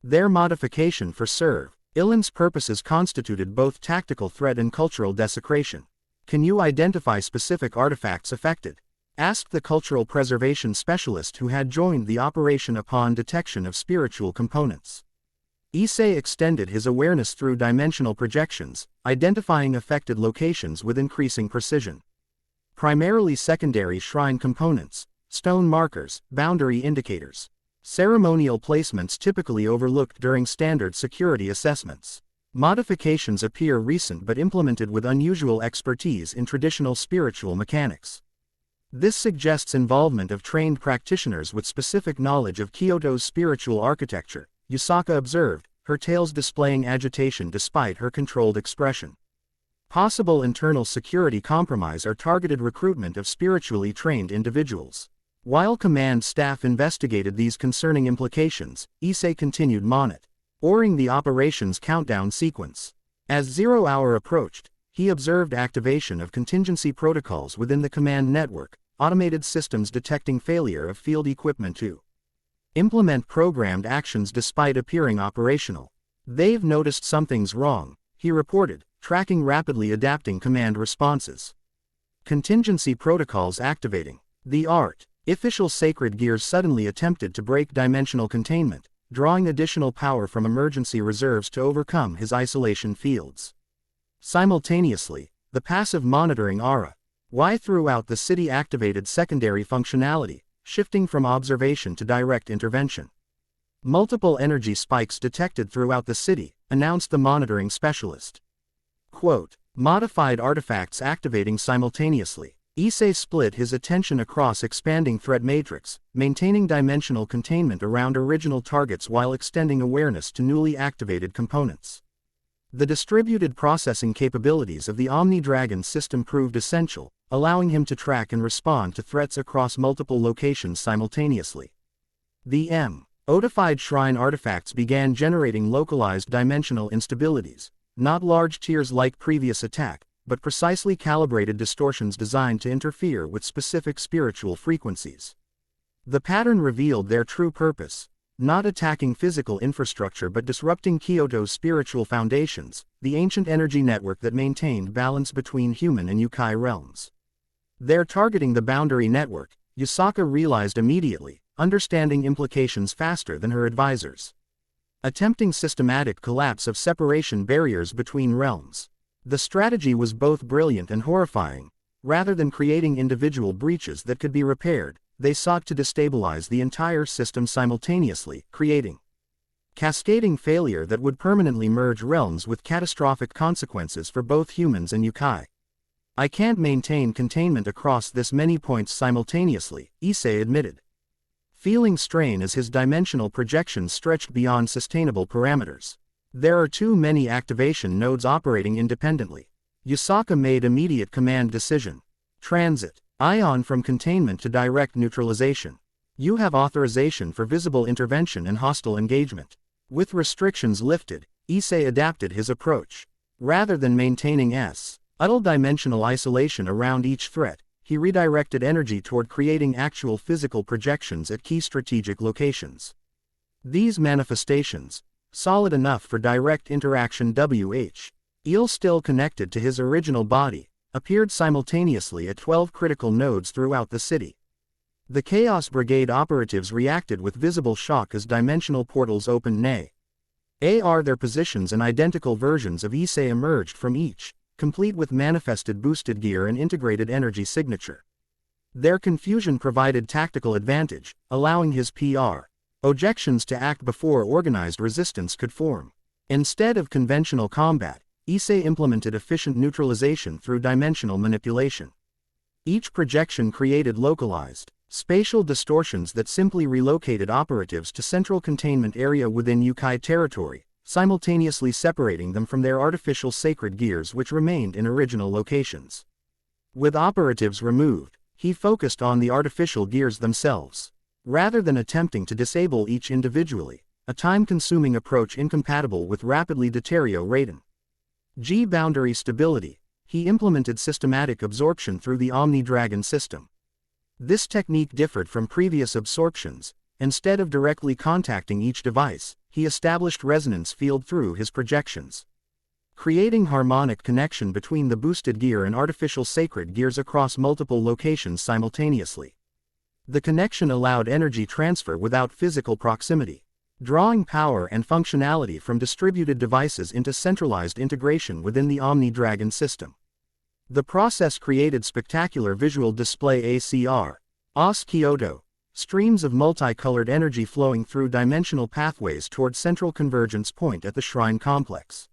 Their modification for Ilan's purposes constituted both tactical threat and cultural desecration. Can you identify specific artifacts affected? Asked the cultural preservation specialist who had joined the operation upon detection of spiritual components. Issei extended his awareness through dimensional projections, identifying affected locations with increasing precision. Primarily secondary shrine components, stone markers, boundary indicators. Ceremonial placements typically overlooked during standard security assessments. Modifications appear recent but implemented with unusual expertise in traditional spiritual mechanics. This suggests involvement of trained practitioners with specific knowledge of Kyoto's spiritual architecture, Yusaka observed, her tails displaying agitation despite her controlled expression. Possible internal security compromise or targeted recruitment of spiritually trained individuals. While command staff investigated these concerning implications, Issei continued monitoring the operations countdown sequence. As 0 hour approached, he observed activation of contingency protocols within the command network, automated systems detecting failure of field equipment to implement programmed actions despite appearing operational. "They've noticed something's wrong," he reported, tracking rapidly adapting command responses. Contingency protocols activating. The artificial sacred gears suddenly attempted to break dimensional containment, drawing additional power from emergency reserves to overcome his isolation fields. Simultaneously, the passive monitoring aura throughout the city activated secondary functionality, shifting from observation to direct intervention. Multiple energy spikes detected throughout the city, announced the monitoring specialist. Quote, "Modified artifacts activating simultaneously." Issei split his attention across expanding threat matrix, maintaining dimensional containment around original targets while extending awareness to newly activated components. The distributed processing capabilities of the Omni-Dragon system proved essential, allowing him to track and respond to threats across multiple locations simultaneously. The Odified Shrine artifacts began generating localized dimensional instabilities, not large tears like previous attack, but precisely calibrated distortions designed to interfere with specific spiritual frequencies. The pattern revealed their true purpose. Not attacking physical infrastructure but disrupting Kyoto's spiritual foundations, the ancient energy network that maintained balance between human and yokai realms. They're targeting the boundary network, Yusaka realized immediately, understanding implications faster than her advisors. Attempting systematic collapse of separation barriers between realms. The strategy was both brilliant and horrifying. Rather than creating individual breaches that could be repaired, they sought to destabilize the entire system simultaneously, creating cascading failure that would permanently merge realms with catastrophic consequences for both humans and yokai. "I can't maintain containment across this many points simultaneously," Issei admitted, feeling strain as his dimensional projections stretched beyond sustainable parameters. "There are too many activation nodes operating independently." Yusaka made immediate command decision. "Transit. Ion from containment to direct neutralization. You have authorization for visible intervention and hostile engagement." With restrictions lifted, Issei adapted his approach. Rather than maintaining utter dimensional isolation around each threat, he redirected energy toward creating actual physical projections at key strategic locations. These manifestations, solid enough for direct interaction still connected to his original body, appeared simultaneously at 12 critical nodes throughout the city. The Chaos Brigade operatives reacted with visible shock as dimensional portals opened. Their positions and identical versions of Issei emerged from each, complete with manifested boosted gear and integrated energy signature. Their confusion provided tactical advantage, allowing his projections to act before organized resistance could form. Instead of conventional combat, Issei implemented efficient neutralization through dimensional manipulation. Each projection created localized, spatial distortions that simply relocated operatives to central containment area within yokai territory, simultaneously separating them from their artificial sacred gears which remained in original locations. With operatives removed, he focused on the artificial gears themselves. Rather than attempting to disable each individually, a time-consuming approach incompatible with rapidly deteriorating boundary stability, he implemented systematic absorption through the Omni-Dragon system. This technique differed from previous absorptions. Instead of directly contacting each device, he established resonance field through his projections, creating harmonic connection between the boosted gear and artificial sacred gears across multiple locations simultaneously. The connection allowed energy transfer without physical proximity, drawing power and functionality from distributed devices into centralized integration within the Omni-Dragon system. The process created spectacular visual display ACR, OS Kyoto, streams of multicolored energy flowing through dimensional pathways toward central convergence point at the shrine complex.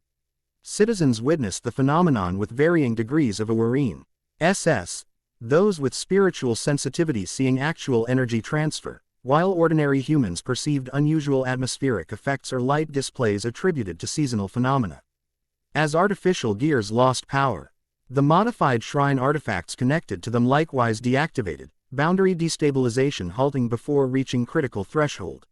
Citizens witnessed the phenomenon with varying degrees of awareness. Those with spiritual sensitivity seeing actual energy transfer, while ordinary humans perceived unusual atmospheric effects or light displays attributed to seasonal phenomena. As artificial gears lost power, the modified shrine artifacts connected to them likewise deactivated, boundary destabilization halting before reaching critical threshold.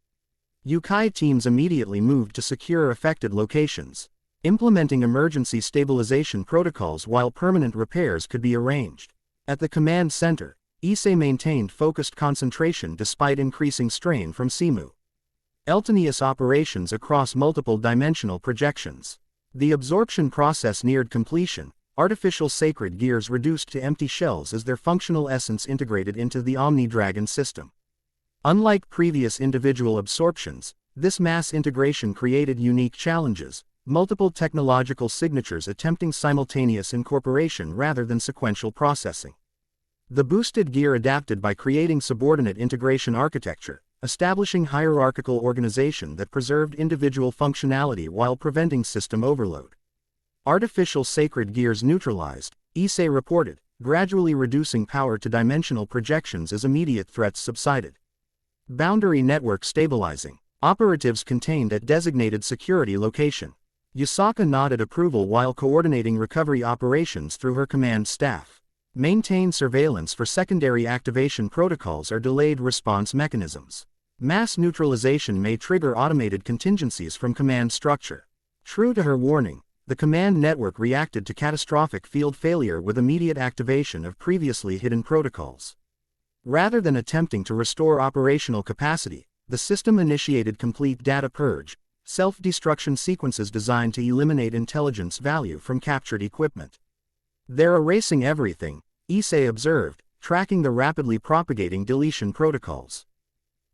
Yukai teams immediately moved to secure affected locations, implementing emergency stabilization protocols while permanent repairs could be arranged. At the command center, Issei maintained focused concentration despite increasing strain from simultaneous operations across multiple dimensional projections. The absorption process neared completion, artificial sacred gears reduced to empty shells as their functional essence integrated into the Omni-Dragon system. Unlike previous individual absorptions, this mass integration created unique challenges, multiple technological signatures attempting simultaneous incorporation rather than sequential processing. The boosted gear adapted by creating subordinate integration architecture, establishing hierarchical organization that preserved individual functionality while preventing system overload. Artificial sacred gears neutralized, Issei reported, gradually reducing power to dimensional projections as immediate threats subsided. Boundary network stabilizing, operatives contained at designated security location. Yusaka nodded approval while coordinating recovery operations through her command staff. Maintain surveillance for secondary activation protocols or delayed response mechanisms. Mass neutralization may trigger automated contingencies from command structure. True to her warning, the command network reacted to catastrophic field failure with immediate activation of previously hidden protocols. Rather than attempting to restore operational capacity, the system initiated complete data purge, self-destruction sequences designed to eliminate intelligence value from captured equipment. They're erasing everything, Issei observed, tracking the rapidly propagating deletion protocols.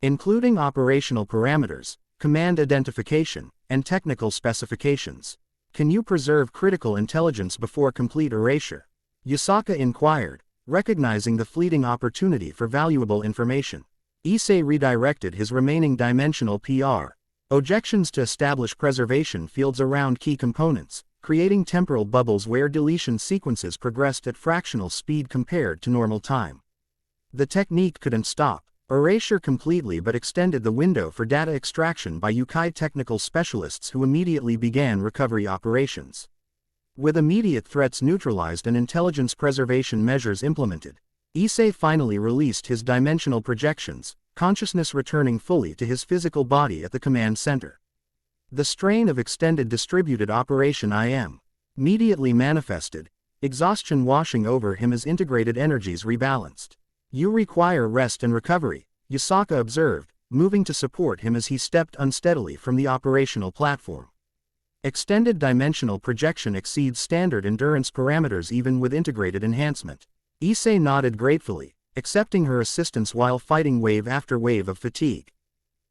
Including operational parameters, command identification, and technical specifications. Can you preserve critical intelligence before complete erasure? Yusaka inquired, recognizing the fleeting opportunity for valuable information. Issei redirected his remaining dimensional PR ejections to establish preservation fields around key components, creating temporal bubbles where deletion sequences progressed at fractional speed compared to normal time. The technique couldn't stop erasure completely but extended the window for data extraction by Yukai technical specialists who immediately began recovery operations. With immediate threats neutralized and intelligence preservation measures implemented, Issei finally released his dimensional projections, consciousness returning fully to his physical body at the command center. The strain of extended distributed operation immediately manifested, exhaustion washing over him as integrated energies rebalanced. You require rest and recovery, Yusaka observed, moving to support him as he stepped unsteadily from the operational platform. Extended dimensional projection exceeds standard endurance parameters even with integrated enhancement. Issei nodded gratefully, accepting her assistance while fighting wave after wave of fatigue.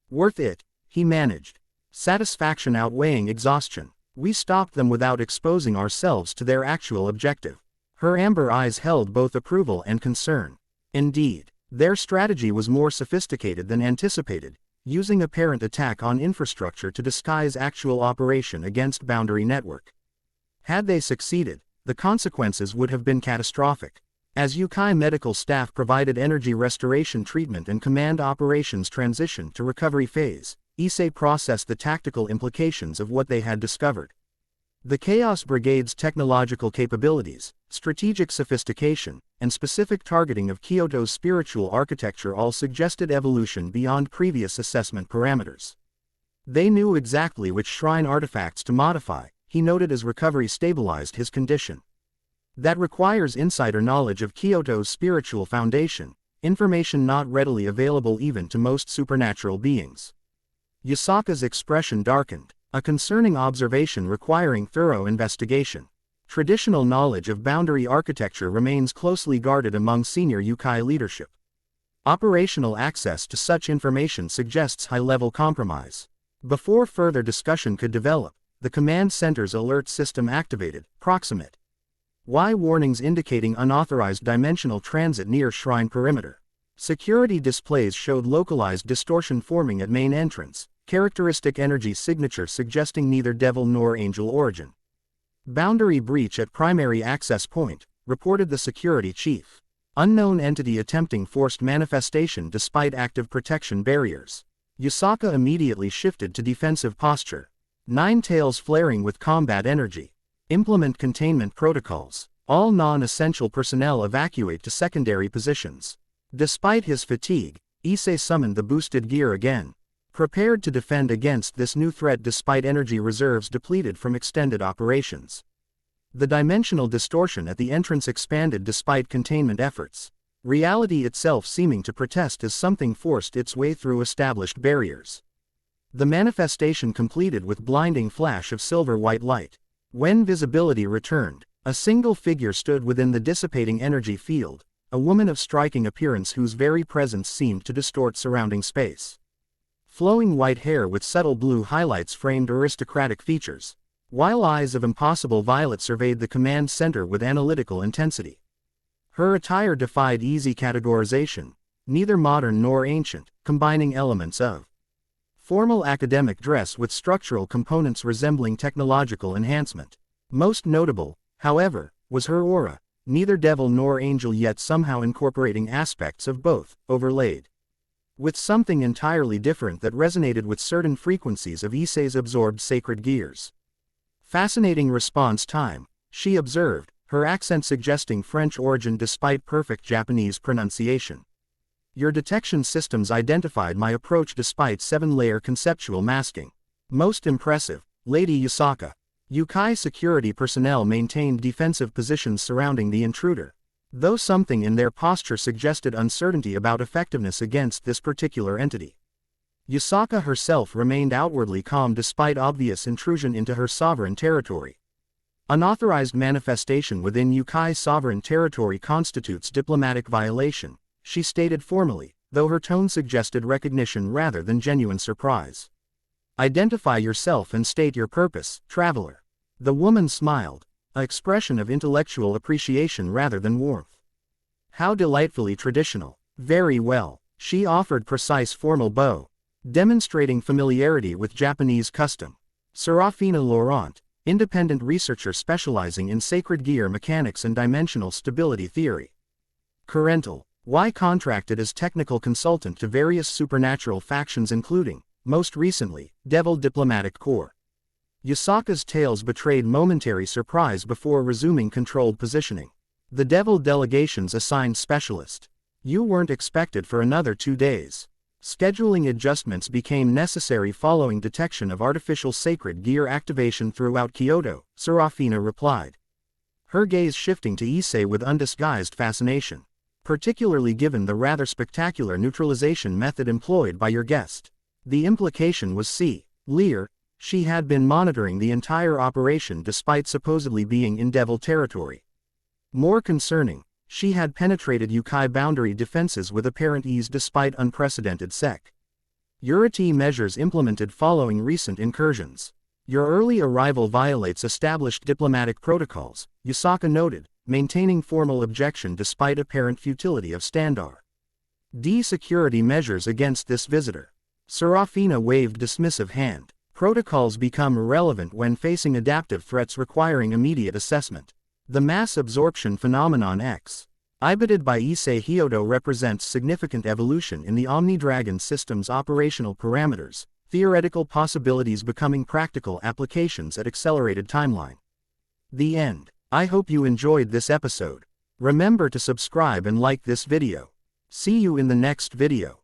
Worth it, he managed. Satisfaction outweighing exhaustion. We stopped them without exposing ourselves to their actual objective. Her amber eyes held both approval and concern. Indeed, their strategy was more sophisticated than anticipated, using apparent attack on infrastructure to disguise actual operation against boundary network. Had they succeeded, the consequences would have been catastrophic. As Yukai medical staff provided energy restoration treatment and command operations transitioned to recovery phase, Issei processed the tactical implications of what they had discovered. The Chaos Brigade's technological capabilities, strategic sophistication, and specific targeting of Kyoto's spiritual architecture all suggested evolution beyond previous assessment parameters. They knew exactly which shrine artifacts to modify, he noted as recovery stabilized his condition. That requires insider knowledge of Kyoto's spiritual foundation, information not readily available even to most supernatural beings. Yusaka's expression darkened, a concerning observation requiring thorough investigation. Traditional knowledge of boundary architecture remains closely guarded among senior Yukai leadership. Operational access to such information suggests high-level compromise. Before further discussion could develop, the command center's alert system activated, proximate Y warnings indicating unauthorized dimensional transit near shrine perimeter. Security displays showed localized distortion forming at main entrance, characteristic energy signature suggesting neither devil nor angel origin. Boundary breach at primary access point, reported the security chief. Unknown entity attempting forced manifestation despite active protection barriers. Yusaka immediately shifted to defensive posture. Nine tails flaring with combat energy. Implement containment protocols. All non-essential personnel evacuate to secondary positions. Despite his fatigue, Issei summoned the boosted gear again. Prepared to defend against this new threat despite energy reserves depleted from extended operations. The dimensional distortion at the entrance expanded despite containment efforts. Reality itself seeming to protest as something forced its way through established barriers. The manifestation completed with blinding flash of silver-white light. When visibility returned, a single figure stood within the dissipating energy field, a woman of striking appearance whose very presence seemed to distort surrounding space. Flowing white hair with subtle blue highlights framed aristocratic features, while eyes of impossible violet surveyed the command center with analytical intensity. Her attire defied easy categorization, neither modern nor ancient, combining elements of formal academic dress with structural components resembling technological enhancement. Most notable, however, was her aura, neither devil nor angel yet somehow incorporating aspects of both, overlaid with something entirely different that resonated with certain frequencies of Issei's absorbed sacred gears. Fascinating response time, she observed, her accent suggesting French origin despite perfect Japanese pronunciation. Your detection systems identified my approach despite 7-layer conceptual masking. Most impressive, Lady Yusaka. Yukai security personnel maintained defensive positions surrounding the intruder, though something in their posture suggested uncertainty about effectiveness against this particular entity. Yusaka herself remained outwardly calm despite obvious intrusion into her sovereign territory. Unauthorized manifestation within Yukai sovereign territory constitutes diplomatic violation, she stated formally, though her tone suggested recognition rather than genuine surprise. Identify yourself and state your purpose, traveler. The woman smiled, an expression of intellectual appreciation rather than warmth. How delightfully traditional. Very well, she offered precise formal bow, demonstrating familiarity with Japanese custom. Serafina Laurent, independent researcher specializing in sacred gear mechanics and dimensional stability theory. Currental, Y contracted as technical consultant to various supernatural factions including, most recently, Devil Diplomatic Corps. Yusaka's tales betrayed momentary surprise before resuming controlled positioning. The Devil delegation's assigned specialist. You weren't expected for another 2 days. Scheduling adjustments became necessary following detection of artificial sacred gear activation throughout Kyoto, Serafina replied. Her gaze shifting to Issei with undisguised fascination. Particularly given the rather spectacular neutralization method employed by your guest. The implication was clear. She had been monitoring the entire operation despite supposedly being in devil territory. More concerning, she had penetrated Yukai boundary defenses with apparent ease despite unprecedented security measures implemented following recent incursions. Your early arrival violates established diplomatic protocols, Yusaka noted, maintaining formal objection despite apparent futility of standard security measures against this visitor. Serafina waved dismissive hand. Protocols become irrelevant when facing adaptive threats requiring immediate assessment. The mass absorption phenomenon exhibited by Issei Hyodo represents significant evolution in the Omni-Dragon system's operational parameters, theoretical possibilities becoming practical applications at accelerated timeline. The end. I hope you enjoyed this episode. Remember to subscribe and like this video. See you in the next video.